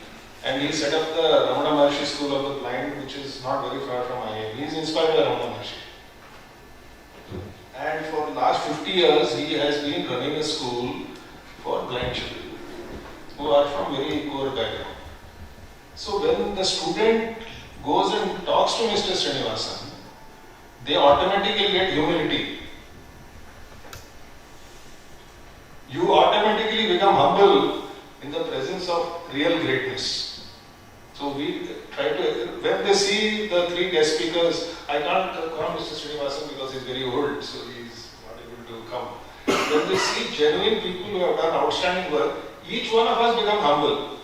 and he set up the Ramana Maharshi School of the Blind, which is not very far from IIM. He is inspired by Ramana Maharshi. And for the last 50 years, he has been running a school for blind children who are from very poor background. So when the student goes and talks to Mr. Srinivasan, they automatically get humility. You automatically become humble in the presence of real greatness. So we try to, when they see the 3 guest speakers, I can't come Mr. Srinivasan because he's very old, so he's not able to come. When they see genuine people who have done outstanding work, each one of us become humble.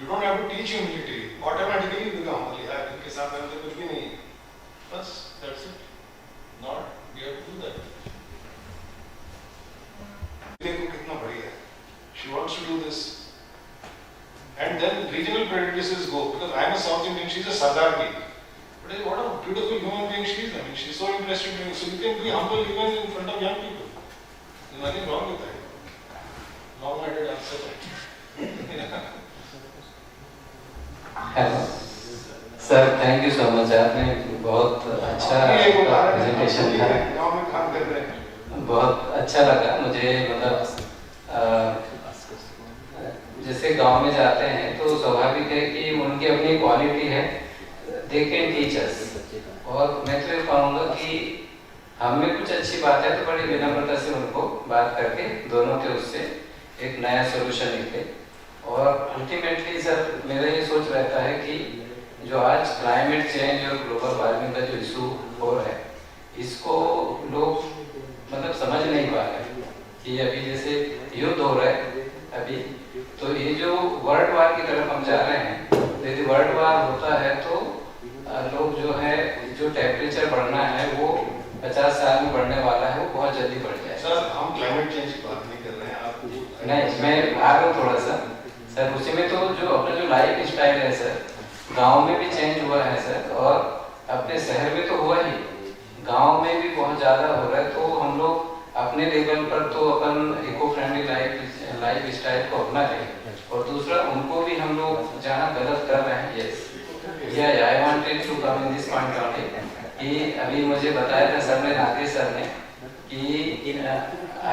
You don't have to teach humility. Automatically you become humble. इनके साथ में कुछ भी नहीं. Bas, that's it. Not, we have to do that. देखो कितना बढ़िया है. She wants to do this. And then regional prejudices go, because I am a South Indian, she's a Sardarji. But what a beautiful human being she is. I mean, she's so interested in, so you can be humble even in front of young people. There's nothing wrong with that. Long-headed answer. Hello sir, thank you so much. आपने बहुत अच्छा presentation दिया, बहुत अच्छा लगा मुझे. मतलब जैसे गांव में जाते हैं तो स्वाभाविक है कि उनकी अपनी क्वालिटी है, दे कैन टीच अस. और मैं तो ये कहूँगा कि हम में कुछ अच्छी बात है तो बड़ी विनम्रता से उनको बात करके दोनों के उससे एक नया सोल्यूशन निकले. और अल्टीमेटली सर मेरा ये सोच रहता है कि जो आज क्लाइमेट चेंज और ग्लोबल वार्मिंग का जो इशू हो रहा है, इसको लोग मतलब समझ नहीं पा रहे कि अभी जैसे युद्ध हो रहा है अभी, तो ये जो वर्ल्ड वार की तरफ हम जा रहे हैं, यदि वर्ल्ड वार होता है तो लोग जो है जो टेम्परेचर बढ़ना है वो 50 साल में बढ़ने वाला है, वो बहुत जल्दी बढ़ जाए. सर हम क्लाइमेट चेंज की बात नहीं कर रहे हैं, आप नहीं, मैं आ रहा हूँ थोड़ा सा सर. उसी में तो जो अपना जो लाइफ स्टाइल है सर, गांव में भी चेंज हुआ है सर, और अपने शहर में तो हुआ ही, गांव में भी बहुत ज़्यादा हो रहा है. तो हम लोग अपने लेवल पर तो अपन इको फ्रेंडली लाइफ स्टाइल को अपना लें, और दूसरा उनको भी हम लोग जहाँ गलत कर रहे हैं, yes I wanted to come in this point only कि अभी मुझे बताया था सर ने, नागेश सर ने, कि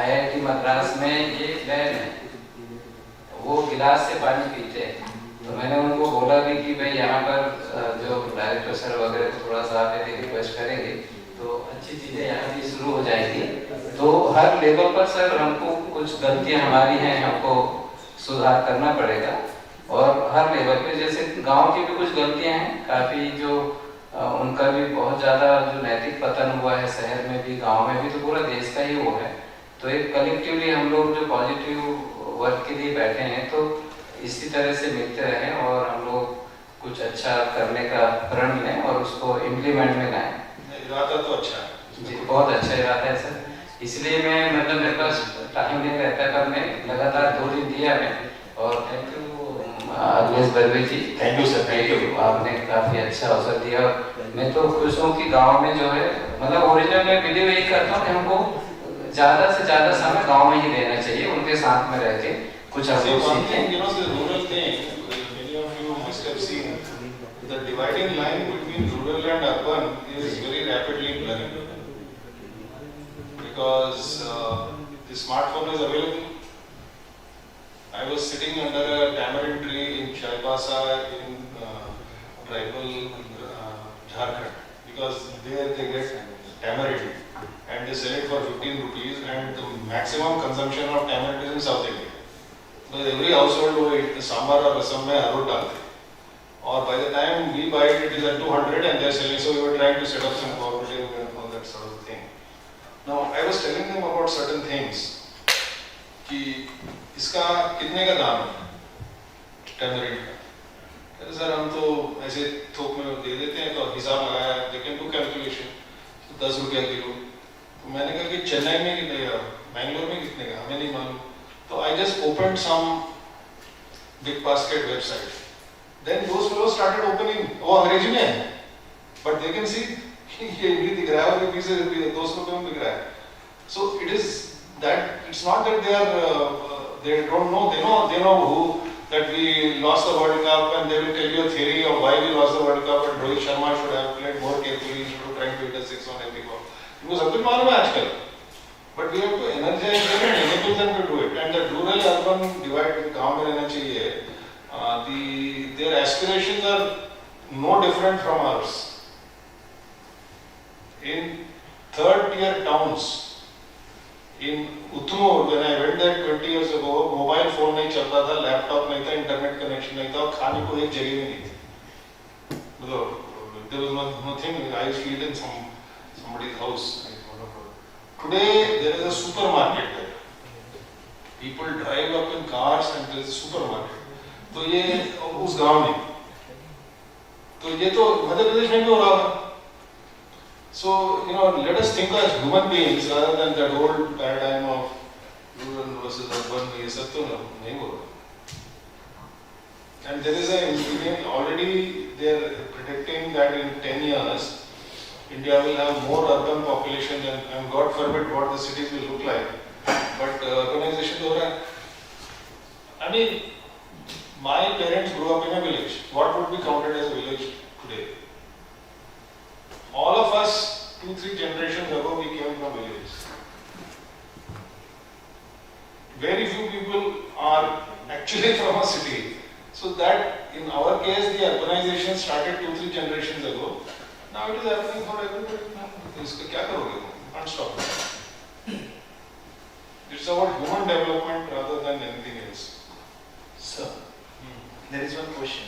IIT मद्रास में ये लैब है, वो गिलास से पानी पीते हैं। तो मैंने उनको बोला भी कि भाई यहाँ पर जो डायरेक्टर सर वगैरह को थोड़ा सा आप यदि रिक्वेस्ट करेंगे तो अच्छी चीज़ें यहाँ भी शुरू हो जाएगी। तो हर लेवल पर सर हमको कुछ गलतियाँ हमारी हैं, हमको सुधार करना पड़ेगा, और हर लेवल पे जैसे गांव की भी कुछ गलतियाँ हैं काफ़ी, जो उनका भी बहुत ज़्यादा जो नैतिक पतन हुआ है शहर में भी, गांव में भी, तो पूरा देश का ही वो है। तो एक कलेक्टिवली हम लोग जो पॉजिटिव वर्क के लिए बैठे हैं, तो इसी तरह से मिलते रहें और हम लोग कुछ अच्छा करने का प्रण लें और उसको इम्प्लीमेंट में लाएं। इरादा तो अच्छा है जी, बहुत अच्छा इरादा है सर, इसलिए मैं मतलब मेरे पास टाइम नहीं रहता है, पर मैं लगातार 2 दिन दिया मैं, और thank you Akhilesh Barve ji, thank you sir, thank you, आपने काफ़ी अच्छा अवसर दिया। मैं तो खुश हूँ कि गांव में जो है, मतलब ओरिजिनल मैं बिलीव यही करता हूँ कि हमको ज़्यादा से ज़्यादा समय गांव में ही देना चाहिए, उनके साथ में रह के कुछ हम लोग सीखें। You know, the rural thing, many of you must have seen, the dividing line between rural and urban is very rapidly blurring. Because the smartphone is available. I was sitting under a tamarind tree in Chaibasa in tribal Jharkhand, because there they get tamarind and they sell it for 15 rupees, and the maximum consumption of tamarind is in South India. So every household वो सांभर और रसम में अरारोट डालते हैं, और by the time we buy it, it is at 200 and they are selling. So we were trying to set up some cooperative and all that sort of thing. Now I was telling them about certain things कि इसका कितने का दाम है tamarind का। कहते sir हम तो ऐसे थोक में दे देते हैं, तो हिसाब लगाया, they can do calculation, 10 रुपया किलो। तो मैंने कहा कि चेन्नई में कितने का, बैंगलोर में कितने का, हमें नहीं मालूम। So I just opened some big basket website. Then those fellows started opening. वो अंग्रेजी में है, but they can see ये भी दिख रहा है और ये भी 200 रुपये में दिख रहा है. So it is that it's not that they don't know. They know who that we lost the World Cup, and they will tell you a theory of why we lost the World Cup, and Rohit Sharma should have played more carefully instead of trying to hit a 6 on every ball. इनको सब कुछ मालूम है आजकल. But we have to energize them and enable them to do it. And the rural-urban divide गांव में रहना चाहिए. Their aspirations are no different from ours. In third-tier towns, in Uttumur, when I went there 20 years ago, mobile phone नहीं चलता था, laptop नहीं था, internet connection नहीं था, और खाने को एक जगह में नहीं थी. There was nothing. I used to eat in somebody's house. Today there is a supermarket there. People drive up in cars and there is a supermarket. तो ये उस गांव में, तो ये तो मध्य प्रदेश में भी हो रहा है. So let us think as human beings rather than that old paradigm of rural versus urban. ये सब तो नहीं हो रहा. And there is already they are predicting that in 10 years. India will have more urban population than, and God forbid what the cities will look like. But urbanization हो रहा है. I mean, my parents grew up in a village. What would be counted as a village today? All of us, 2-3 generations ago, we came from villages. Very few people are actually from a city. So that in our case, the urbanization started 2-3 generations ago. Now it is happening for everybody. इसका क्या करोगे? Can't stop it. It's about human development rather than anything else. Sir, there is one question.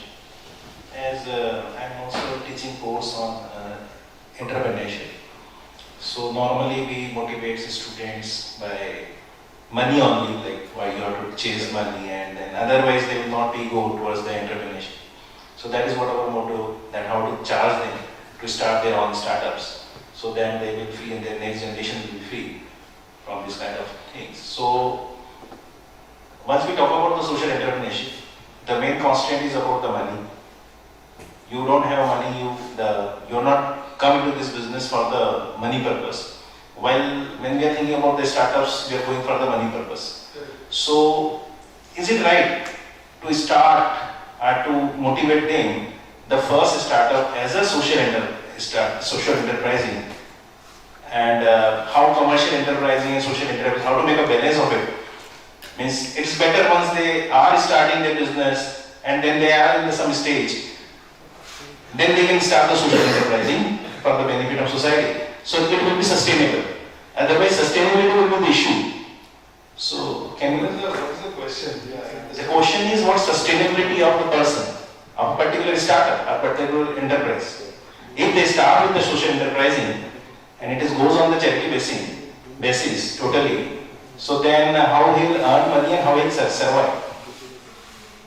As I am also teaching course on entrepreneurship. So normally we motivate the students by money only, like why you have to chase money, and then otherwise they will not be go towards the entrepreneurship. So that is what our motto, that how to charge them to start their own startups, so then they will feel, and their next generation will be free from this kind of things. So once we talk about the social entrepreneurship, the main constraint is about the money. You don't have money, you're not come into this business for the money purpose. While when we are thinking about the startups, we are going for the money purpose. So is it right to start or to motivate them the first startup as a social enterprising, and how commercial enterprising and social enterprise, how to make a balance of it? Means it's better once they are starting their business and then they are in some stage, then they can start the social enterprising for the benefit of society. So it will be sustainable. Otherwise, sustainability will be the issue. So can you? What is the question? The question is what sustainability of the person, of a particular startup, a particular enterprise. If they start with the social enterprising and it goes on the charity basis totally, so then how he will earn money and how he will survive?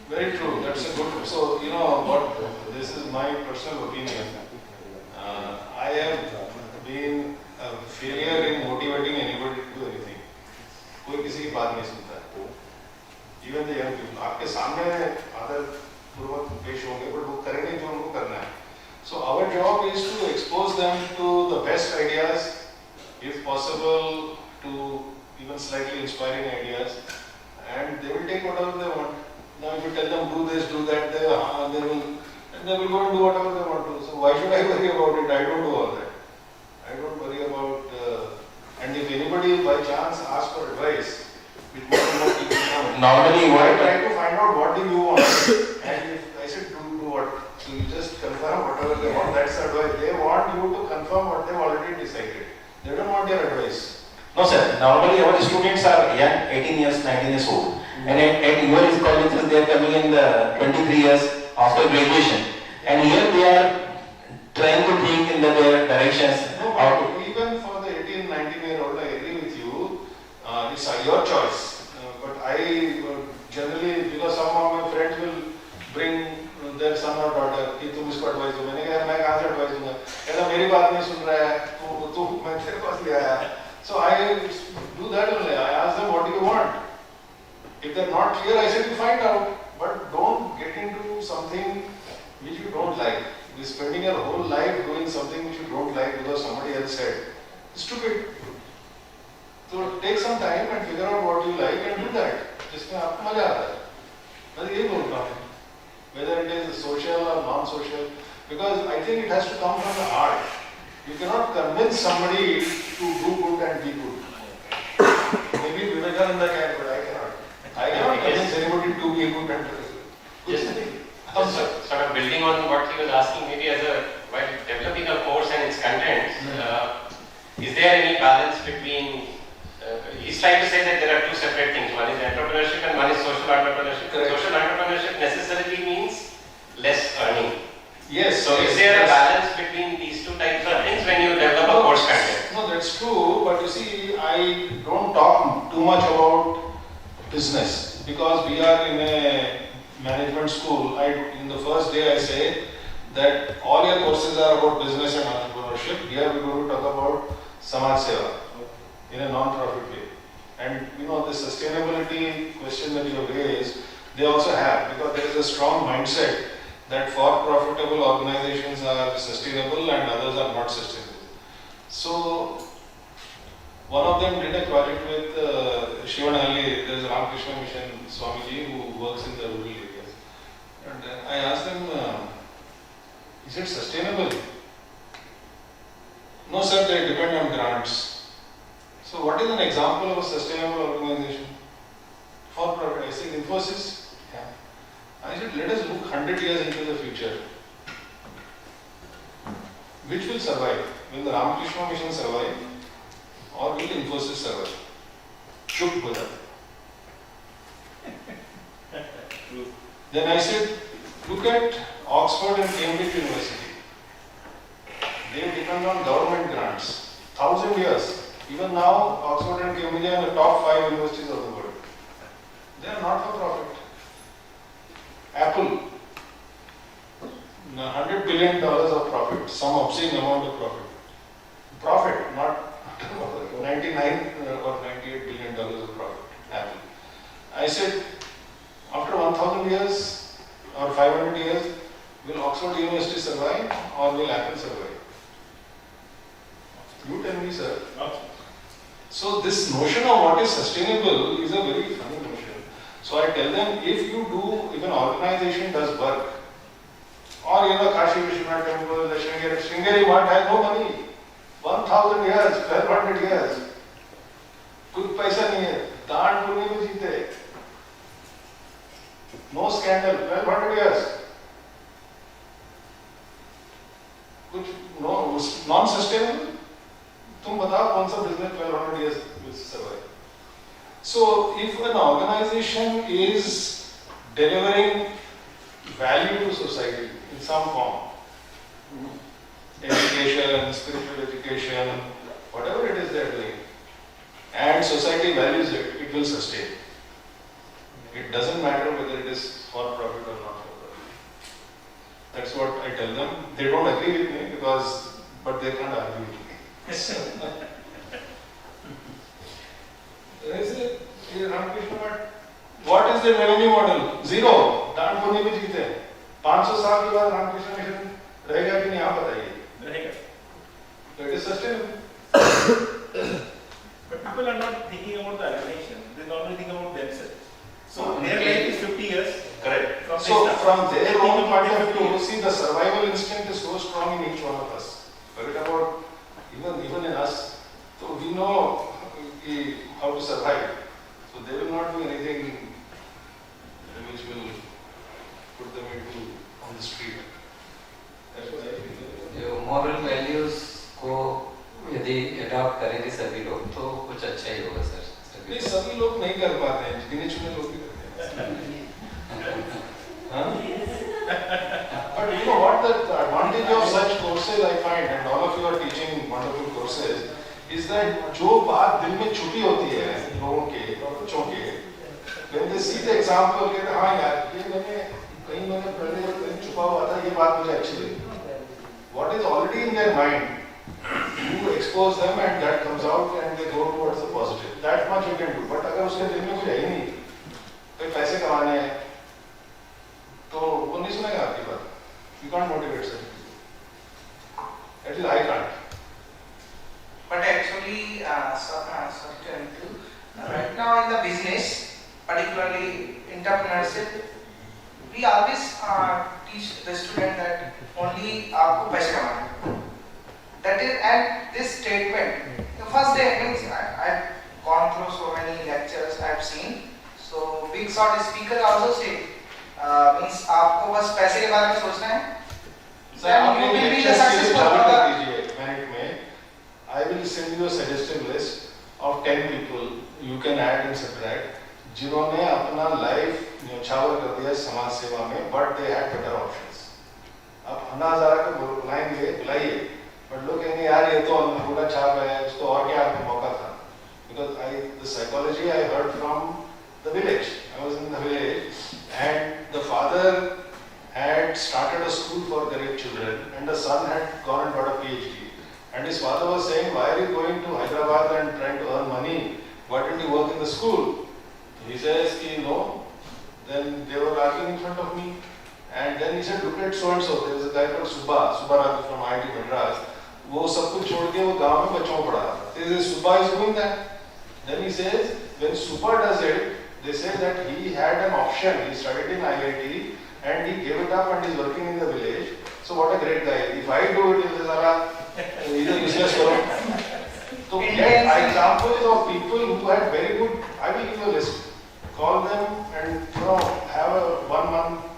Very true. That's a good. So you know what? This is my personal opinion. I have been a failure in motivating anybody to do anything. कोई किसी की बात नहीं सुनता है. Even the young people. आपके सामने आदर पूर्वक पेश होंगे, but वो करेंगे जो उनको करना है. So our job is to expose them to the best ideas, if possible, to even slightly inspiring ideas, and they will take whatever they want. Now if you tell them do this, do that, they will go and do whatever they want to. So why should I worry about it? I don't do all that. I don't worry about, and if anybody by chance asks for advice, which most people want, normally I try to find out what do you want, and if I said do what, so you just confirm whatever they want, that's the advice. They want you to confirm what they've already decided. They don't want your advice. No sir, normally our students are young, 18 years, 19 years old. And at your colleges they are coming in the 23 years after graduation. And here they are trying to think in their directions. No, even for the 18, 19-year-old, I agree with you. It's your choice. But I generally, because some of my friends will bring their son or daughter, कि तुम इसको advice दो. मैंने कहा मैं कहाँ से advice दूँगा? कहता मेरी बात नहीं सुन रहा है. तू मैं तेरे पास ले आया. So I do that only. I ask them what do you want. If they're not clear, I say you find out. But don't get into something which you don't like. You're spending your whole life doing something which you don't like because somebody else said. It's stupid. So take some time and figure out what you like and do that. जिसमें आपको मजा आता है. मैं यही बोल रहा हूँ. Whether it is social or non-social, because I think it has to come from the heart. You cannot convince somebody to do good and be good. Maybe Vivekananda can, but I cannot. I cannot convince anybody to be good and good. Just sort of building on what he was asking, maybe as a while developing a course and its content, is there any balance between? He's trying to say that there are two separate things. One is entrepreneurship and one is social entrepreneurship. Correct. Social entrepreneurship necessarily means less earning. Yes. So is there a balance between these two types of things when you develop a course content? No, that's true. But you see, I don't talk too much about business because we are in a management school. In the first day I say that all your courses are about business and entrepreneurship. Here we're going to talk about Samaj Seva in a non-profit way. And you know, the sustainability question that you have raised, they also have, because there is a strong mindset that for profitable organizations are sustainable and others are not sustainable. So one of them did a project with Shivanahalli. There is a Ramakrishna Mission Swamiji who works in the rural areas. And I asked them, is it sustainable? No sir, they depend on grants. So what is an example of a sustainable organization? For profit, I said Infosys. Yeah. I said let us look 100 years into the future. Which will survive? Will the Ramakrishna Mission survive? Or will Infosys survive? Chuk ho jata. Then I said, look at Oxford and Cambridge University. They depend on government grants. 1,000 years. Even now, Oxford and Cambridge are in the top 5 universities of the world. They are not for profit. Apple, $100 billion of profit, some obscene amount of profit. Profit, not 99 or $98 billion of profit. Apple. I said, after 1,000 years or 500 years, will Oxford University survive or will Apple survive? You tell me, sir. So this notion of what is sustainable is a very funny notion. So So I tell them, if you do, if an organization does work, or Kashi Vishwanath temple, the Sringeri Math has no money, 1000 years, 1200 years, कुछ पैसा नहीं है, दान पुण्य में जीते, no scandal, 1200 years, कुछ non sustainable, तुम बताओ कौन सा business 1200 years will survive. So if an organization is delivering value to society in some form, education, spiritual education, whatever it is they are doing, and society values it, it will sustain. It doesn't matter whether it is for profit or not for profit. That's what I tell them. They don't agree with me but they can't argue with me. What is the revenue model? Zero. दान पुण्य में जीते हैं. 500 साल के बाद Ramakrishna mission रहेगा कि नहीं आप बताइए. रहेगा. So it is sustainable. But people are not thinking about the organization. They normally think about themselves. So their life is 50 years. Correct. So from their own point of view, see, the survival instinct is so strong in each one of us. Forget about even in us. So we know how to survive. So they will not do anything which will put them on the street. That's what I feel. Moral values को यदि adopt करेंगे सभी लोग तो कुछ अच्छा ही होगा sir. नहीं, सभी लोग नहीं कर पाते हैं, गिने चुने लोग भी करते हैं. But you know what, the advantage of such courses I find, and all of you are teaching wonderful courses, is that जो बात दिल में छुपी होती है लोगों के, बच्चों के, when they see the example, कहते हाँ यार ये मैंने पहले कहीं छुपा हुआ था, ये बात मुझे अच्छी लगी. What is already in their mind, you expose them and that comes out and they go towards the positive. That much you can do. But अगर उसके दिल में कुछ है ही नहीं, कोई पैसे कमाने हैं, तो वो नहीं सुनेगा आपकी बात. You can't motivate them. At least I can't. But actually, right now in the business, particularly entrepreneurship, we always teach the student that only आपको पैसे कमाने हैं. That is, and this statement, the first day means I've gone through so many lectures I've seen. So big shot speaker also say means आपको बस पैसे के बारे में सोचना है. आप ये lectures के लिए जमा कर दीजिए MANIT में. I will send you a suggestion list of 10 people you can add and subtract जिन्होंने अपना लाइफ न्यौछावर कर दिया समाज सेवा में, but they had better options. आप 1000 को बुलाइए, but लोग कहेंगे यार ये तो अंगूठा छाप है, उसको और क्या आपको मौका था. Because the psychology I heard from the village. I was in the village and the father had started a school for great children and the son had gone and got a PhD. And his father was saying, why are you going to Hyderabad and trying to earn money? Why don't you work in the school? He says, no. Then they were arguing in front of me. And then he said, look at so and so. There was a guy called Subba from IIT Madras. वो सब कुछ छोड़ के वो गांव में बच्चों को पढ़ा. Subba is doing that. Then he says, when Subba does it, they say that he had an option. He studied in IIT and he gave it up and is working in the village. So what a great guy. If I do it, he's a useless fellow. So get examples of people who had very good, I will give you a list. Call them and have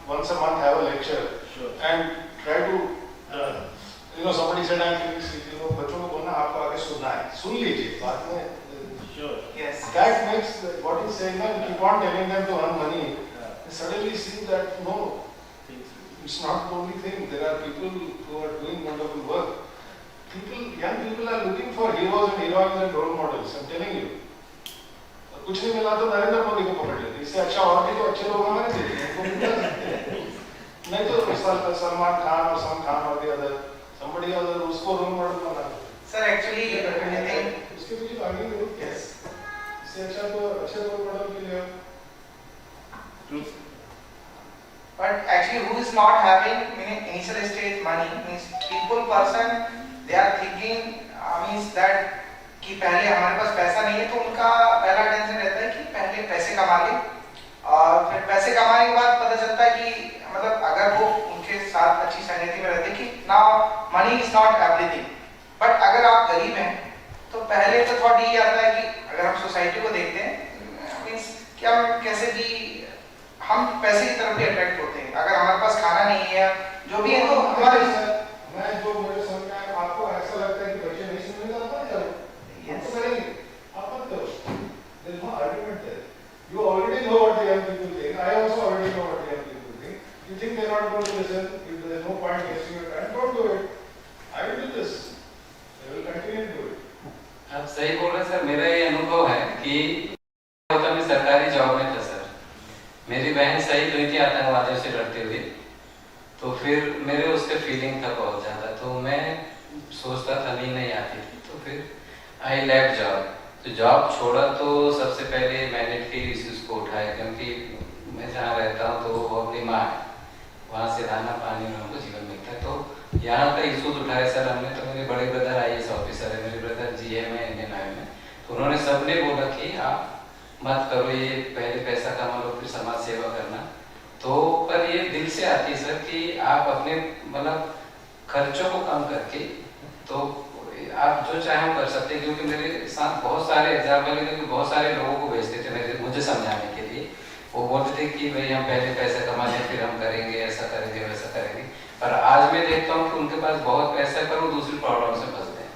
once a month have a lecture. Sure. And try to somebody said I'm feeling sick, बच्चों को बोलना आपको आगे सुनना है, सुन लीजिए बाद में. Sure. Yes. That makes what he's saying. Now keep on telling them to earn money. They suddenly see that no, it's not the only thing. There are people who are doing wonderful work. Young people are looking for heroes and heroines and role models. I'm telling you. कुछ नहीं मिला तो नरेंद्र मोदी को पकड़ लेते. इससे अच्छा और भी तो अच्छे लोग हमारे देश में उनको मिल सकते हैं. नहीं तो सलमान खान और सम खान और the other somebody other उसको रोल मॉडल बना. Sir, actually, I think उसके पीछे आगे देखो. Yes. इससे अच्छा तो अच्छे रोल मॉडल के लिए. True. But actually, who is not having initial stage money means person they are thinking means that कि पहले हमारे पास पैसा नहीं है तो उनका पहला टेंशन रहता है कि पहले पैसे कमा ले और फिर पैसे कमाने के बाद पता चलता है कि मतलब अगर वो उनके साथ अच्छी संगति में रहते कि now money is not everything, but अगर आप गरीब हैं तो पहले तो थॉट यही आता है कि अगर हम सोसाइटी को देखते हैं मीन्स कि हम कैसे भी हम पैसे की तरफ भी अट्रैक्ट होते हैं। अगर हमारे पास खाना नहीं है जो भी है तो हमारे मैं जो मेरे समझ में आया, आपको ऐसा लगता है कि बच्चे नहीं सुनेंगे आप मत करो, हम तो करेंगे, आप मत करो, there is no argument there. You already know what the young people think. I also already know what the young people think. You think they are not going to listen? If there is no point wasting your time, don't do it. I will do this. I will continue to do it. आप सही बोल रहे हैं sir. मेरा ये अनुभव है कि मैं सरकारी जॉब में था सर। मेरी बहन शहीद हुई थी आतंकवादियों से लड़ते हुए, तो फिर मेरे उससे फीलिंग था बहुत ज़्यादा, तो मैं सोचता था नहीं आती थी, तो फिर आई लेफ्ट जॉब। तो जॉब छोड़ा तो सबसे पहले मैनिट के इश्यूज को उठाया, क्योंकि मैं जहाँ रहता हूँ तो वो अपनी माँ है, वहाँ से दाना पानी में उनको जीवन मिलता है। तो यहाँ का इशूज उठाया सर हमने। तो मेरे बड़े ब्रदर IAS ऑफिसर है, मेरे ब्रदर GM है इंडियन आर्मी में, तो उन्होंने सबने बोला कि आप मत करो ये, पहले पैसा कमा लो फिर समाज सेवा करना। तो पर ये दिल से आती है सर कि आप अपने मतलब खर्चों को कम करके तो आप जो चाहे हम कर सकते हैं। क्योंकि मेरे साथ बहुत सारे एग्जाम्पल है, क्योंकि बहुत सारे लोगों को भेजते थे मुझे समझाने के लिए। वो बोलते थे कि भाई हम पहले पैसा कमा लें फिर हम करेंगे, ऐसा करेंगे वैसा करेंगे। पर आज मैं देखता हूँ कि उनके पास बहुत पैसा है पर वो दूसरी प्रॉब्लम से फंसते हैं,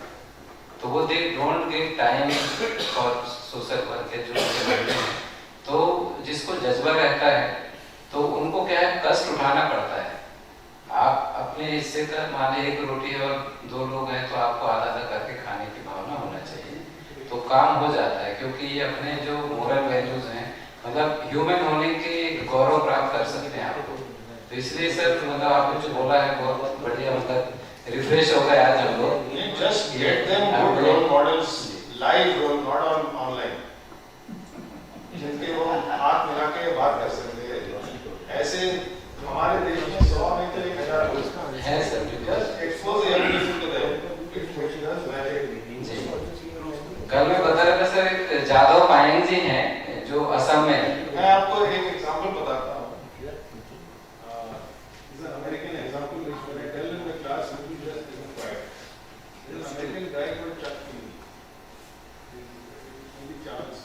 तो वो they don't get time for social work है जो करते हैं। तो जिसको जज्बा रहता है तो उनको क्या है, कष्ट उठाना पड़ता है। आप अपने हिस्से का मान लीजिए 1 रोटी है और 2 लोग हैं तो आपको आधा करके खाने की भावना होना चाहिए, तो काम हो जाता है। क्योंकि ये अपने जो मोरल वैल्यूज हैं, मतलब ह्यूमन होने के गौरव प्राप्त कर सकते हैं आपको। तो इसलिए सर मतलब आपने जो बोला है बहुत बढ़िया, मतलब रिफ्रेश हो गए आज हम लोग। Just get them good role models, live role, not on online. जिनके वो हाथ मिला के बात कर सकते हैं। ऐसे हमारे देश में 100 नहीं तो 1000 लोग है sir. Just expose the young people to them. It does magic. कल मैं बता रहा था सर, एक जादव पायंग जी हैं जो असम में है। मैं आपको एक एग्जांपल बताता हूँ। This is an American example which when I tell in the class, you will just listen quiet. There is an American guy called Chuck Finney. He's Charles.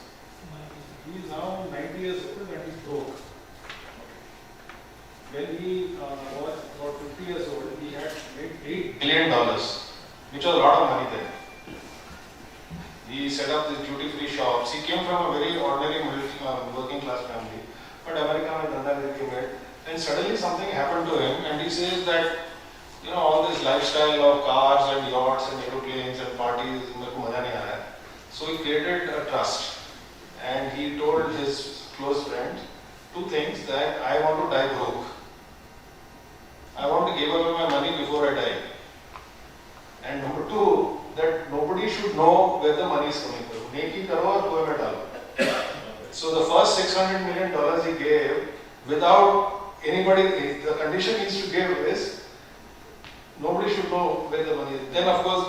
He is now 90 years old and he's broke. When he was about 50 years old, he had made $8 billion, which was a lot of money then. He set up these duty-free shops. He came from a very ordinary working class family, but America में धंधा करके made. And suddenly something happened to him, and he says that, you know, all this lifestyle of cars and yachts and aeroplanes and parties, मेरे को मजा नहीं आ रहा है. So he created a trust, and he told his close friends 2 things: that I want to die broke. I want to give away my money before I die. And number 2, that nobody should know where the money is coming from. Neki karo aur kuएं में डालो. So the first $600 million he gave without anybody, the condition he used to give is nobody should know where the money is. Then of course,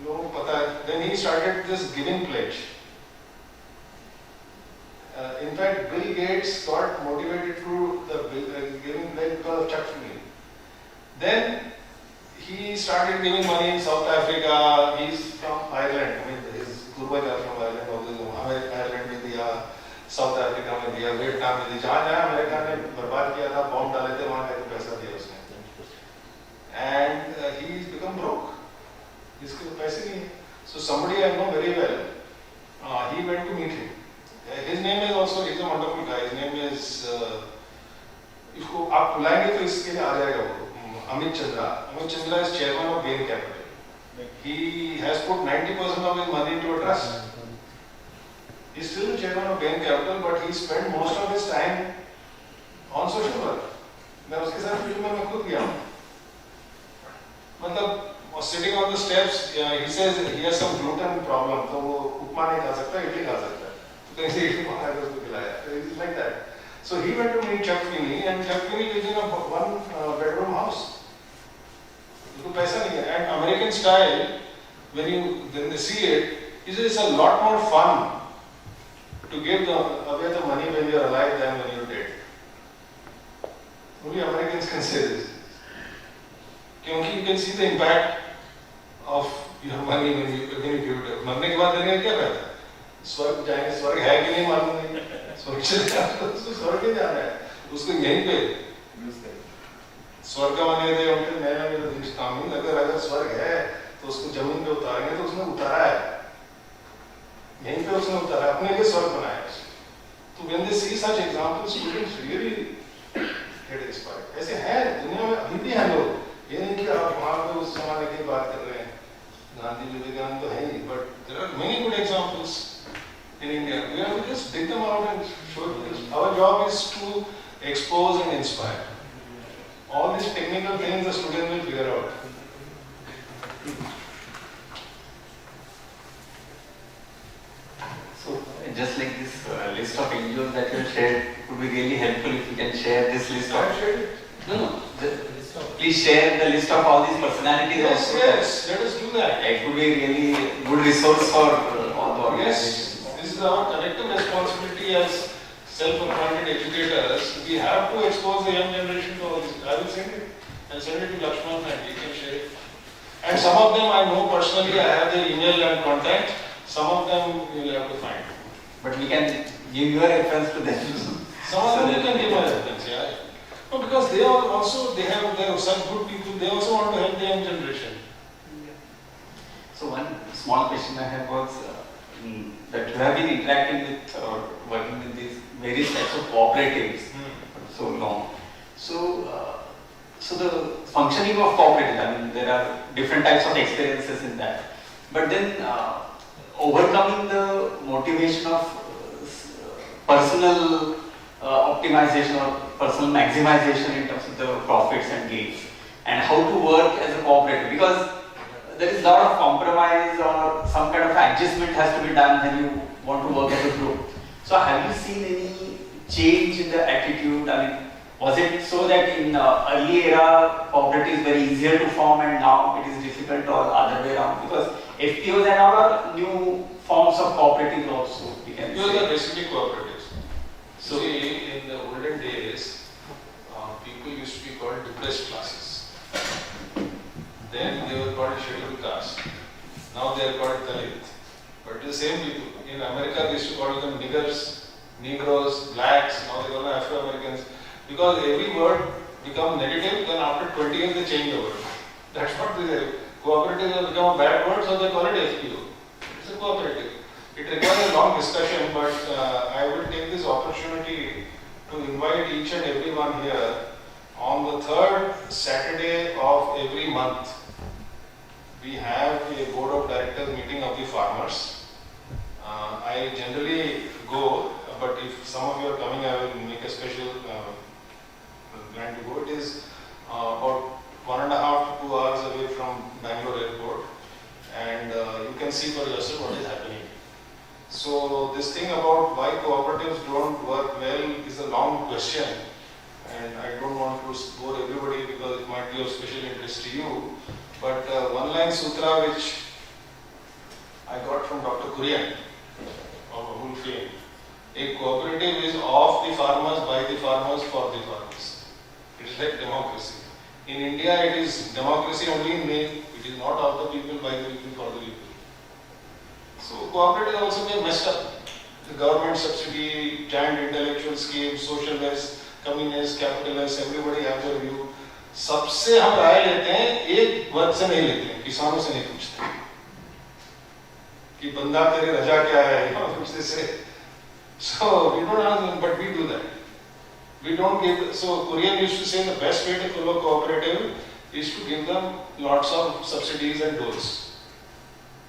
लोगों को पता है. Then he started this giving pledge. In fact, Bill Gates got motivated through the giving pledge because of Chuck Finney. Then he started giving money in South Africa. He's from Ireland. I mean, his पूर्वज are from Ireland. All Ireland में दिया, South Africa में दिया, Vietnam में दिया. जहाँ जहाँ America ने बर्बाद किया था, बॉम्ब डाले थे, वहाँ जाके पैसा दिया उसने. And he's become broke. इसके पैसे नहीं है. So somebody I know very well. He went to meet him. His name is also, he's a wonderful guy. His name is, इसको आप बुलाएंगे तो इसके लिए आ जाएगा वो. Amit Chandra. Amit Chandra is chairman of Bain Capital. He has put 90% of his money into a trust. He's still the chairman of Bain Capital, but he spent most of his time on social work. मैं उसके साथ field में मैं खुद गया हूँ. मतलब sitting on the steps, he says he has some gluten problem, तो वो उपमा नहीं खा सकता, इडली खा सकता है. तो कैसे इडली बनाया तो उसको खिलाया. It's like that. So he went to meet Chuck Finney, and Chuck Finney lives in a 1-bedroom house. उसको पैसा नहीं है. And American style, when they see it, he says it's a lot more fun to give away the money when you are alive than when you are say this? क्योंकि you can see the impact of your money when you give it up. मरने के बाद देने का क्या फायदा? स्वर्ग जाएंगे, स्वर्ग है कि नहीं मालूम नहीं, स्वर्ग चले जाते उसको स्वर्ग ही जाना है, उसको यहीं पे स्वर्ग का मानिए थे हमने नया मेरा देश काम नहीं लगा, अगर स्वर्ग है तो उसको जमीन पे उतारेंगे तो उसने उतारा है, यहीं पे उसने उतारा, अपने लिए स्वर्ग बनाया है। तो when they see such examples, students really get inspired. ऐसे हैं दुनिया में अभी भी हैं लोग, ये नहीं कि आप वहाँ पे उस जमाने की बात कर रहे हैं, गांधी विवेकानंद तो है ही, but there are many good examples in India. We have to just dig them out and show it. Our job is to expose and inspire. All these technical things the student will figure out. So, just like this list of NGOs that you shared, it would be really helpful if you can share this list of. I shared it. No. Please share the list of all these personalities. Yes, also. yes, let us do that. It would be really good resource for all the organizations. Yes, this is our collective responsibility as self-appointed educators. We have to expose the young generation to all this. I will send it. I'll send it to Lakshman and he can share it. And some of them I know personally, I have their email and contact. Some of them you will have to find. But we can give your reference to them. Some of them you can give my reference, yeah. No, because they are also, they have such good people, they also want to help the young generation. So one small question I have was that you have been interacting with or working with these various types of cooperatives for so long. So, so the functioning of cooperatives, I mean, there are different types of experiences in that. But then overcoming the motivation of personal optimization or personal maximization in terms of the profits and gains, and how to work as a cooperative, because there is a lot of compromise or some kind of adjustment has to be done when you want to work as a group. So have you seen any change in the attitude? I mean, was it so that in early era cooperatives were easier to form and now it is difficult, or other way around? Because FPOs and all are new forms of cooperatives also, we can Those say. are basically cooperatives. So, see, in the olden days, people used to be called depressed classes. Then they were called scheduled caste. Now they are called Dalit. But the same people. In America, they used to call them niggers, Negroes, blacks. Now they call them Afro-Americans. Because every word becomes negative, then after 20 years they change the word. That's what they say. Cooperative has become a bad word, so they call it FPO. It's a cooperative. It requires a long discussion, but I will take this opportunity to invite each and everyone here on the third Saturday of every month. We have a board of directors meeting of the farmers. I generally go, but if some of you are coming, I will make a special plan to go. It is about 1.5 to 2 hours away from Bangalore airport, and you can see for yourself what is happening. So this thing about why cooperatives don't work well is a long question, and I don't want to bore everybody because it might be of special interest to you. But one-line sutra which I got from Dr. Kurian of Amul fame: a cooperative is of the farmers, by the farmers, for the farmers. It is like democracy. In India, it is democracy only in name. It is not of the people, by the people, for the people. So cooperatives also get messed up. The government subsidy, giant intellectual schemes, socialists, communists, capitalists, everybody has their view. सबसे हम राय लेते हैं, एक वर्ग से नहीं लेते हैं, किसानों से नहीं पूछते कि बंदा तेरे रजा क्या है, पूछते से. So we don't ask them, but we do that. We don't give. So Korean used to say the best way to follow cooperative is to give them lots of subsidies and doles.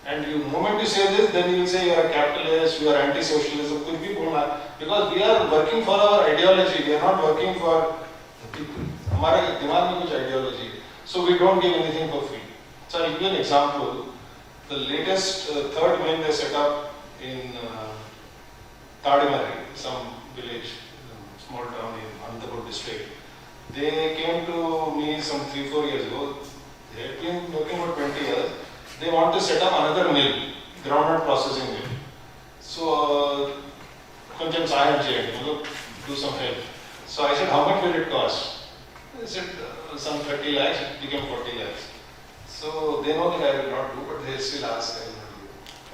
And the moment you say this, then you will say you are a capitalist, you are anti-socialism, कुछ भी बोलना, because we are working for our ideology, we are not working for the people. हमारे दिमाग में कुछ ideology है. So we don't give anything for free. So I'll give you an example. The latest third mill they set up in Tadimari, some village, small town in Anantapur district. They came to me some 3-4 years ago. They had been working for 20 years. They want to set up another mill, groundnut processing mill. So, కొంచెం సహాయం చేయండి, do some help. So I said, how much will it cost? They said some 30 lakhs, it became 40 lakhs. So they know that I will not do, but they still ask I will not do.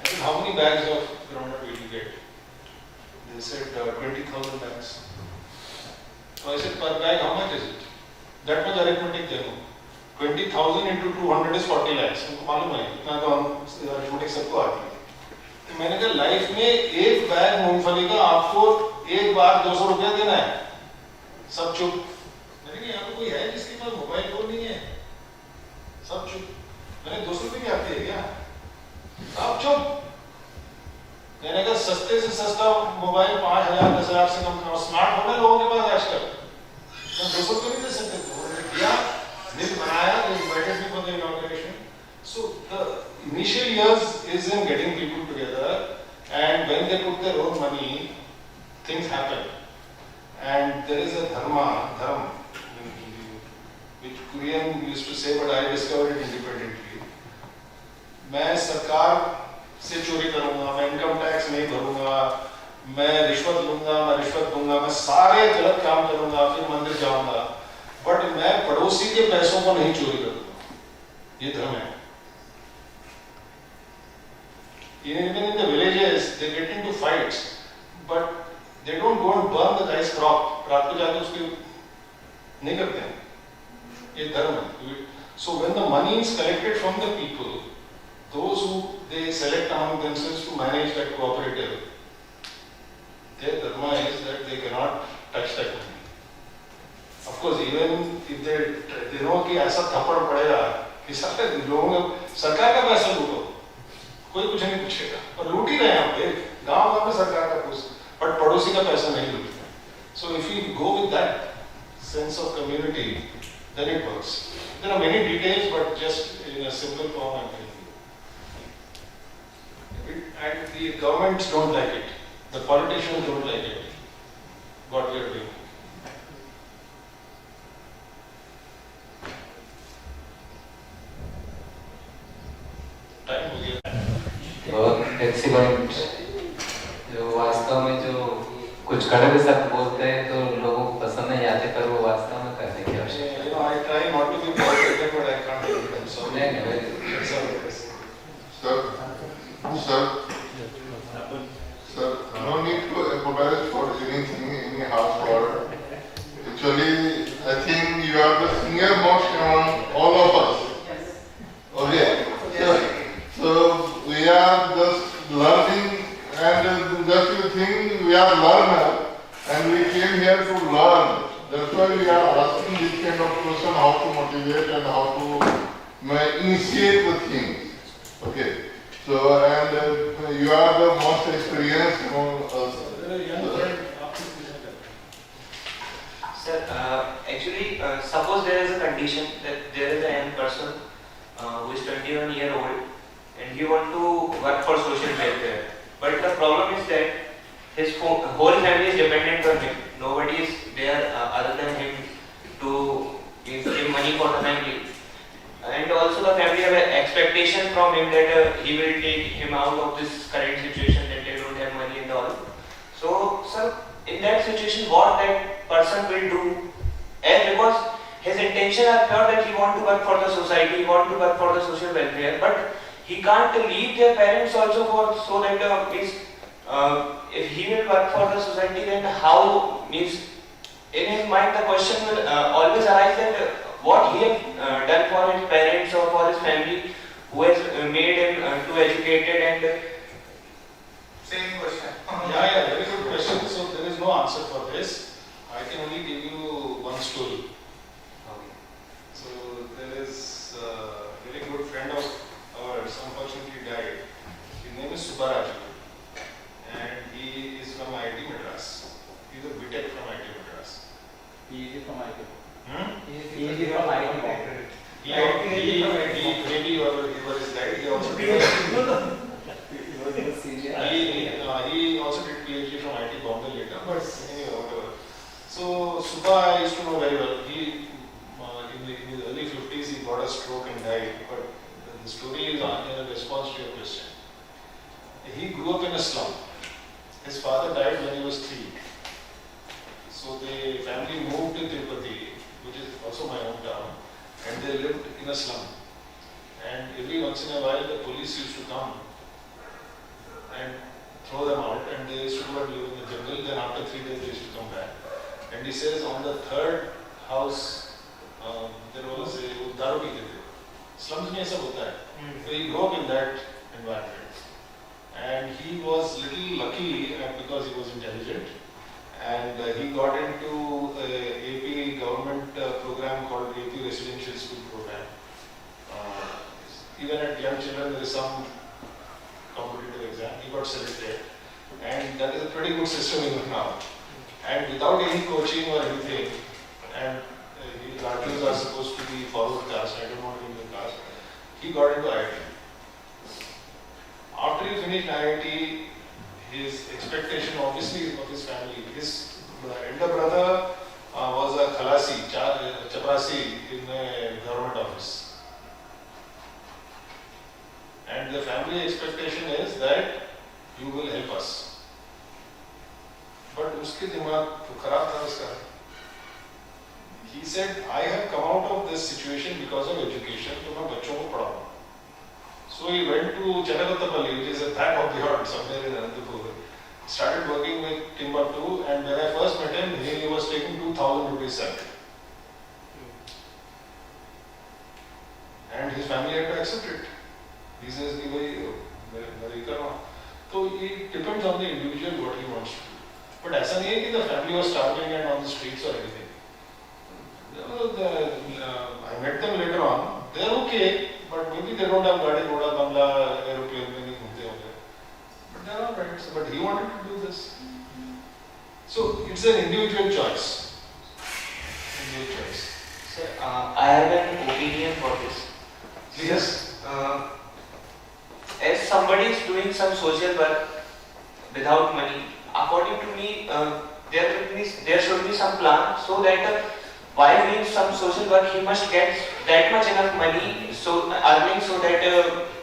I said, how many bags of groundnut will you get? They said 20,000 bags. So I said, per bag, how much is it? That much arithmetic they know. 20,000 into 200 is 40 lakhs. उनको मालूम है, इतना तो arithmetic सबको आती है. तो मैंने कहा लाइफ में एक बैग मूंगफली का आपको एक बार 200 रुपया देना है. सब चुप. मैंने कहा यहाँ पे कोई है जिसके पास मोबाइल फोन नहीं है? सब चुप. मैंने 200 रुपये की आती है क्या? सब चुप. मैंने कहा सस्ते से सस्ता मोबाइल 5,000 10,000 से कम करो. स्मार्टफोन है लोगों के पास आजकल. तो 200 रुपये नहीं दे सकते. तो उन्होंने दिया, मिल बनाया, they invited me for the inauguration. So the initial years is in getting people together, and when they put their own money, things happen. And there is a dharma, which Korean used to say, but I discovered it independently. मैं सरकार से चोरी करूंगा, मैं income tax नहीं भरूंगा, मैं रिश्वत लूंगा, मैं रिश्वत दूंगा, मैं सारे गलत काम करूंगा, फिर मंदिर जाऊंगा, बट मैं पड़ोसी के पैसों को नहीं चोरी करूंगा. ये धर्म है. Even in the villages, they get into fights, but they don't go and burn the guy's crop. रात को जाके उसके नहीं करते हैं. ये धर्म है. So when the money is collected from the people, those who they select among themselves to manage that cooperative, their dharma is that they cannot touch that money. Of course, even if they know कि ऐसा थप्पड़ पड़ेगा कि सारे लोगों ने सरकार का पैसा लूटो, कोई कुछ नहीं पूछेगा. और लूट ही रहे हैं हम पे. गांव में सरकार का कुछ, बट पड़ोसी का पैसा नहीं लूटते. So if we go with that sense of community, then it works. There are many details, but just in a simple form I'm telling you. And the governments don't like it. The politicians don't like it. What we are doing. Time हो गया. बहुत excellent. जो वास्तव में जो कुछ कड़वे शब्द बोलते हैं तो लोगों को पसंद नहीं आते, पर वो वास्तव में करने की आवश्यकता है. I try not to be positive, but I can't do it. So Sir, no need to apologize for anything, any harsh word. Actually, I think you are the senior most among all of us. Okay. So we are just learning, and just you think we are learner, and we came here to learn. That's why we are asking this kind of question, how to motivate and how to initiate the things. Okay. So, and you are the most experienced among us. Sir, actually, suppose there is a condition that there is a young person who is 21 years old and he want to work for social welfare. But the problem is that his whole family is dependent on him. Nobody is there other than him to give him money for the family. And also the family have an expectation from him that he will take him out of this current situation that they don't have money and all. So, sir, in that situation, what that person will do, and because his intention are pure that he want to work for the society, he want to work for the social welfare, but he can't leave their parents also for so that if he will work for the society, then how means in his mind the question will always arise that what he has done for his parents or for his family who has made him too educated and Same question. Yeah, very good question. So there is no answer for this. I can only give you one story. Okay. So there is a very good friend of ours, unfortunately died. His name is Subbaraju, and he is from IIT Madras. He is a BTech from IIT Madras. He is from IT. He is from IT. Maybe whoever is died, he also did. He also did PhD from IIT Bombay later, but anyway, whatever. So Subha I used to know very well. He in his early 50s he got a stroke and died. But the story is in response to your question. He grew up in a slum. His father died when he was 3. So the family moved to Tirupati, which is also they lived in a slum. And every once in a while the police used to come and throw them out, and they used to go and live in the jungle. Then after 3 days they used to come back. And he says on the third house there was a daru peete the. Slums mein sab hota hai. So he grew up in that environment. And he was little lucky because he was intelligent. And he got into a AP government program called AP Residential School Program. Even at young children there is some competitive exam. He got selected, and that is a pretty good system even now. And without any coaching or anything, and his relatives are supposed to be forward caste, I don't know what Indian caste, he got into IIT. After he finished IIT, his expectation obviously of his family, his elder brother was a khalasi, chaprasi in a government office. And the family expectation is that you will help us. But uske dimag to kharab tha uska. He said, I have come out of this situation because of education, to main bachchon ko padhaun. So he went to Channakattapalli, which is a back of the yard somewhere in Anantapur. Started working with Timbuktu, and when I first met him, he was taking 2,000 rupees salary. And his family had to accept it. He says, so it depends on the individual what he wants to do. But ऐसा नहीं है कि the family was starving and on the streets or anything. I met them later on. They are okay, but maybe they don't have gaadi, ghoda, bangla, aeroplane में नहीं घूमते होंगे. But they are all right. But he wanted to do this. So it's an individual choice. Individual choice. Sir, I have an opinion for this. Yes. As somebody is doing some social work without money, according to me, there should be some plan so that while doing some social work, he must get that much enough money, so earning, so that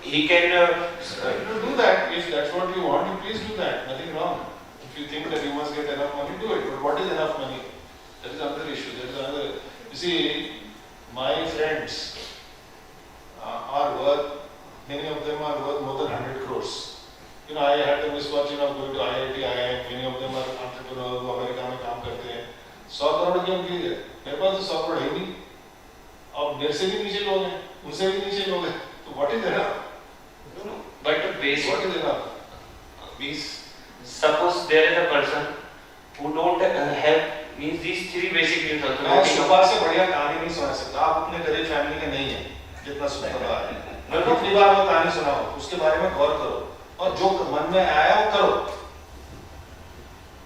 he can do that. If that's what you want, you please do that. Nothing wrong. If you think that you must get enough money, do it. But what is enough money? That is another issue. That is another. You see, my friends are worth. Many of them are worth more than 100 crores. You know, I had the misfortune of going to IIT, IIM. Many of them are entrepreneurs who America में काम करते हैं. 100 करोड़ की उनकी है. मेरे पास तो 100 करोड़ है नहीं. और मेरे से भी नीचे लोग हैं, उनसे भी नीचे लोग हैं. So what is enough? No, but the basic. What is enough? Means suppose there is a person who don't have means these three basic needs also. मैं सुबह से बढ़िया कहानी नहीं सुना सकता. आप अपने गरीब फैमिली के नहीं हैं, जितना सुनता है. मैं कितनी बार वो कहानी सुनाऊं, उसके बारे में गौर करो और जो मन में आया वो करो.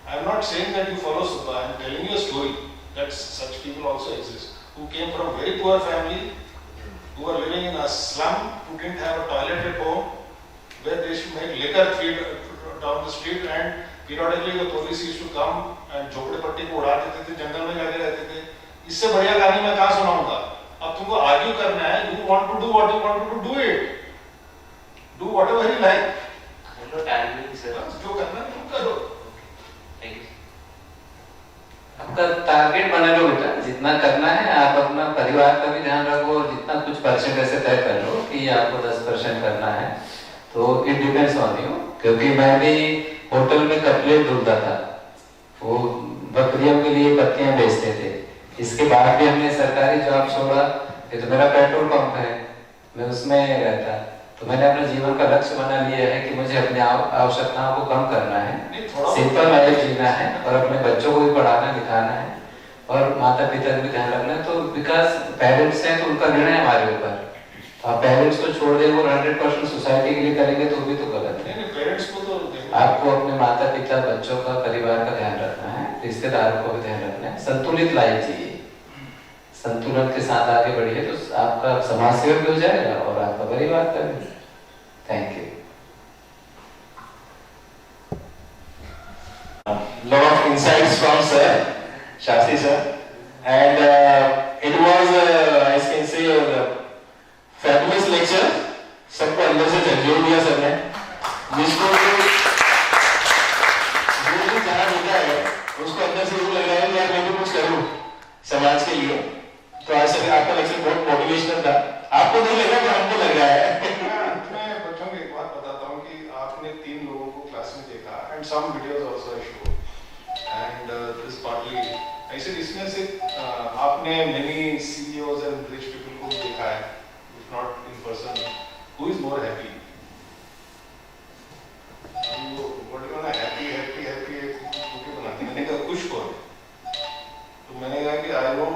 I am not saying that you follow Subha. I am telling you a story that such people also exist who came from very poor family, who were living in a slum, who didn't have a toilet at home, where they should make liquor feed down the street, and periodically the police used to come and झोपड़पट्टी को उड़ा देते थे, जंगल में जाके रहते थे. इससे बढ़िया कहानी मैं कहाँ सुनाऊंगा? अब तुमको आर्ग्यू करना है. You want to do what you want to do it. Do whatever you like. No time, sir. जो करना है तुम करो. Thank you. आपका टारगेट बना लो बेटा, जितना करना है आप अपना परिवार का भी ध्यान रखो, और जितना कुछ परसेंट ऐसे तय कर लो कि आपको 10% करना है. तो इट डिपेंड्स ऑन यू. क्योंकि मैं भी होटल में कटलेट ढूंढता था, वो बकरियों के लिए पत्तियां बेचते थे. इसके बाद भी हमने सरकारी जॉब छोड़ा. ये तो मेरा पेट्रोल पंप है, मैं उसमें रहता. तो मैंने अपने जीवन का लक्ष्य बना लिया है कि मुझे अपनी आवश्यकताओं को कम करना है, सिंपल लाइफ जीना है, और अपने बच्चों को भी पढ़ाना लिखाना है, और माता पिता का भी ध्यान रखना है. तो बिकॉज पेरेंट्स हैं तो उनका निर्णय हमारे ऊपर. आप पेरेंट्स को छोड़ दे वो 100% सोसाइटी के लिए करेंगे तो भी तो गलत है. पेरेंट्स को तो आपको अपने माता पिता, बच्चों का, परिवार का ध्यान रखना है, रिश्तेदारों को भी ध्यान रखना है. संतुलित लाइफ चाहिए. संतुलन के साथ आगे बढ़िए तो आपका समाज सेवा भी हो जाएगा और आपका परिवार का भी. Thank you. Lot of insights from sir, Shastri sir, and it was I can say a fabulous lecture. सबको अंदर से झंझोड़ दिया सर ने. जिसको जो भी जहाँ मिलता है उसको अंदर से यूँ लग रहा है कि यार मैं भी कुछ करूँ समाज के लिए. तो आज सर आपका लेक्चर बहुत मोटिवेशनल देखा and some videos also I showed. And this partly, I said इसमें से आपने many CEOs and rich people को देखा है, if not in person, who is more happy? वो वर्ड में ना happy क्यों बनाते हैं? मैंने कहा खुश कौन? तो मैंने कहा कि I know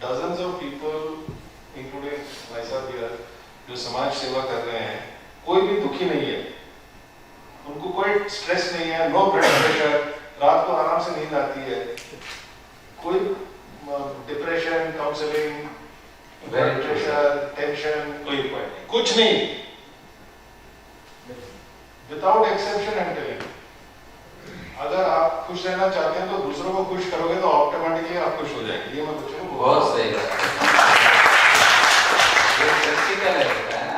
dozens of people, including myself here, जो समाज सेवा कर रहे हैं, कोई भी दुखी नहीं है, उनको कोई स्ट्रेस नहीं है, नो ब्लड प्रेशर, रात को आराम से नींद आती है, कोई depression, counselling, blood pressure, tension, कोई पॉइंट नहीं, कुछ नहीं, विदाउट एक्सेप्शन एंड टेलिंग। अगर आप खुश रहना चाहते हैं तो दूसरों को खुश करोगे तो ऑटोमेटिकली आप खुश हो जाएंगे। ये मैं बच्चों को बहुत सही बात है।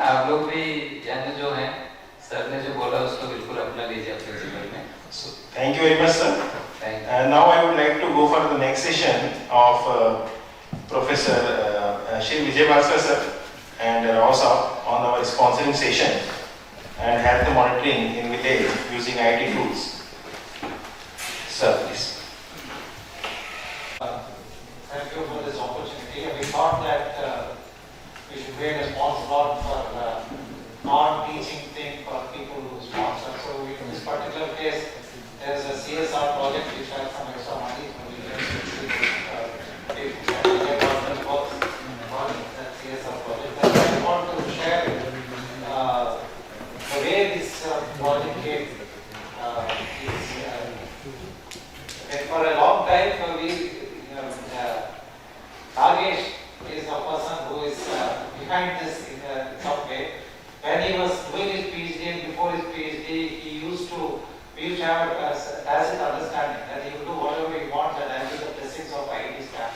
आप लोग भी यानी जो हैं, सर ने जो बोला उसको बिल्कुल अपना लीजिए अपने जीवन में। Thank you very much, sir. And now I would like to go for the next session of Professor Shri Vijay Bhaskar sir and Rao sir on our sponsoring session and health monitoring in village using IT tools. Sir, please. Thank you for this opportunity. We thought that we should create a sponsor lot for non-teaching thing for people who sponsor. So in this particular case, there is a CSR project which has some extra money for the CSR project. But I want to share the way this project came. For a long time, Nagesh is a person who is behind this in some way. When he was doing his PhD and before his PhD, we used to have a tacit understanding that he would do whatever he wants and handle the blessings of IIT staff.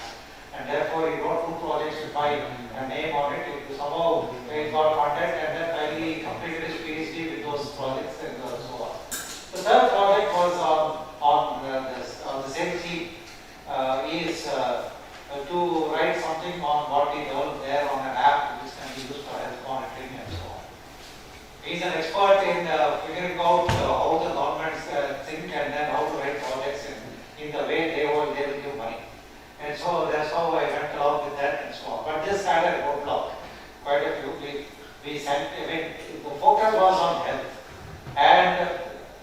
And therefore, he wrote 2 projects with my name on it. Somehow, he got funded and then finally he completed his PhD with those projects and so on. The third project was on the same theme. Is to write something on what he learned there on an app which can be used for health monitoring and so on. He is an expert in figuring out how the governments think and then how to write projects in the way they will give money. And so that's how I went along with that and so on. But this had a roadblock, quite a few. We sent, the focus was on health. And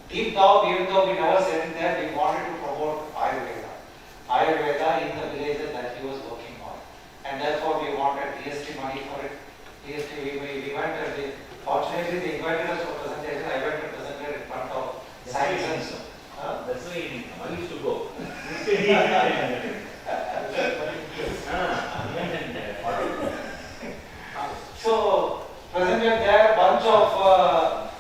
deep down, even though we never said it there, we wanted to promote Ayurveda in the villages that he was working on. And therefore we wanted DST money for it. DST, we went and fortunately they invited us for presentation. I went and presented in front of science. That's why I used to go. So presented there a bunch of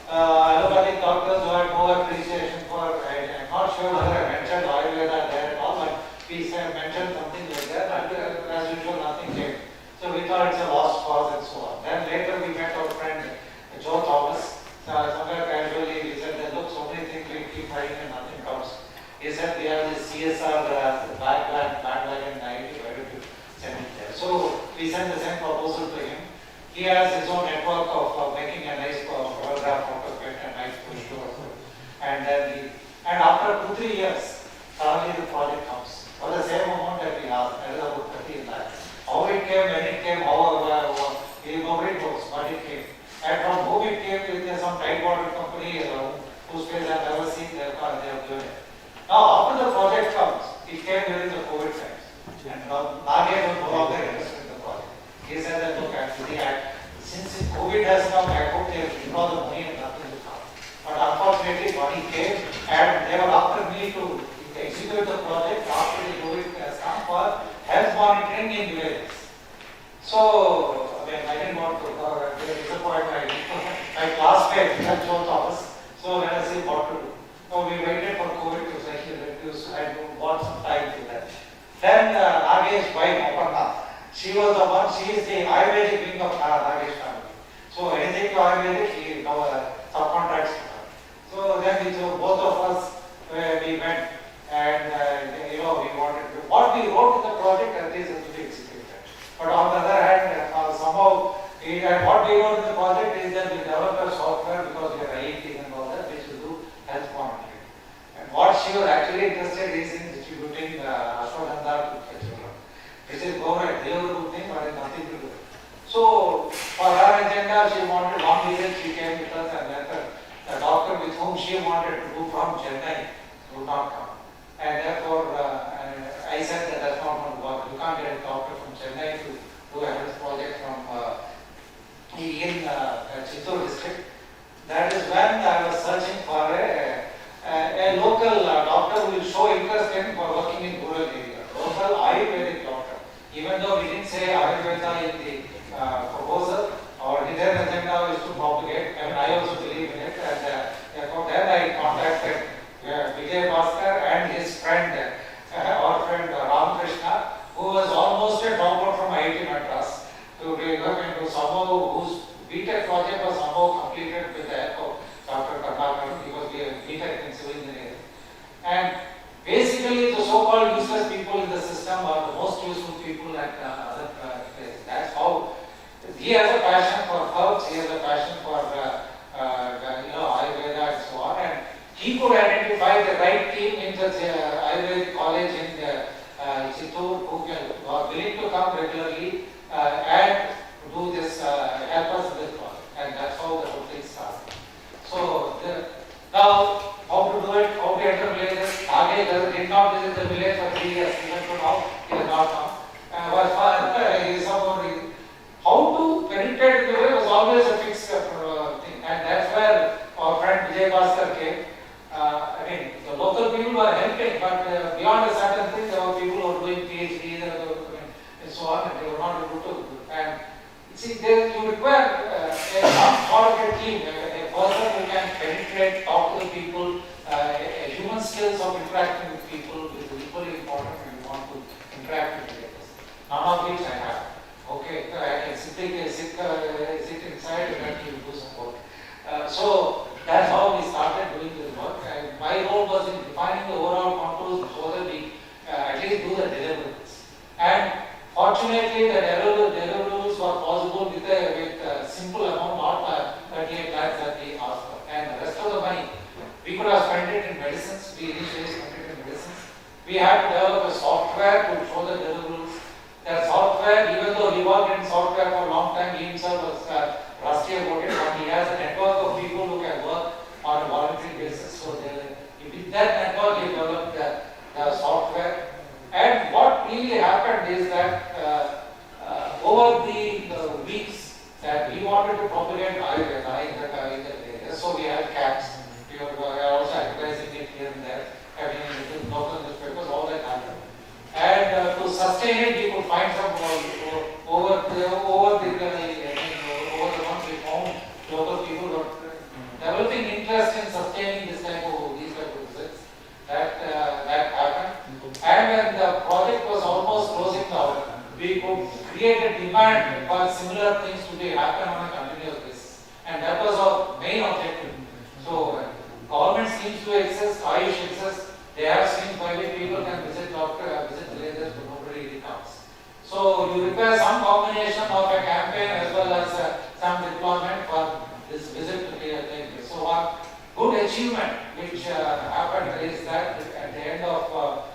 allopathic doctors who had no appreciation for, I'm not sure whether I mentioned Ayurveda there at all, but we mentioned something like that, and as usual nothing came. So we thought it's a lost cause and so on. Then later we met our friend Joe Thomas. Somewhere casually he said that look, so many things we keep trying and nothing comes. He said we have this CSR bandwagon IIT, why don't you send it there? So we sent the same proposal to him. He has his own network of making a nice photograph out of it, a nice push to us. And then and after 2-3 years, suddenly the project comes. For the same amount that we asked, that is about 13 lakhs. How it came, when it came, nobody knows, but it came. And from whom it came, there's some tide water company whose face I've never seen, they have given it. Now, after the project comes, it came during the COVID times. And now Nagesh was no longer interested in the project. He said that, look, actually, since COVID has come, I hope they withdraw the money and nothing will come. But unfortunately, money came, and they were after me to execute the project after the COVID has come for health monitoring in villages. So, I didn't want to disappoint my classmate, Joe Thomas. So let us see what to do. So we waited for COVID to slightly reduce and bought some time to that. Then Nagesh's wife, Aparna, she was the one, she is the Ayurvedic wing of Nagesh family. So anything to Ayurvedic, she subcontracts to her. So then both of us, we went and we wanted to, what we wrote in the project at least is to be executed. But on the other hand, somehow, what we wrote in the project is that we develop a software because we are IIT and all that, which will do health monitoring. CM wanted to do from Chennai would not come. And therefore, I said that that's not going to work. You can't get a doctor from Chennai to do a health project from in Chittoor district. That is when I was searching for a local doctor who will show interest in for working in rural area. Local Ayurvedic doctor. Even though we didn't say Ayurveda in the proposal, or in their agenda is to propagate. I mean, I also believe in it. And therefore, then I contacted Vijay Bhaskar and his friend, our friend Ramakrishna, who was almost a dropout from IIT Madras, to look into somehow whose BTech project was somehow completed with the help of Dr. Karnakar, because we have BTech in civil engineering. And basically, the so-called useless people in the system are the most useful people at other places. That's how he has a passion for herbs, he has a passion for Ayurveda and so on. And he could identify the right team in the Ayurvedic college in Chittoor who are willing to come regularly and do this, help us in this project. And that's how the whole thing started. So now, how to do it, how to enter villages. Age did not visit the village for 3 years, even to now, he has not come. How to penetrate the village was always a fixed thing. And that's where our friend Vijay Bhaskar came. I mean, the local people were helping, but beyond a certain thing, there were people who were doing PhDs and so on, and they were not able to. And see, you require some sort of a team, a person who can penetrate, talk to the people, human skills of interacting with people is equally important when you want to interact with others. None of which I have. Okay, I can sit inside and let you do some work. So that's how we started doing this work. And my role was in defining the overall contours so that we at least do the deliverables. And fortunately, the deliverables were possible with a simple amount, not 38 lakhs that we asked for. And the rest of the money, we could have spent it in medicines. We initially spent it in medicines. We had to develop a software to show the deliverables. That software, even though he worked in software for a long time, he himself was rusty about it, but he has a network of people who can work on a voluntary basis. So with that network, he developed the software. And what really happened is that over the weeks that we wanted to propagate Ayurveda in the area, so we had camps. We were also advertising it here and there, having it in local newspapers, all that happened. And to sustain it, we could find some over the months we found local people were developing interest in sustaining these type of visits. That happened. And when the project was almost closing down, we could create a demand for similar things to be happen on a continuous basis. And that was our main objective. So government schemes to exist, Ayush exists. They have schemes by which people can visit villages, but nobody really comes. So you require some combination of a campaign as well as some deployment for this visit to be taken place. So one good achievement which happened is that at the end of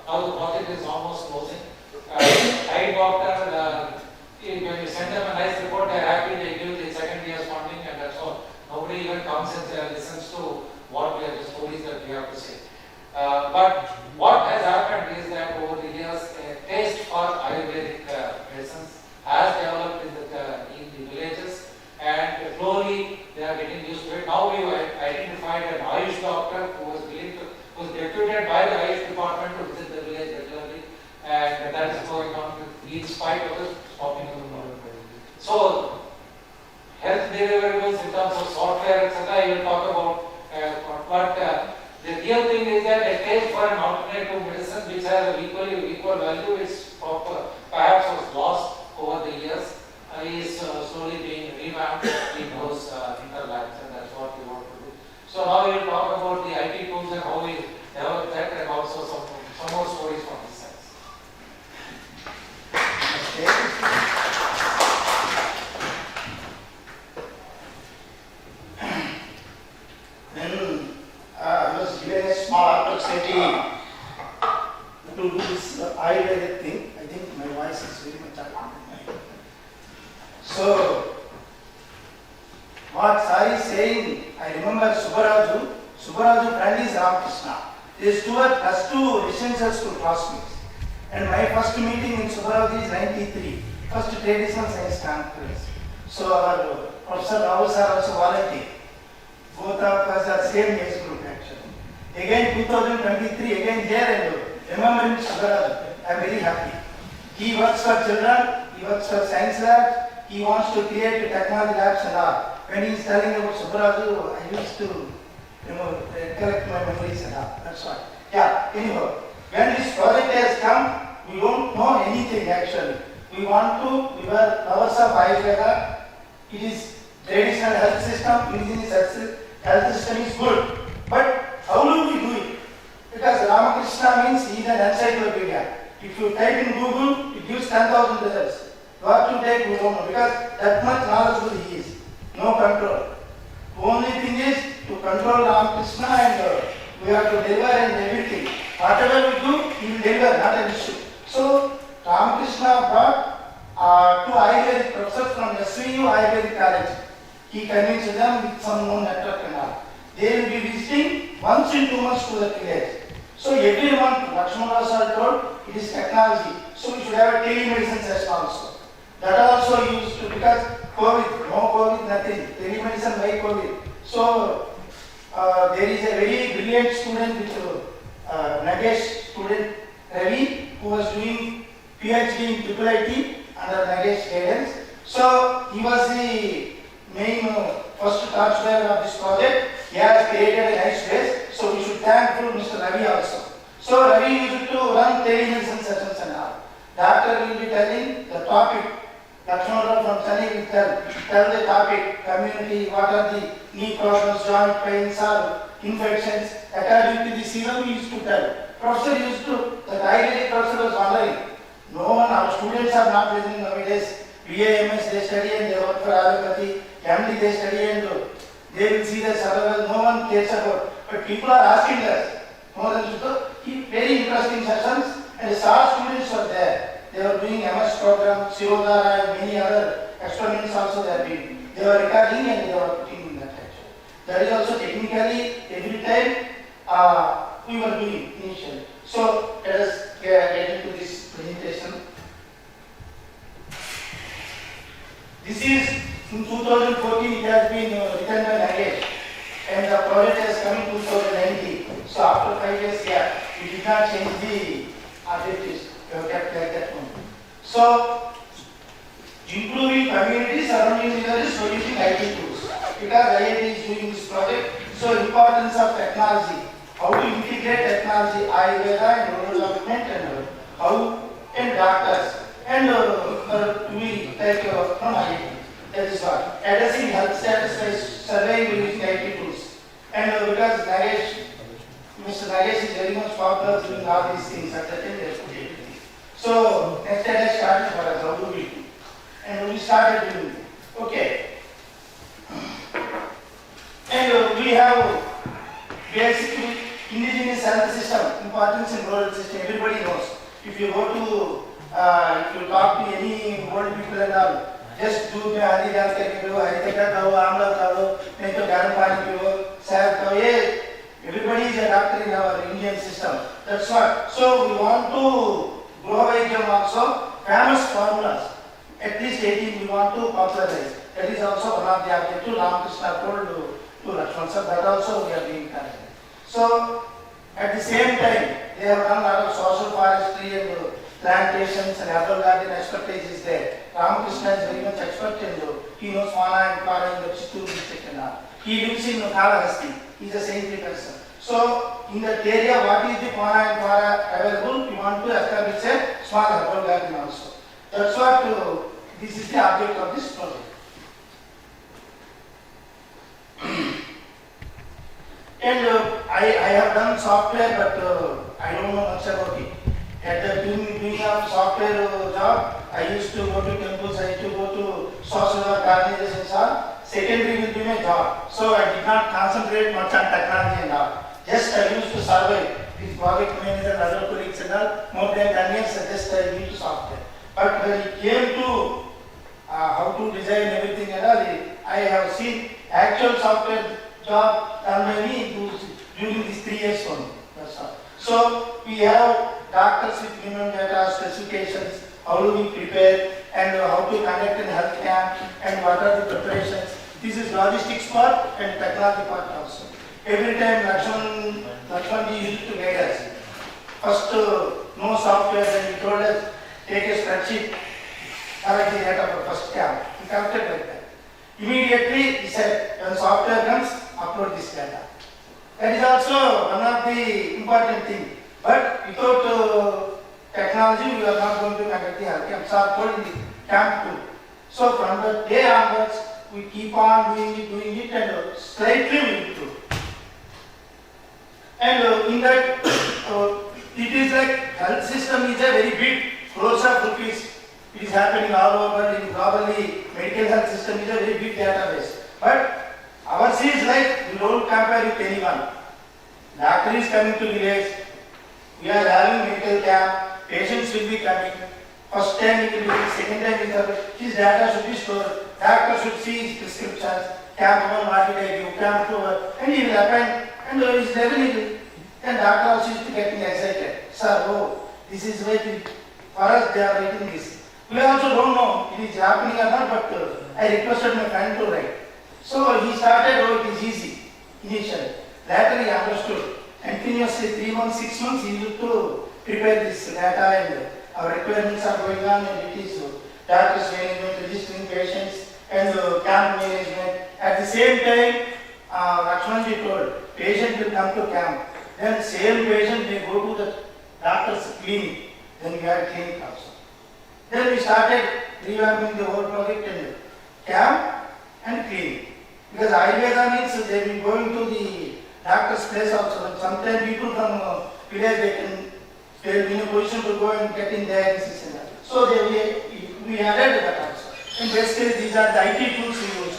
now the project is almost closing. I doctor, when you send them a nice report, they're happy, they give the second year's funding, and that's all. Nobody even comes and listens to what we are, the stories that we have to say. But what has happened is that over the years, a taste for Ayurvedic medicines has developed in the villages, and slowly they are getting used to it. Now we identified an Ayush doctor who was deputed by the Ayush department to visit the village regularly, and that is going on in spite of the stopping of the problem. So, health deliverables in terms of software, etc., I will talk about, but the real thing is that a taste for an alternative medicine which has an equal value is perhaps was lost over the years, is slowly being revamped in those interlabs, and that's what we want to do. So now we will talk about the IT tools and how we develop that, and also some more stories from this side. Then I was given a small opportunity to do this Ayurvedic thing. I think my voice is very much out. So, what Sai is saying, I remember Subbaraju friend is Ramakrishna. These two are plus 2 residential school classmates. And my first meeting in Subbaraju is 93, first traditional science conference. So our Professor Rao sir also volunteered. Both of us are same age group actually. Again 2023, again here and remembering Subbaraju, I am very happy. He works for children, he works for science labs, he wants to create technology labs and all. When he is telling about Subbaraju, I used to recollect my memories and all. That's why. Yeah, anyhow, when this project has come, we don't know anything actually. We want to, we were powers of Ayurveda. It is traditional health system, indigenous health system is good. But how do we do it? Because Ramakrishna means he is an encyclopedia. If you type in Google, it gives 10,000 results. What to take, we don't know. Because that much knowledgeable he is. No control. The only thing is to control Ramakrishna and we have to deliver and everything. Whatever we do, he will deliver, not an issue. So, Ramakrishna brought 2 Ayurvedic professors from SVU Ayurvedic College. He convinced them with some known network and all. They will be visiting once in 2 months to the village. So everyone, Lakshmana sir told, it is technology. So we should have a telemedicine session also. That also used to, because COVID, no COVID, nothing. Telemedicine by COVID. So there is a very brilliant student with Nagesh student Ravi, who was doing PhD in IIIT under Nagesh guidance. So he was the main first torchbearer of this project. He has created a nice base. So we should thank Mr. Ravi also. So Ravi used to run telemedicine sessions and all. Doctor will be telling the topic. Lakshmana from Chennai will tell the topic, community, what are the knee problems, joint pains, or infections. According to the serum, he used to tell. Professor used to, the Ayurvedic professor was wondering, no one, our students are not listening nowadays. BA, MS, they study and they work for allopathy. MD, they study and they will see the survival. No one cares about. But people are asking us. More than so, very interesting sessions, and SAR students were there. They were doing MS program, Sirodhara, and many other experiments also they are doing. They were recording and they were putting in that actually. That is also technically every time we were doing initially. So let us get into this presentation. This is in 2014 it has been written by Nagesh, and the project has come in 2019. So after 5 years, yeah, we did not change the objectives. We have kept like that one. So improving communities surrounding villages by using IT tools. Because IIT is doing this project, so importance of technology. How to integrate technology, Ayurveda and rural development and how and doctors and we like from IIT. That is what. Addressing health status by surveying using IT tools. And because Mr. Nagesh is very much popular doing all these things at the time they put it. So next time I started for us, how do we do? And we started doing it. Okay. And we have basically indigenous health system, importance in rural system, everybody knows. If you go to, if you talk to any old people and all, just do the Hari dance karke piyo, Hari taka khao, amla khao, nahi to garam pani piyo, sad khao, ye. Everybody is a doctor in our Indian system. That's what. So we want to grow Vaidhyam also, famous formulas. At least 18 we want to popularize. That is also one of the objectives Ramakrishna told to Lakshmana sir. That also we are doing currently. So at the same time, they have done a lot of social forestry and plantations and herbal garden expertise is there. Ramakrishna is very much expert in he knows Mana and Para in the Chittoor district and all. He lives in Kalahasti. He is a saintly person. So in that area, what is the Mana and Para available? We want to establish a small herbal garden also. That's what this is the object of this project. And I have done software, but I don't know much about it. At the doing of software job, I used to go to temples, I used to go to social work organizations. Secondary will be my job. So I did not concentrate much on technology and all. Just I used to survive with project manager and other colleagues and all. More than 10 years, just I used software. But when it came to how to design everything and all, I have seen actual software job done by me to during these 3 years only. That's all. So we have doctors with minimum data, specifications, how do we prepare, and how to conduct in health camp, and what are the preparations. This is logistics part and technology part also. Every time Lakshman used to guide us. First, no software, then he told us, take a spreadsheet, correct the data for first camp. He corrected like that. Immediately, he said, when software comes, upload this data. That is also one of the important things. But without technology, we are not going to conduct the health camps. Are told in the camp too. So from the day onwards, we keep on doing it, and slightly we improve. And in that, it is like health system is a very big crores of rupees. It is happening all over in globally. Medical health system is a very big database. But ours is like we don't compare with anyone. Doctor is coming to village. We are having medical camp. Patients will be coming. First time it will be, second time it will be. His data should be stored. Doctor should see his prescriptions. Camp 1, what did I give? Camp 2, and he will append. And he is available. And doctor also is getting excited. Sir, oh, this is right. For us, they are writing this. We also don't know it is happening or not, but I requested my friend to write. So he started, oh, it is easy, initially. Later he understood. Continuously 3 months, 6 months, he used to prepare this data, and our requirements are going on, and it is doctors management, registering patients, and camp management. At the same time, Lakshmanji told, patient will come to camp. Then same patient may go to the doctor's clinic. Then we had clinic also. Then we started revamping the whole project and camp and clinic. Because Ayurveda means they will be going to the doctor's place also. And sometimes people from village, they will be in a position to go and get in diagnosis and that. So we added that also. In best case, these are the IT tools we use.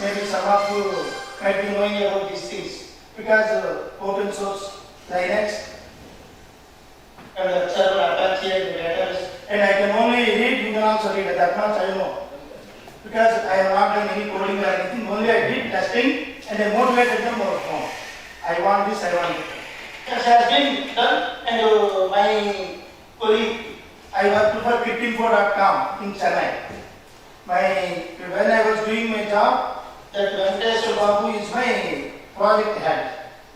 Maybe some of you might be knowing about these things. Because open source, Linux, and server Apache and letters, and I can only read, you can also read, that much I know. Because I have not done any coding or anything, only I did testing and I motivated them more. I want this, I want it. That has been done, and my colleague, I worked for cricinfo.com in Chennai. When I was doing my job, that Venkateshwar Babu is my project head.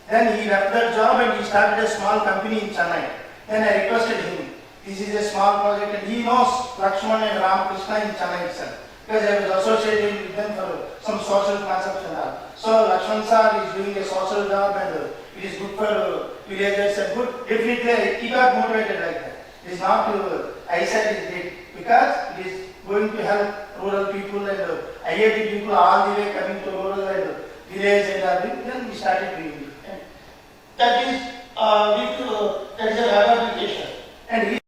Then he left that job and he started a small company in Chennai. Then I requested him, this is a small project, and he knows Lakshman and Ramakrishna in Chennai itself. Because I was associated with them for some social concepts and all. So Lakshman sir is doing a social job, and it is good for villagers and good. Definitely he got motivated like that. It is not I said it did, because it is going to help rural people and IIT people all the way coming to rural and village and all. Then we started doing it. And that is that is a web application. And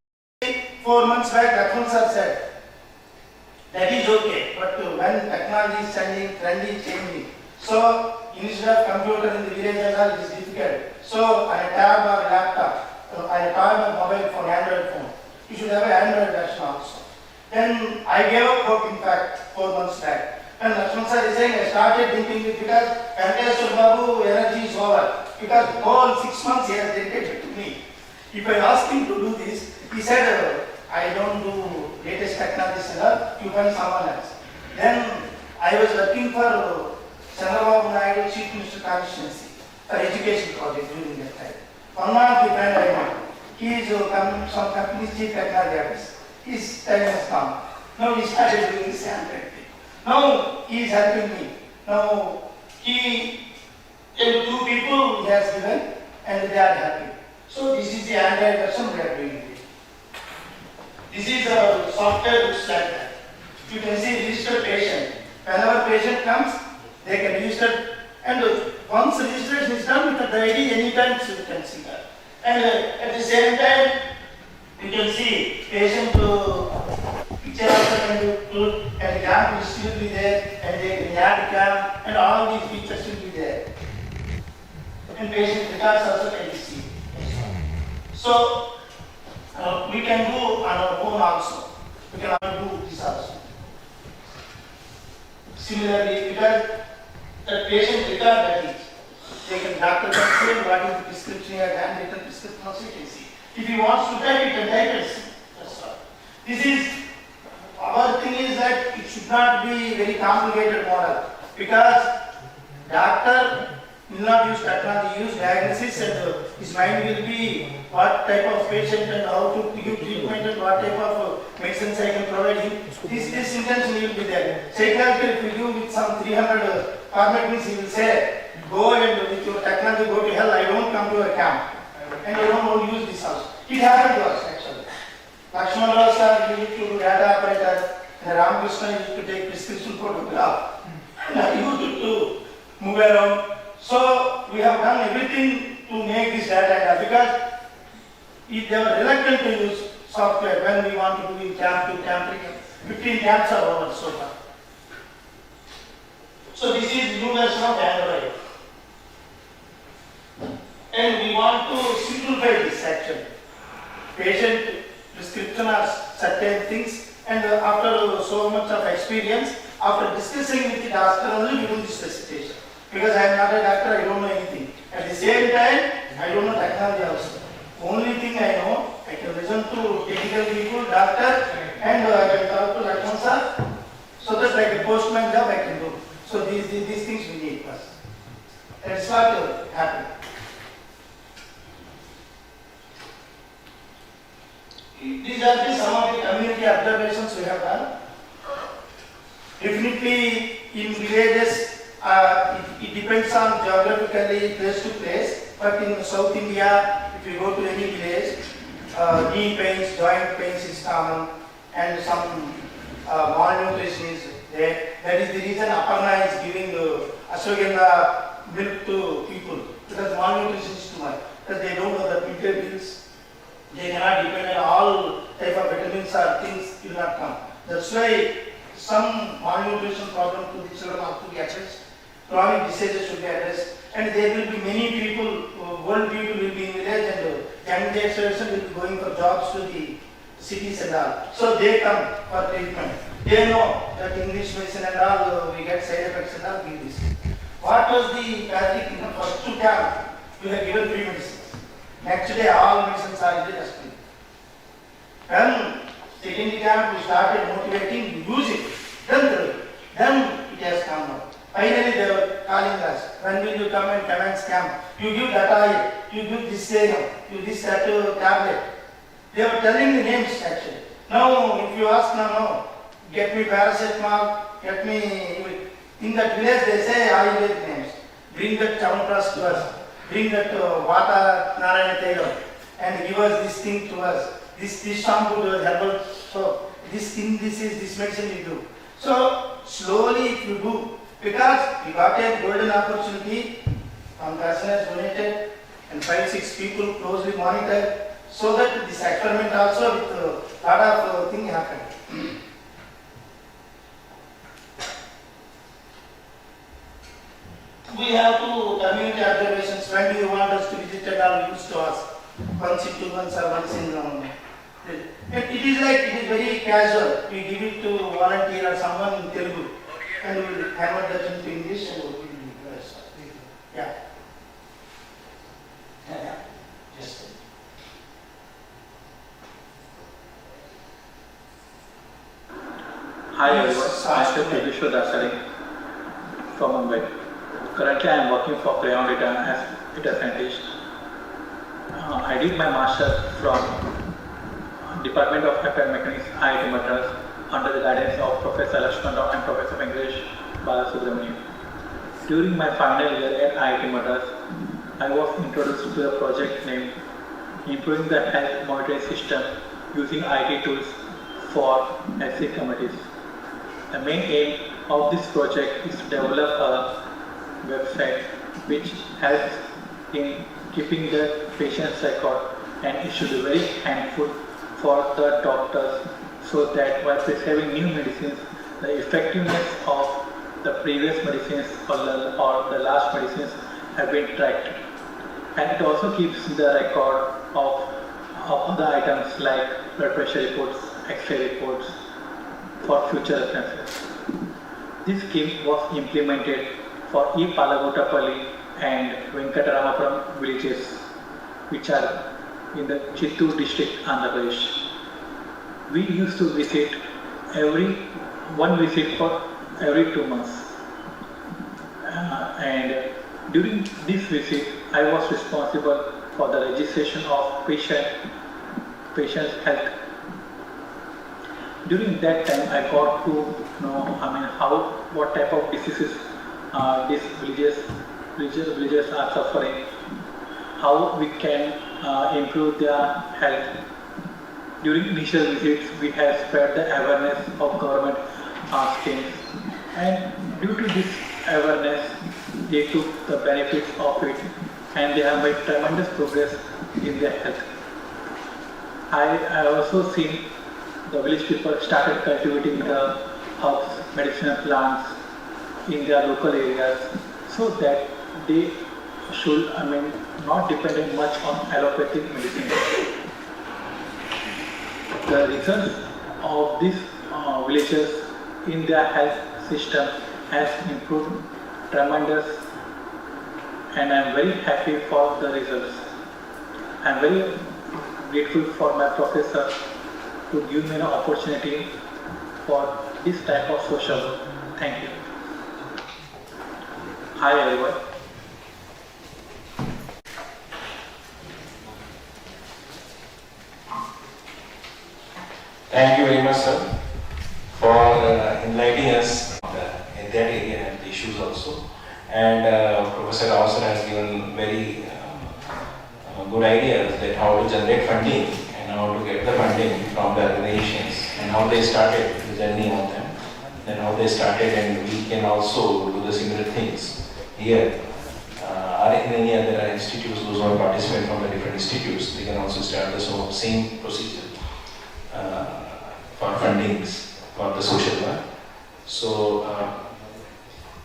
4 months back, Lakshman sir said, that is okay, but when technology is changing, trend is changing. So instead of computer in the village it is difficult. So on a tab or laptop, on a tab or mobile phone, Android phone, you should have an Android version also. Then I gave up hope, in fact, 4 months back. And Lakshman sir is saying, I started thinking it because Venkateshwar Babu energy is over. Because all 6 months he has dedicated to me. If I asked him to do this, he said, I don't do latest technologies and all, you find someone else. Then I was working for Chandrababu Naidu Chief Minister Constituency for education project during that time. One of the friend I know, he is some company's chief technology officer. His time has come. Now he started doing the same thing. Now he is helping me. Now he, 2 people he has given and they are happy. So this is the Android version we are doing it. This is a software looks like that. You can see registered patient. Whenever patient comes, they can register, and once registration is done with the ID, anytime you can see that. And at the same time, you can see patient picture also can be put, and camp will still be there, and they can add camp, and all these features will be there. And patient records also can be seen. So we can do on our own also. We can do this also. Similarly, because the patient record that is. Doctor can say what is the prescription he has handwritten prescription also you can see. If he wants to type, he can type it. That's all. This is, our thing is that it should not be very complicated model because doctor will not use technology, use diagnosis and his mind will be what type of patient and how to give treatment and what type of medicines I can provide him. This intention will be there. Psychiatrist, if you give with some 300 format means he will say, go and with your technology go to hell, I don't come to your camp. And I don't use this also. It happened to us actually. Lakshman Rao sir used to do data operator and Ramakrishna used to take prescription photograph. And I used to move around. So we have done everything to make this data because if they were reluctant to use software when we want to do in camp 2, camp 3, 15 camps are over so far. So this is new version of Android. And we want to simplify this actually. Patient prescription are certain things and after so much of experience, after discussing with the doctor only we do this recitation. Because I am not a doctor, I don't know anything. At the same time, I don't know technology also. Only thing I know, I can listen to technical people, doctor, and I can talk to Lakshman sir. So that like a postman job I can do. So these things we need first. That's what happened. These are some of the community observations we have done. Definitely in villages, it depends on geographically place to place, but in South India, if you go to any village, knee pains, joint pains is common, and some malnutrition is there. That is the reason Aparna is giving ashwagandha milk to people, because malnutrition is too much, because they don't know the filter pills. They cannot depend on all type of vitamins or things will not come. That's why some malnutrition problem to the children have to be addressed. Chronic diseases should be addressed. And there will be many people, old people will be in village and young generation will be going for jobs to the cities and all. So they come for treatment. They know that English medicine and all, we get side effects and all, give this. What was the Catholic in the first 2 camp? We have given 3 medicines. Next day all medicines are in the dustbin. Then second camp we started motivating, use it, then it has come out. Finally they were calling us, when will you come and commence camp? You give that oil, you give this serum, you this that tablet. They were telling the names actually. Now if you ask now, get me paracetamol, get me, in that village they say Ayurvedic names. Bring that Chavanpras to us. Bring that Vata Narayana Tailam and give us this thing to us. This shampoo to us, herbal soap. This thing, this medicine we do. So slowly if you do, because we got a golden opportunity, one person has donated and 5-6 people closely monitored, so that this experiment also with a lot of thing happened. We have to community observations. When do you want us to visit and all, used to ask. Once in 2 months or once in it is like, it is very casual. We give it to volunteer or someone in Telugu and we will convert that into English and we will do the rest. Yeah. Just Hi everyone, I am Prabhishwar Dasari from Mumbai. Currently I am working for Crayon Data as data scientist. I did my master's from Department of Applied Mechanics, IIT Madras, under the guidance of Professor Lakshman Rao and Professor Venkatesh Balasubramanian. During my final year at IIT Madras, I was introduced to a project named Improving the Health Monitoring System using IT tools for HC committees. The main aim of this project is to develop a website which helps in keeping the patient's record, and it should be very helpful for the doctors so that while prescribing new medicines, the effectiveness of the previous medicines or the last medicines have been tracked. And it also keeps the record of other items like blood pressure reports, X-ray reports for future references. This scheme was implemented for E. Palagutapalli and Venkataramapuram villages, which are in the Chittoor district, Andhra Pradesh. We used to visit one visit for every 2 months. And during this visit, I was responsible for the registration of patient's health. During that time, I got to know, what type of diseases these villagers are suffering, how we can improve their health. During initial visits, we have spread the awareness of government schemes, and due to this awareness, they took the benefits of it, and they have made tremendous progress in their health. I also seen the village people started cultivating the herbs, medicinal plants in their local areas, so that they should, not dependent much on allopathic medicine. The results of these villagers in their health system has improved tremendous, and I am very happy for the results. I am very grateful for my professor to give me an opportunity for this type of social work. Thank you. Hi everyone. Thank you very much, sir, for enlightening us in that area and the issues also. And Professor Rao sir has given very good ideas that how to generate funding and how to get the funding from the organizations and how they started the journey of them, and how they started, and we can also do the similar things here. Or in any other institutes, those who are participating from the different institutes, they can also start the same procedure for fundings for the social work. So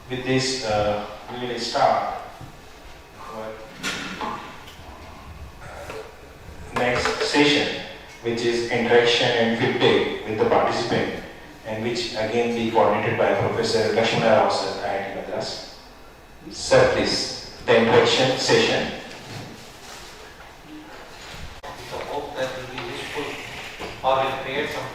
with this, we will start next session, which is interaction and feedback with the participant, and which again be coordinated by Professor Lakshmana Rao sir, IIT Madras. Sir, please, the interaction session. So hope that will be useful, or will create some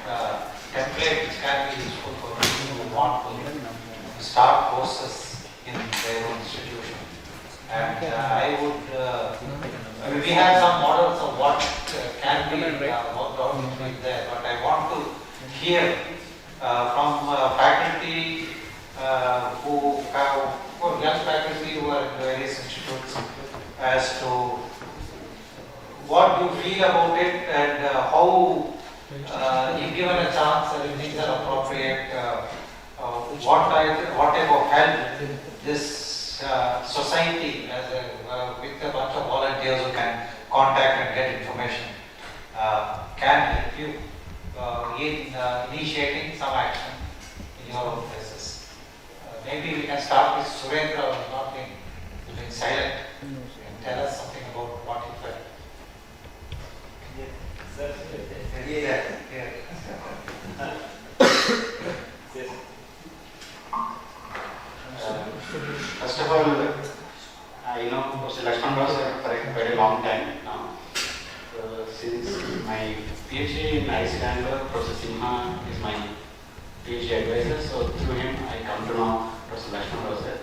template which can be useful for people who want to start courses in their own institution. And I would, we have some models of what can be worked out there, but I want to hear from faculty who have, young faculty who are in various institutes, as to what you feel about it, and how, if given a chance and if things are appropriate, what type of help this society, as with a bunch of volunteers who can contact and get information, can help you in initiating some action in your own places. Maybe we can start with Surendra, who has not been silent, and tell us something about what he felt. First of all, I know Professor Lakshman Rao sir for a very long time now. Since my PhD in Iceland, Professor Simha is my PhD advisor, so through him I come to know Professor Lakshman Rao sir.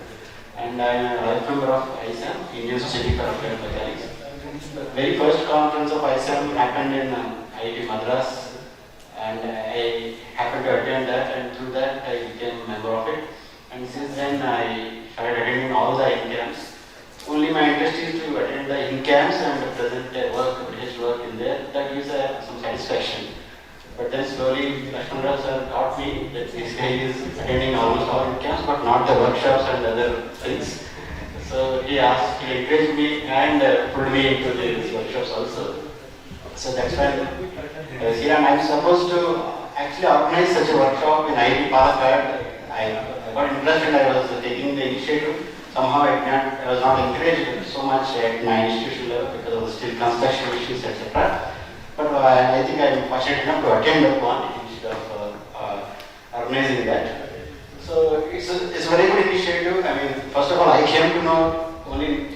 And I am a life member of ISAM, Indian Society for Applied Mechanics. The very first conference of ISAM happened in IIT Madras, and I happened to attend that, and through that I became a member of it. And since then I started attending all the in-camps. Only my interest is to attend the in-camps and present work, research work in there. That gives some satisfaction. But then slowly Lakshman Rao sir taught me that this guy is attending almost all in-camps, but not the workshops and other things. So he encouraged me and pulled me into these workshops also. So that's why here I'm supposed to actually organize such a workshop in IIT Palakkad. I got interested, I was taking the initiative. Somehow I was not encouraged so much at my institution level because of the steel construction issues, etc. But I think I am fortunate enough to attend one instead of organizing that. So it's a very good initiative. I mean, first of all, I came to know only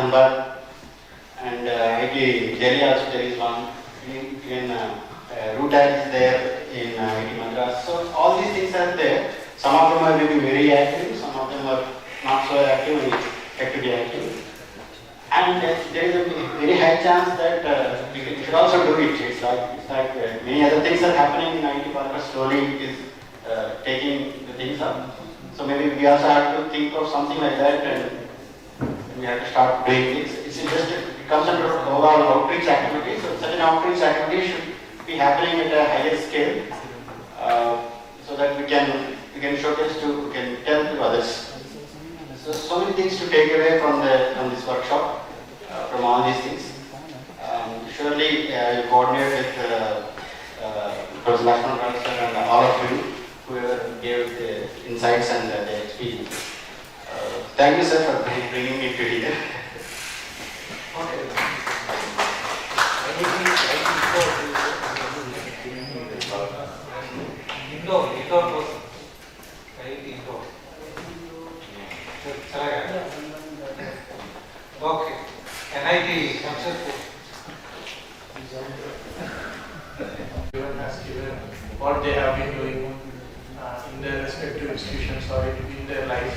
Dhanbad, and IIT Delhi also there is one. Even Rootag is there in IIT Madras. So all these things are there. Some of them are maybe very active, some of them are not so active and expect to be active. And there is a very high chance that we should also do it. It's like many other things are happening in IT Park, slowly it is taking the things up. So maybe we also have to think of something like that, and we have to start doing it. It comes under overall outreach activity. So such an outreach activity should be happening at a higher scale, so that we can showcase we can tell to others. So many things to take away from this workshop, from all these things. Surely you coordinate with Professor Lakshman Rao sir and all of you who gave the insights and the experience. Thank you, sir, for bringing me to here. Indoor. Okay. NIT Everyone has given what they have been doing in their respective institutions or in their life.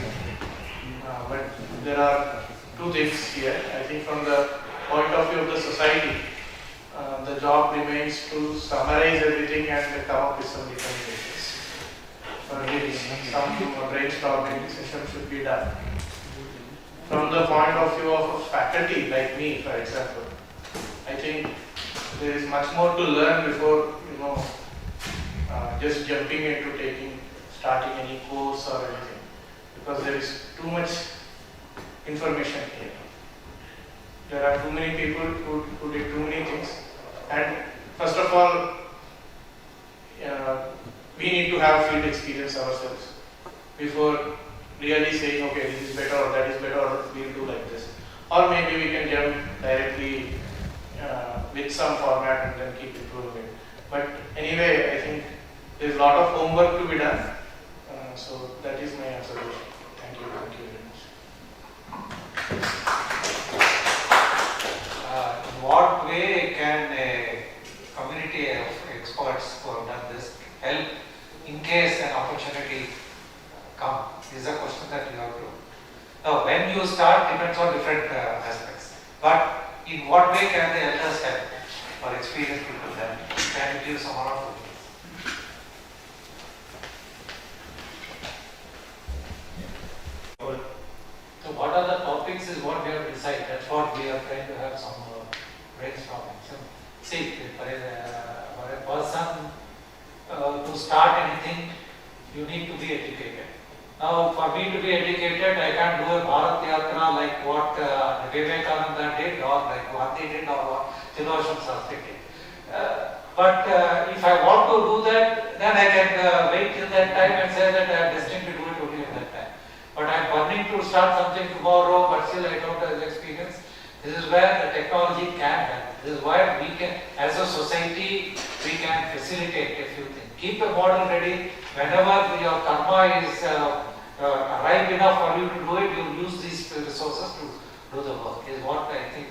But there are two things here. I think from the point of view of the society, the job remains to summarize everything and come up with some recommendations. Some brainstorming session should be done. From the point of view of a faculty like me, for example, I think there is much more to learn before just jumping into starting any course or anything, because there is too much information here. There are too many people who did too many things, and first of all, we need to have field experience ourselves before really saying, okay, this is better or that is better or we'll do like this. Or maybe we can jump directly with some format and then keep improving it. But anyway, I think there's a lot of homework to be done. So that is my observation. Thank you very much. In what way can a community of experts who have done this help in case an opportunity comes? This is a question that you have to. Now, when you start depends on different aspects. But in what way can the elders help or experienced people help? Can you give some more of it? So what are the topics is what we have decided. That's what we are trying to have some brainstorming. So, see, for a person to start anything, you need to be educated. Now, for me to be educated, I can't do a Bharat Yatra like what Vivekananda did, or like Gandhi did, or what Chidoshan Sastri did. But if I want to do that, then I can wait till that time and say that I am destined to do it only at that time. But I am burning to start something tomorrow, but still I don't have the experience. This is where the technology can help. This is why we can, as a society, we can facilitate a few things. Keep a model ready. Whenever your karma is ripe enough for you to do it, you use these resources to do the work, is what I think.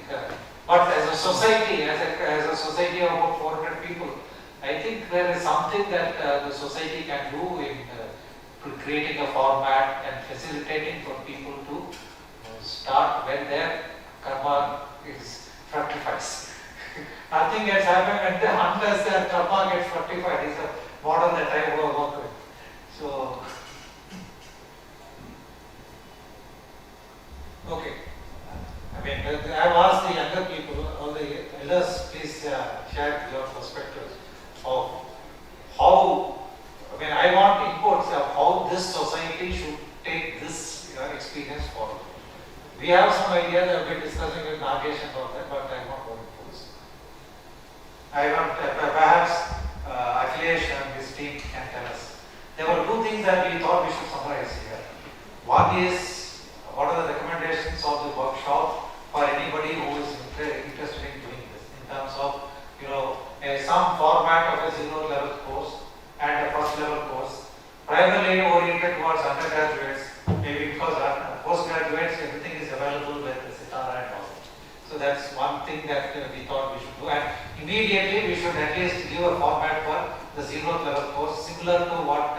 But as a society, as a society of about 400 people, I think there is something that the society can do in creating a format and facilitating for people to start when their karma is fructifies. Nothing gets happened unless their karma gets fructified. Is a model that I work with. So, okay. I mean, I have asked the younger people, all the elders, please share your perspectives of how. I mean, I want inputs of how this society should take this experience forward. We have some ideas that we've been discussing with Nagesh and all that, but I want more inputs. I want perhaps affiliation, this team can tell us. There were two things that we thought we should summarize here. One is, what are the recommendations of the workshop for anybody who is interested in doing this, in terms of, some format of a 0 level course and a first level course, primarily oriented towards undergraduates, maybe because postgraduates, everything is available with the Sitara and all. that's one thing that we thought we should do. And immediately we should at least give a format for the 0th level course, similar to what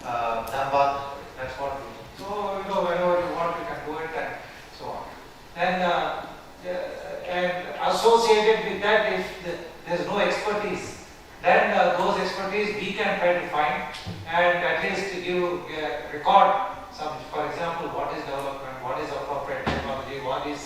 Dhanbad, that's what we do. So, whenever you want, you can do it and so on. Then, and associated with that, if there's no expertise, then those expertise we can try to find and at least give record some, for example, what is development, what is appropriate technology, what is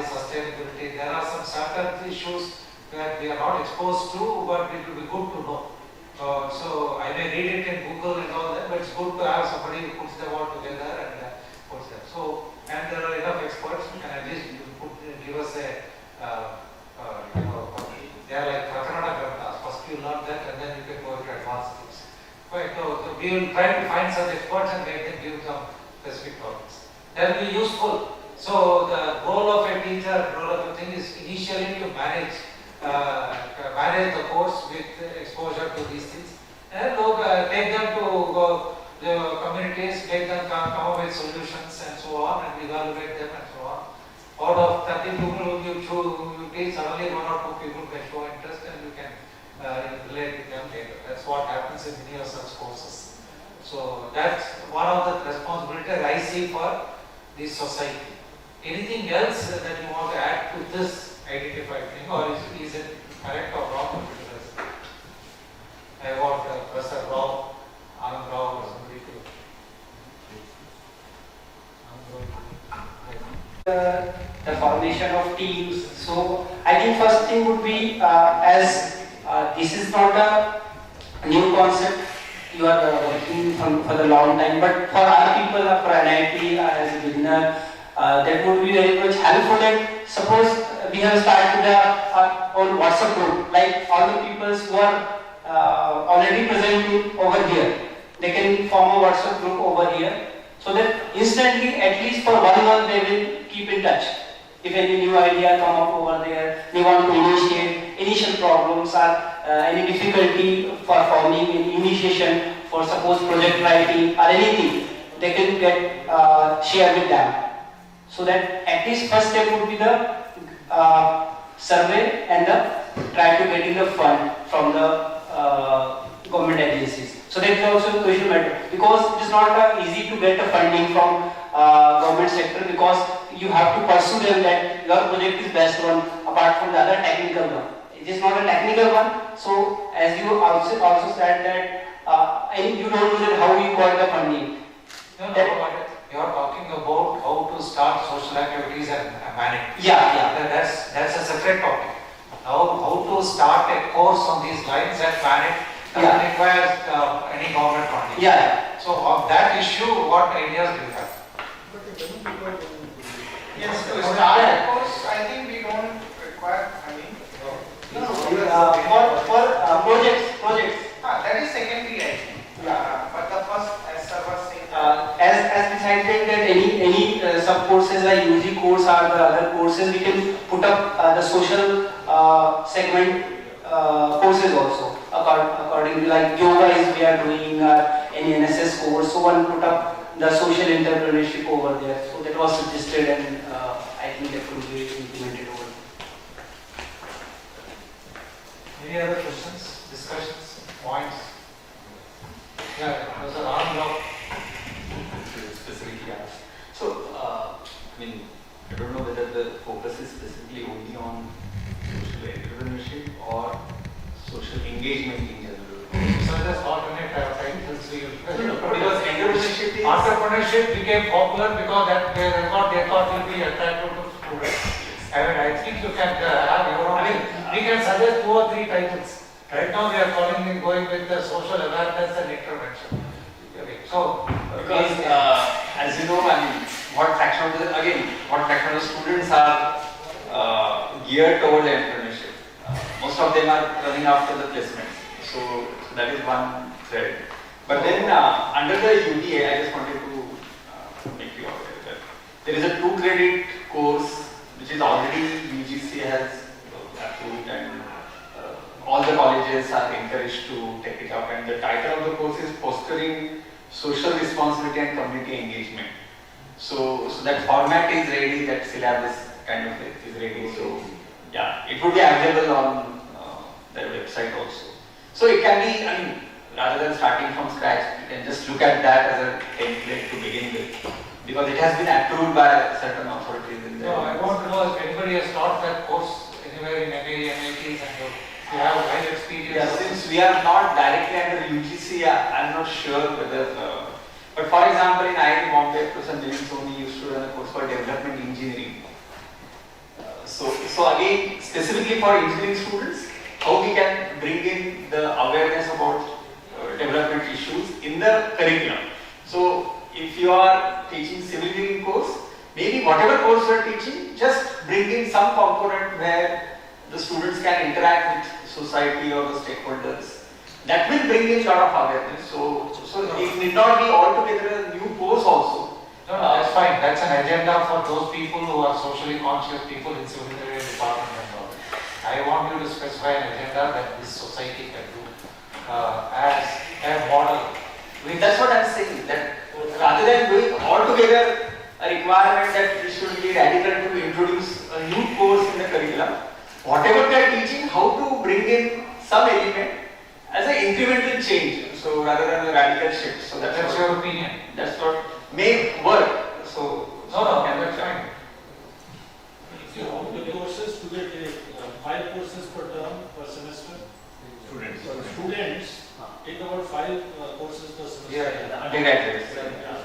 sustainability. There are some certain issues that we are not exposed to, but it will be good to know. So I may read it in Google and all that, but it's good to have somebody who puts them all together and puts them. So, and there are enough experts who can at least give us a, they are like Prakarana Granthas. First you learn that and then you can go to advanced things. Right, so we will try to find such experts and make them give some specific topics. That will be useful. So the goal of a teacher, role of a thing is initially to manage the course with exposure to these things, and take them to the communities, make them come up with solutions and so on, and evaluate them and so on. Out of 30 people who you teach, suddenly 1 or 2 people can show interest and you can relate with them later. That's what happens in many of such courses. So that's one of the responsibilities I see for this society. Anything else that you want to add to this identified thing, or is it correct or wrong? I want Professor Rao, Anand Rao or somebody to. The formation of teams. So I think first thing would be as this is not a new concept, you are working for the long time, but for our people, for NIT as a beginner, that would be very much helpful. And suppose we have started our own WhatsApp group, like all the people who are already present over here, they can form a WhatsApp group over here, so that instantly, at least for 1 month, they will keep in touch. If any new idea come up over there, they want to initiate initial problems or any difficulty for forming an initiation for suppose project writing or anything, they can get share with them. So that at least first step would be the survey and try to get in the fund from the government agencies. So that is also a crucial matter, because it is not easy to get a funding from government sector, because you have to pursue them that your project is best one apart from the other technical one. It is not a technical one. So as you also said that you don't know that how you got the funding. No, you are talking about how to start social activities and manage. Yeah. That's a separate topic. Now, how to start a course on these lines and manage doesn't require any government funding. Yeah. So on that issue, what ideas do you have? Yes, to start a course, I think we don't require funding. For projects. That is secondary, I think. But the first, as sir was saying. As decided that any sub courses like UG course or the other courses, we can put up the social segment courses also. Accordingly, like yoga is we are doing any NSS course, so one put up the social entrepreneurship over there. So that was suggested, and I think that could be implemented over there. Any other questions, discussions, points? Yeah, Professor Anand Rao. Specifically asked. So, I don't know whether the focus is specifically only on social entrepreneurship or social engagement in general. So that's alternate titles. Because entrepreneurship became popular because they thought will be attractive to students. I think you can have your own. We can suggest 2 or 3 titles. Right now we are going with the social awareness and intervention. So, because as you know, what fraction of the students are geared toward entrepreneurship. Most of them are running after the placements. So that is one thread. But then under the UDA, I just wanted to make you aware that there is a 2-credit course which is already UGC has approved, and all the colleges are encouraged to take it up, and the title of the course is Fostering Social Responsibility and Community Engagement. So that format is ready, that syllabus kind of is ready. So yeah, it would be available on their website also. So it can be, I mean, rather than starting from scratch, you can just look at that as a template to begin with, because it has been approved by certain authorities in there. No, I want to know if anybody has taught that course anywhere in MA, MITs, and you have a live experience. Yeah, since we are not directly under UGC, I'm not sure whether. But for example, in IIT Bombay, Professor Nilin Soni used to run a course called Development Engineering. So again, specifically for engineering students, how we can bring in the awareness about development issues in the curriculum. So if you are teaching civil engineering course, maybe whatever course you are teaching, just bring in some component where the students can interact with society or the stakeholders. That will bring in a lot of awareness. So it need not be altogether a new course also. No, that's fine. That's an agenda for those people who are socially conscious people in civil engineering department and all. I want you to specify an agenda that this society can do as a model. That's what I'm saying. That rather than doing altogether a requirement that it should be radical to introduce a new course in the curriculum, whatever they are teaching, how to bring in some element as an incremental change. So rather than a radical shift. So that's your opinion. That's what may work. So no, that's fine. If you want the courses to get 5 courses per term per semester. Students take about 5 courses per semester. Yeah.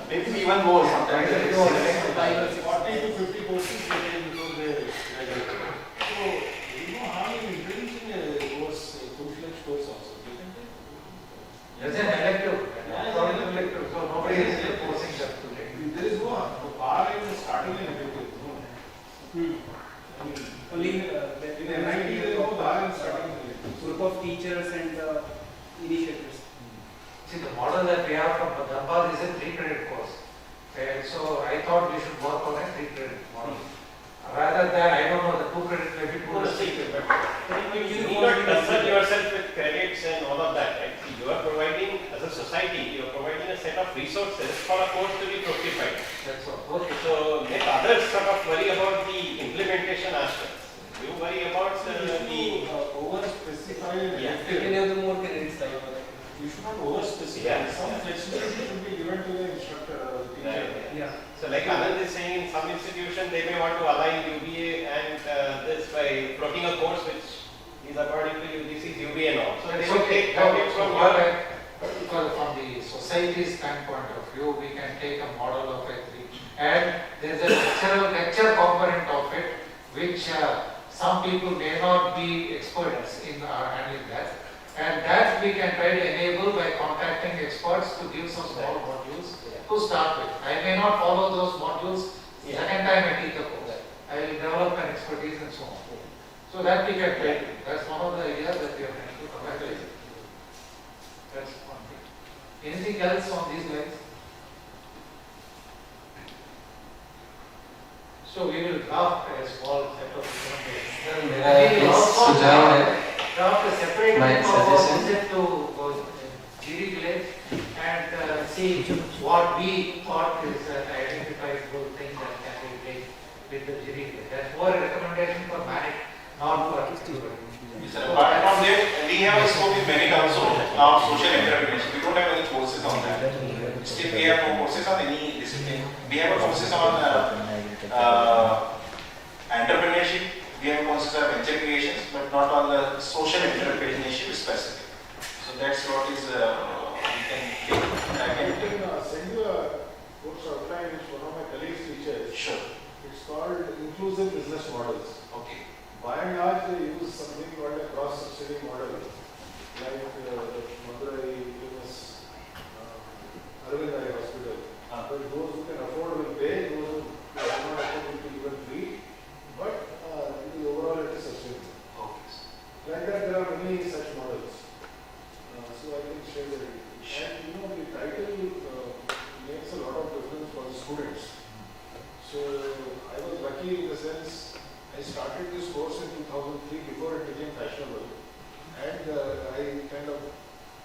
Maybe even more sometimes. 40 to 50 courses they take before they graduate. So you know how you introducing a course, full-fledged course also. As an elective, elective, so nobody is forcing them to take. There is no bar in starting an elective. Only in MIT there is no bar in starting an elective. Group of teachers and initiators. See, the model that we have from Bhopal is a 3-credit course. And so I thought we should work on a 3-credit model. Rather than, I don't know, the 2-credit maybe 2 to 6. You need not concern yourself with credits and all of that, right? See, you are providing, as a society, you are providing a set of resources for a course to be fructified. That's all. Okay. So let others sort of worry about the implementation aspects. You worry about the over-specify an Yeah. elective. You can have the more credits like You should not over-specify. Some flexibility should be given to the instructor or the teacher. Yeah. So like Anand is saying, in some institution they may want to align UBA and this by plotting a course which is according to UGC's UBA and all. So they will take credits from your... From the society standpoint of view, we can take a model of a 3. And there is a lecture component of it, which some people may not be experts in handling that. And that we can try to enable by contacting experts to give some small modules to start with. I may not follow those modules second time I teach a course. I will develop an expertise and so on. So that we can try to. That's one of the ideas that we are trying to come with. That's one thing. Anything else on these lines? So we will draft a small set of recommendations. We will also draft a separate My suggestion. visit to Giri village and see what we thought is an identifiable thing that can be made with the Giri village. That's more a recommendation for MANIT, not for everybody. Apart from that, we have a scope in MANIT also of social entrepreneurship. We don't have any courses on that. Still, we have no courses on any discipline. We have courses on entrepreneurship. We have courses on venture creations, but not on the social entrepreneurship specific. So that's what is we can take. I can send you a course outline which one of my colleagues teaches. Sure. It's called Inclusive Business Models. Okay. By and large, they use something called a cross-subsidy model, like the Madurai famous Arvind Eye Hospital. But those who can afford will pay, those who cannot afford will be given free. But overall, it is sustainable. Okay. Like that, there are many such models. So I can share the and the title makes a lot of difference for the students. So I was lucky in the sense I started this course in 2003 before it became fashionable, and I kind of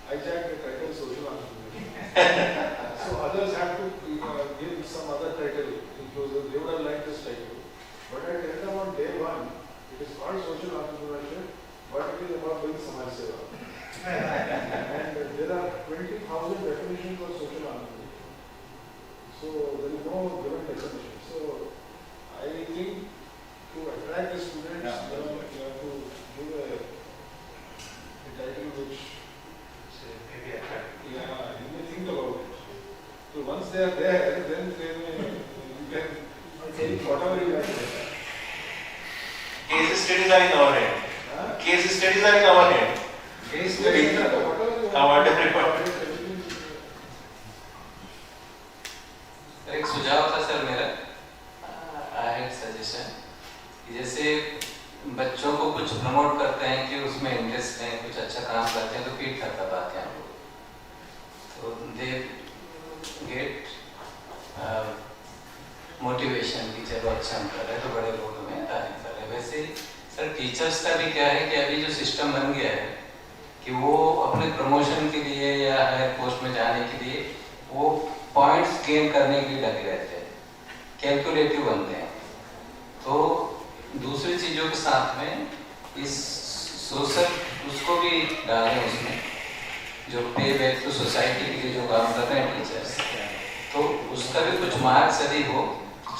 hijacked the title social entrepreneurship. So others had to give some other title, inclusive. They would have liked this title, But I tell them on day one, it is called social entrepreneurship, but it is about doing Samaj Seva. And there are 20,000 definitions of social entrepreneurship. So there is no given definition. So I think to attract the students, you have to give a title which, Maybe attract. yeah, you may think about it. So once they are there, then they may, you can say whatever you like. Case studies are in our hand. Case studies are in our hand. Case studies are एक सुझाव था sir मेरा, I had suggestion, जैसे बच्चों को कुछ promote करते हैं कि उसमें इंटरेस्ट है, कुछ अच्छा काम करते हैं तो पीठ थपथपाते हैं हम लोग, तो दे गेट मोटिवेशन कि चलो अच्छा हम कर रहे हैं तो बड़े लोग हमें तारीफ कर रहे हैं। वैसे सर टीचर्स का भी क्या है कि अभी जो सिस्टम बन गया है कि वो अपने प्रमोशन के लिए या हायर पोस्ट में जाने के लिए वो पॉइंट्स गेन करने के लिए लगे रहते हैं, कैलकुलेटिव बनते हैं। तो दूसरी चीज़ों के साथ में इस सोशल उसको भी डालें उसमें, जो पे बैक टू सोसाइटी के लिए जो काम कर रहे हैं टीचर्स, तो उसका भी कुछ मार्क्स यदि हो,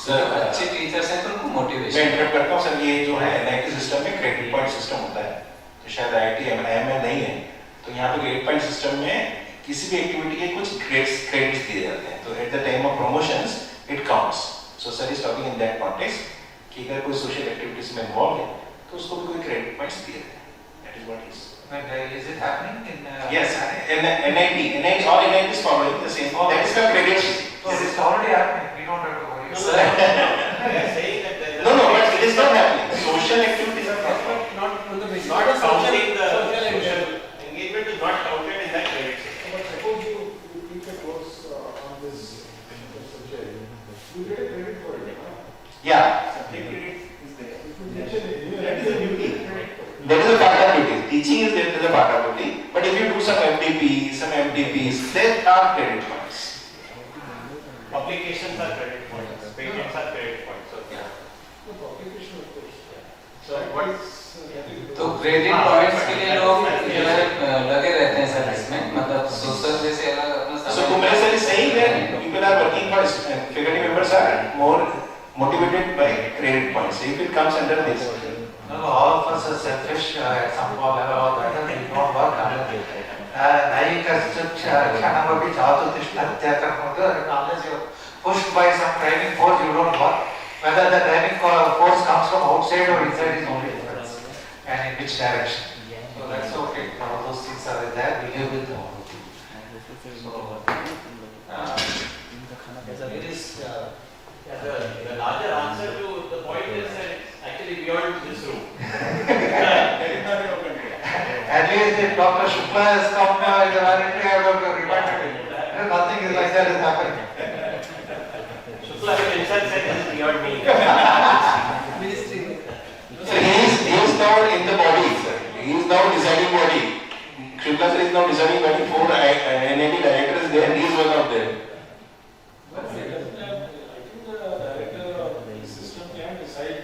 सर अच्छे टीचर्स हैं तो उनको मोटिवेशन। मैं इंटरप्ट करता हूँ सर, ये जो है एनआईटी सिस्टम में क्रेडिट पॉइंट सिस्टम होता है, तो शायद आईआईटी एमए नहीं है, तो यहाँ पे क्रेडिट पॉइंट सिस्टम में किसी भी एक्टिविटी के कुछ क्रेडिट्स दिए जाते हैं, तो at the time of promotions it counts. So sir is talking in that context कि अगर कोई सोशल एक्टिविटीज में इन्वॉल्व है तो उसको भी कोई क्रेडिट पॉइंट्स दिए जाते हैं। That is what is Is it happening in? Yes, NIT, all NITs following the same. That is the credit. So it is already happening. We don't have to worry. Sir, they are saying that no, but it is not happening. Social activities are happening. Not on the basis. Not counting the social engagement is not counted in that credit system. But suppose you teach a course on this subject, you get a credit for it. Yeah, subject credit is there. That is a duty. That is a part of duty. Teaching is there as a part of duty. But if you do some FDP, some MDPs, there are credit points. Publications are credit points. Patents are credit points. So yeah. No publication of course. So what is तो credit points के लिए लोग जो है लगे रहते हैं sir इसमें, मतलब सोशल जैसे अलग अपना। So Kumar sir is saying that people are working for faculty members are more motivated by credit points. If it comes under this. No, all of us are selfish at some level or other. We don't work unless you're pushed by some driving force, you don't work. Whether the driving force comes from outside or inside is only difference, and in which direction. So that's okay. All those things are there. We live with them. So it is the larger answer to the point is that it's actually beyond this room. At least if Dr. Shukla has come in the mandatory, I would have reminded him. Nothing is like that is happening. Shukla himself said this is beyond me. So he is now in the body, sir. He is now deciding body. Shukla sir is now deciding body. 4 NIT directors there, he is one of them. But I think the director of the system can decide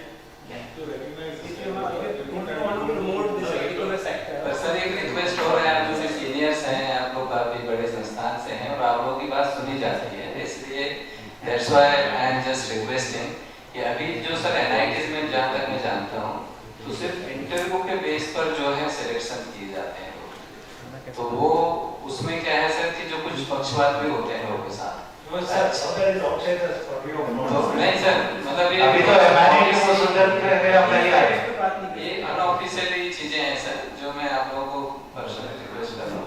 to recognize this. If you want to promote this particular sector. पर sir एक request हो रहा है, आप जैसे seniors हैं, आप लोग काफी बड़े संस्थान से हैं और आप लोगों की बात सुनी जाती है, इसलिए that's why I am just requesting कि अभी जो सर एनआईटीज में जहाँ तक मैं जानता हूँ तो सिर्फ इंटरव्यू के बेस पर जो है सिलेक्शन किए जाते हैं लोग, तो वो उसमें क्या है सर कि जो कुछ पक्षपात भी होते हैं लोगों के साथ। नहीं सर, मतलब ये अभी तो MANIT को सुंदर मेरा पहले आए। ये अनऑफिशियली चीजें हैं सर, जो मैं आप लोगों को पर्सनली रिक्वेस्ट कर रहा हूँ।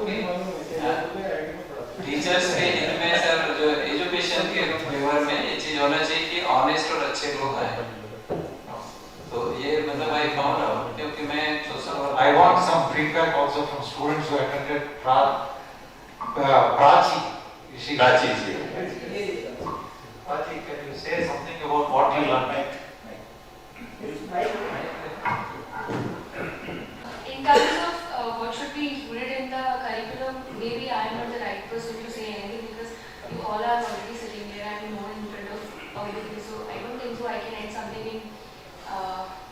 टीचर्स के इनमें सर जो एजुकेशन के फेवर में ये चीज होना चाहिए कि ऑनेस्ट और अच्छे लोग आए, तो ये मतलब आई फाउंड आउट, क्योंकि मैं social work I want some feedback also from students who attended Prachi. Prachi is here. Prachi, can you say something about what you learned? In terms of what should be included in the curriculum, maybe I am not the right person to say anything because you all are already sitting there and no one in front of all of you, so I don't think so I can add something in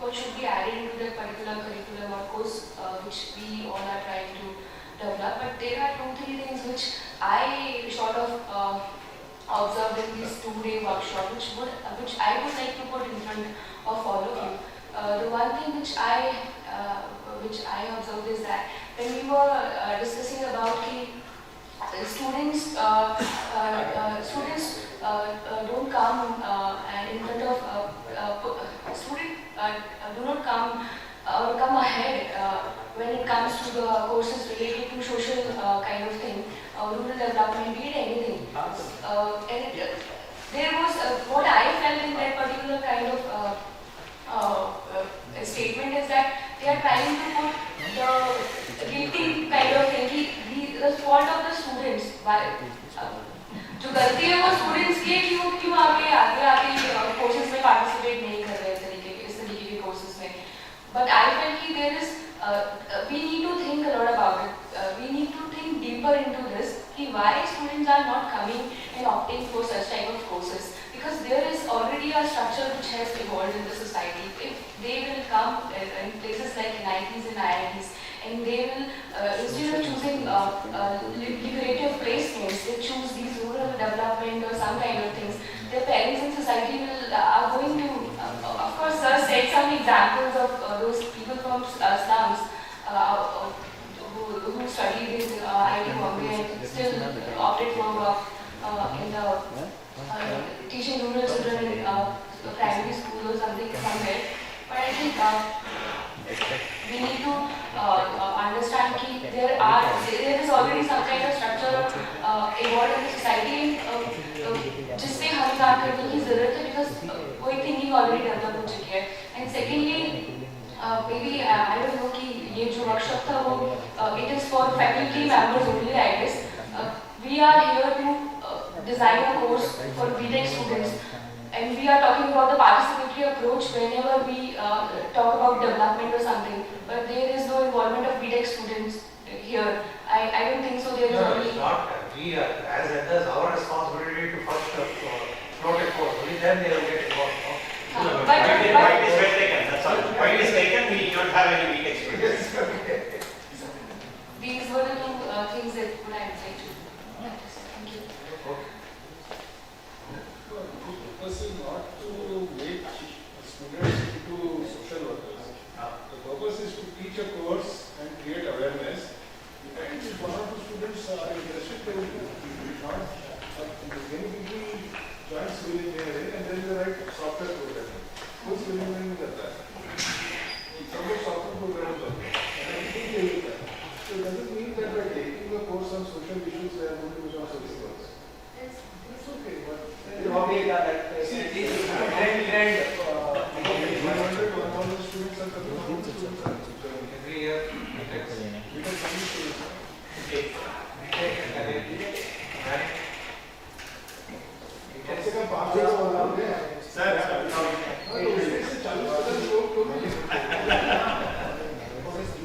what should be added into that particular curriculum or course which we all are trying to develop. But there are 2-3 things which I sort of observed in this 2-day workshop, which I would like to put in front of all of you. The one thing which I observed is that when we were discussing about students don't come and in front of students do not come or come ahead when it comes to the courses related to social kind of thing, rural development, be it anything. And there was what I felt in that particular kind of statement is that they are trying to put the guilty kind of thing, the fault of the students. जो गलती है वो students की है कि वो क्यों आगे कोर्सेज में पार्टिसिपेट नहीं कर रहे इस तरीके के कोर्सेज में. But I felt कि there is we need to think a lot about it. We need to think deeper into this कि why students are not coming and opting for such type of courses, because there is already a structure which has evolved in the society. If they will come in places like NITs and IITs and they will instead of choosing lucrative placements, they choose these rural development or some kind of things. Their parents and society are going to, of course, sir said some examples of those people from slums who studied in IIT Bombay and still opted for work in the teaching rural children in primary school or something somewhere. But I think we need to understand that there is already some kind of structure evolved in the society, जिससे हमें काम करने की जरूरत है, because कोई thinking already develop हो चुकी है. And secondly, maybe I don't know कि ये जो workshop था वो it is for faculty members only, I guess. We are here to design a course for BTech students. And we are talking about the participatory approach whenever we talk about development or something, but there is no involvement of BTech students here. I don't think so. There is No, it's not. We are, as elders, our responsibility to first float a course. Only then they will get involved. Point is well taken. That's all. Point is taken. We don't have any weak experience. These were the two things that I would like to. Thank you. The purpose is not to make students into social workers. The purpose is to teach a course and create awareness. And if one or two students are interested, they will not. Many people join civil engineering and then they write software programming. Who's civil engineering with that? Some of software programmers are there. And I think they will that. So it doesn't mean that by taking a course on social issues, they are going to become social workers. It's okay, but students are coming. Every year,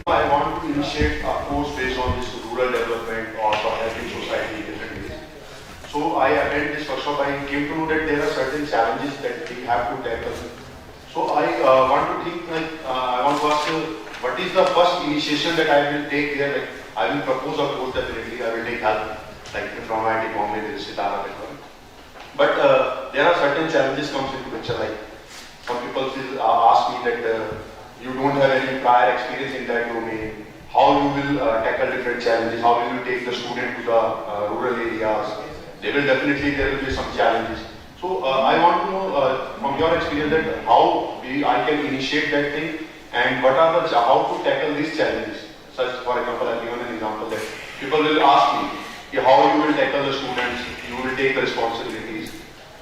I want to initiate a course based on this rural development or for helping society in different ways. So I attended this workshop. I came to know that there are certain challenges that we have to tackle. So I want to think like I want to ask what is the first initiation that I will take here? Like I will propose a course definitely. I will take help like from IIT Bombay, there is Sitara. But there are certain challenges comes into picture. Like some people still ask me that you don't have any prior experience in that domain. How you will tackle different challenges? How will you take the student to the rural areas? There will be some challenges. So I want to know from your experience that how I can initiate that thing and what are the how to tackle these challenges. Such, for example, I've given an example that people will ask me how you will tackle the students, you will take the responsibilities.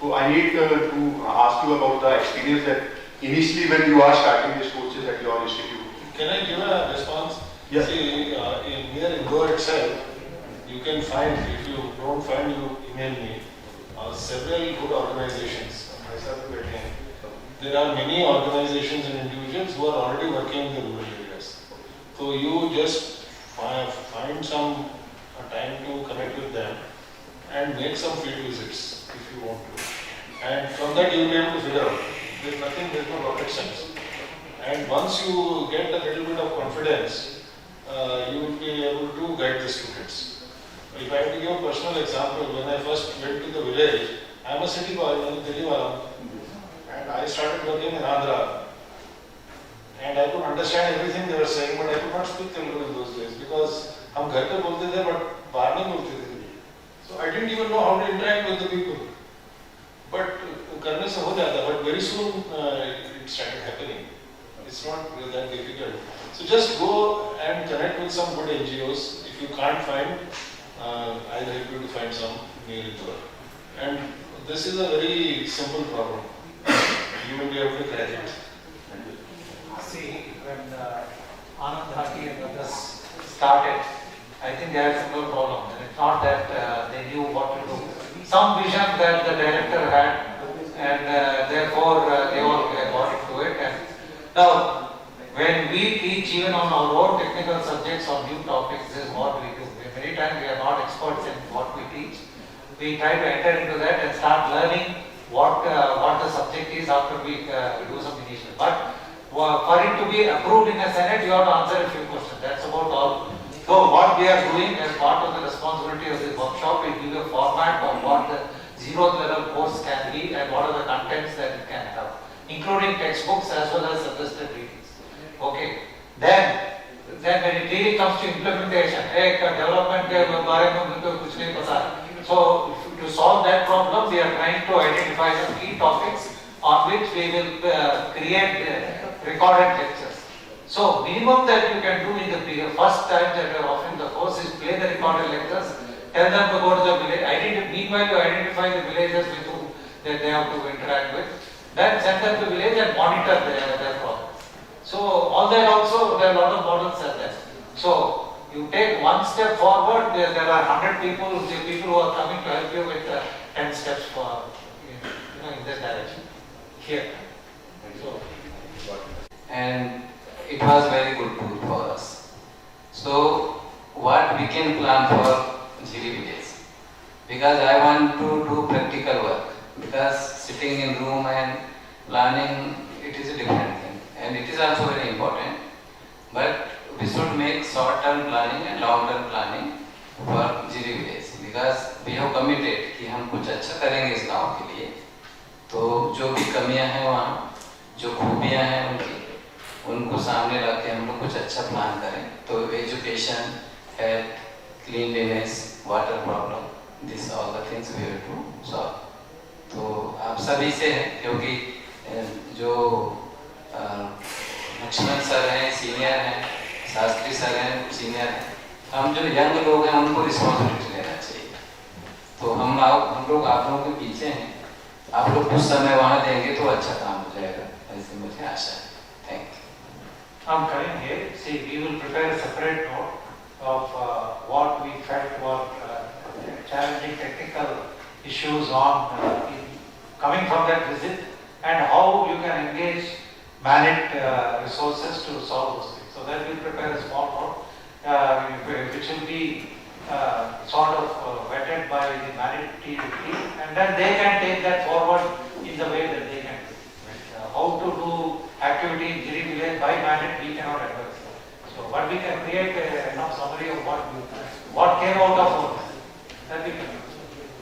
So I need to ask you about the experience that initially when you are starting these courses at your institute. Can I give a response? Yes. See, here in Goa itself, you can find, if you don't find, you email me, several good organizations. Myself, there are many organizations and individuals who are already working in the rural areas. So you just find some time to connect with them and make some field visits if you want to. And from that you will be able to figure out. There's no rocket science. And once you get a little bit of confidence, you will be able to guide the students. If I have to give a personal example, when I first went to the village, I am a city boy, I am Delhi wala, and I started working in Andhra. And I could understand everything they were saying, but I could not speak Telugu in those days because हम घर पे बोलते थे, but बाहर नहीं बोलते थे. So I didn't even know how to interact with the people. But करने से हो जाता, but very soon it started happening. It's not that difficult. So just go and connect with some good NGOs. If you can't find, I'll help you to find some near you. And this is a very simple problem. You will be able to crack it. See, when Anand Haki and others started, I think they had a similar problem. And it's not that they knew what to do. Some vision that the director had, and therefore they all got into it. And now, when we teach even on our own technical subjects or new topics, this is what we do. Many times we are not experts in what we teach. We try to enter into that and start learning what the subject is after we do some initial. But for it to be approved in a Senate, you have to answer a few questions. That's about all. So what we are doing as part of the responsibility of this workshop is give a format of what the 0th level course can be and what are the contents that it can have, including textbooks as well as suggested readings. Okay. Then when it really comes to implementation, development के बारे में मुझे कुछ नहीं पता. So to solve that problem, we are trying to identify some key topics on which we will create recorded lectures. So minimum that you can do in the first time that you are offering the course is play the recorded lectures, tell them to go to the village. Meanwhile, you identify the villagers with whom they have to interact with. Then send them to village and monitor their progress. So all that also, there are a lot of models are there. So you take one step forward, there are 100 people who are coming to help you with 10 steps for in this direction. Here. So. And it was very good tool for us. So what we can plan for Jiri village? Because I want to do practical work. Because sitting in room and planning, it is a different thing. And it is also very important. But we should make short-term planning and long-term planning for Jiri village. Because we have committed कि हम कुछ अच्छा करेंगे इस गांव के लिए. तो जो भी कमियां हैं वहाँ, जो खूबियां हैं उनको सामने रख के हम लोग कुछ अच्छा प्लान करें. तो education, health, cleanliness, water problem, this all the things we have to solve. तो आप सभी से है क्योंकि जो लक्ष्मण सर हैं सीनियर हैं, शास्त्री सर हैं सीनियर हैं, हम जो यंग लोग हैं उनको रिस्पॉन्सिबिलिटी लेना चाहिए. तो हम लोग आप लोगों के पीछे हैं. आप लोग कुछ समय वहाँ देंगे तो अच्छा काम हो जाएगा, ऐसी मुझे आशा है. Thank you. I'm coming here. See, we will prepare a separate note of what we felt were challenging technical issues on coming from that visit and how you can engage MANIT resources to solve those things. So that we'll prepare a small note which will be sort of vetted by the MANIT team and then they can take that forward in the way that they can do. How to do activity in Jiri village by MANIT we cannot advise. So but we can create enough summary of what came out of that we can do.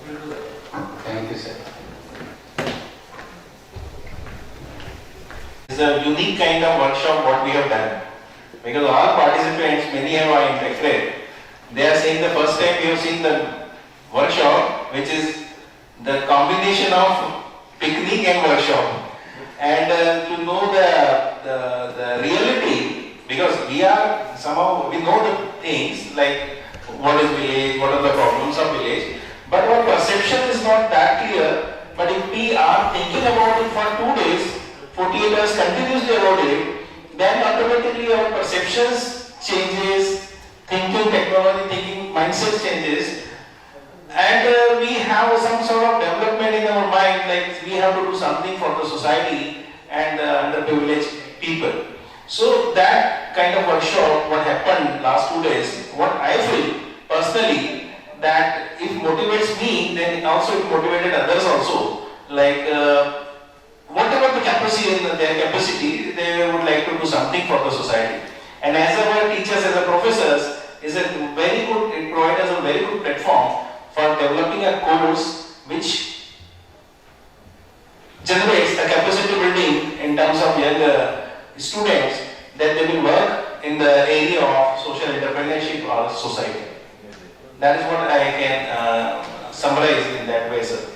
We'll do that. Thank you, sir. It's a unique kind of workshop what we have done. Because all participants, many have interacted. They are saying the first time we have seen the workshop, which is the combination of picnic and workshop. And to know the reality, because we are somehow, we know the things like what is village, what are the problems of village, but our perception is not that clear. But if we are thinking about it for 2 days, 48 hours continuously about it, then automatically our perceptions changes, thinking technology, thinking mindset changes, and we have some sort of development in our mind, like we have to do something for the society and underprivileged people. So that kind of workshop, what happened last 2 days, what I feel personally, that if motivates me, then also it motivated others also. Like whatever the capacity in their capacity, they would like to do something for the society. And as our teachers, as our professors, is a very good, it provides us a very good platform for developing a course which generates a capacity building in terms of younger students that they will work in the area of social entrepreneurship or society. That is what I can summarize in that way, sir.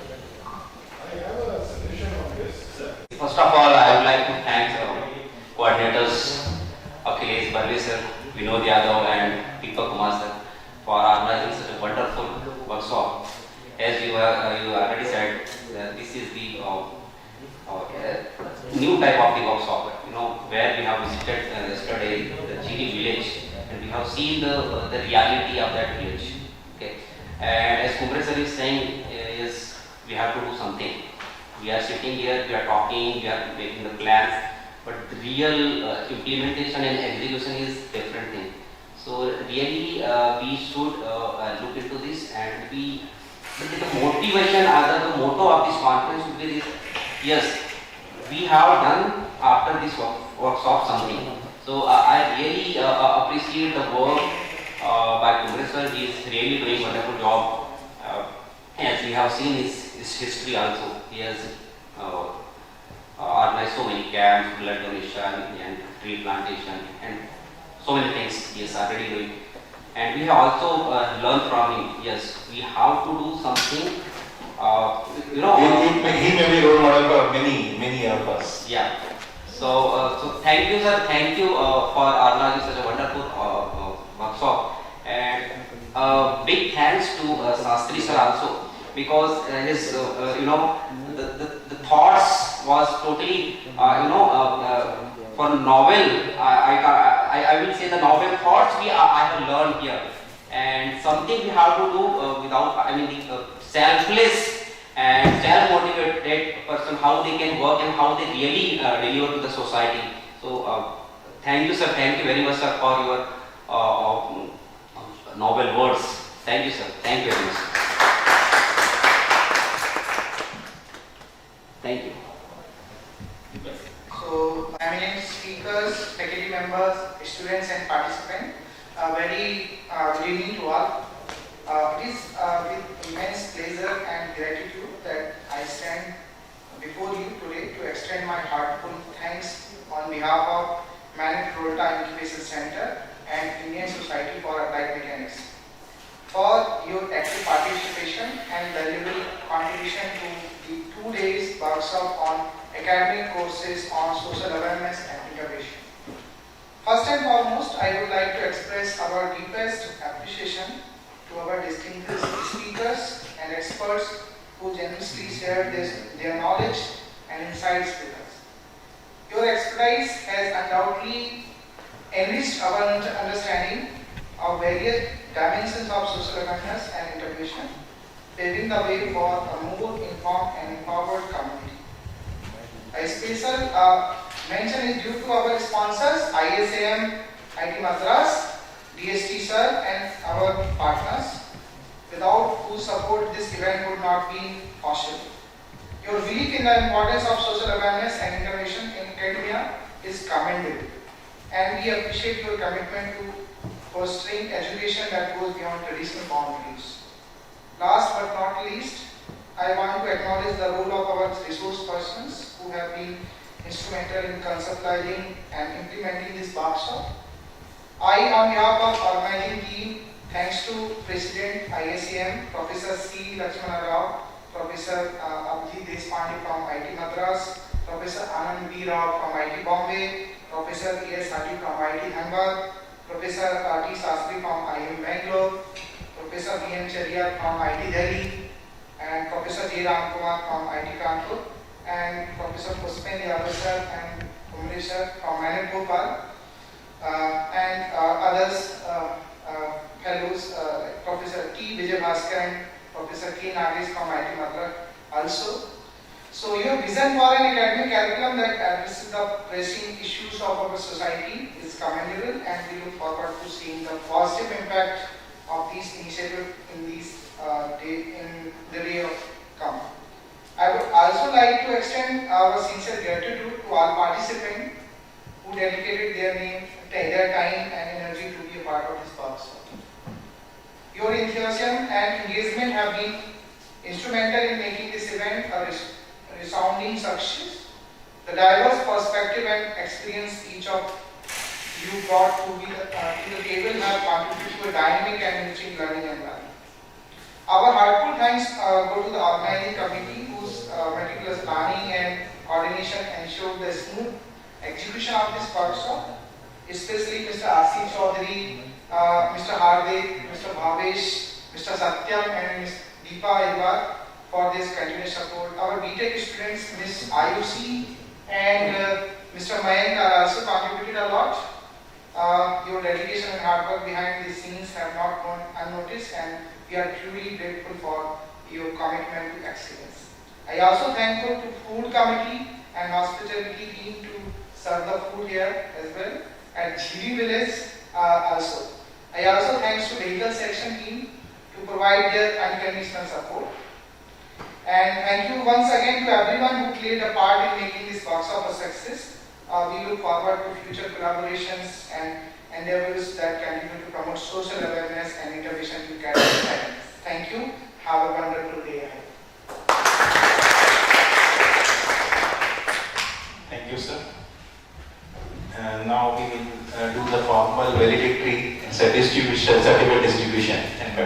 I have a suggestion on this. First of all, I would like to thank coordinators Akhilesh Barve sir, Vinod Yadav and Deepak Kumar sir for organizing such a wonderful workshop. As you already said, this is the new type of the workshop, where we have visited yesterday the GD village and we have seen the reality of that village. Okay, and as Kumar sir is saying, is we have to do something. We are sitting here, we are talking, we are making the plans, but the real implementation and execution is different thing. So really, we should look into this, and the motivation, or the motto of this conference should be this: yes, we have done after this workshop something. So I really appreciate the work by Kumar sir. He is really doing a wonderful job. As we have seen his history also, he has organized so many camps, blood donation and tree plantation and so many things he is already doing. And we have also learned from him, yes, we have to do something, He may be role model for many of us. Yeah. So thank you sir, thank you for organizing such a wonderful workshop. And big thanks to Sastri sir also, because his the thoughts was totally for novel. I will say the novel thoughts I have learned here, and something we have to do without the selfless and self-motivated person, how they can work and how they really deliver to the society. So thank you sir, thank you very much sir for your noble words. Thank you sir, thank you very much. Thank you. So, eminent speakers, faculty members, students and participants, very good evening to all. It is with immense pleasure and gratitude that I stand before you today to extend my heartfelt thanks on behalf of MANIT Incubation Center and Indian Society for Applied Mechanics for your active participation and valuable contribution to the 2 days workshop on academic courses on social awareness and integration. First and foremost, I would like to express our deepest appreciation to our distinguished speakers and experts who generously shared their knowledge and insights with us. Your expertise has undoubtedly enriched our understanding of various dimensions of social awareness and integration, paving the way for a more informed and empowered community. A special mention is due to our sponsors, ISAM, IT Madras, DST sir and our partners, without whose support this event would not be possible. Your belief in the importance of social awareness and integration in academia is commendable, and we appreciate your commitment to fostering education that goes beyond traditional boundaries. Last but not least, I want to acknowledge the role of our resource persons who have been instrumental in conceptualizing and implementing this workshop. I, on behalf of organizing team, thanks to President ISAM, Professor C. Lakshmana Rao, Professor Abhijit Deshpande from IT Madras, Professor Anand V. Rao from IT Bombay, Professor E.S. Hadi from IT Dhanbad, Professor T. Sastri from IIM Bangalore, Professor B.M. Chariar from IT Delhi, and Professor J. Ram Kumar from IT Kanpur, and Professor Puspen Yadav sir and Kumar sir from MANIT Bhopal, and others fellows like Professor T. Vijay Bhaskar and Professor K. Nagesh from IT Madras also. So your vision for an academic curriculum that addresses the pressing issues of our society is commendable, and we look forward to seeing the positive impact of these initiatives in the day of come. I would also like to extend our sincere gratitude to all participants who dedicated their time and energy to be a part of this workshop. Your enthusiasm and engagement have been instrumental in making this event a resounding success. The diverse perspective and experience each of you brought to the table have contributed to a dynamic and enriching learning environment. Our heartfelt thanks go to the organizing committee whose meticulous planning and coordination ensured the smooth execution of this workshop, especially Mr. Asif Chaudhary, Mr. Hardik, Mr. Bhavesh, Mr. Satyam and Ms. Deepa Irwar for this continuous support. Our BTech students, Ms. Ayushi and Mr. Mayank are also contributed a lot. Your dedication and hard work behind the scenes have not gone unnoticed, and we are truly grateful for your commitment to excellence. I also thankful to food committee and hospitality team to serve the food here as well at Jhiri village also. I also thanks to vehicle section team to provide their unconditional support. And thank you once again to everyone who played a part in making this workshop a success. We look forward to future collaborations and endeavors that continue to promote social awareness and innovation to carry on. Thank you. Have a wonderful day ahead. Thank you, sir. Now we will do the formal valedictory certificate distribution and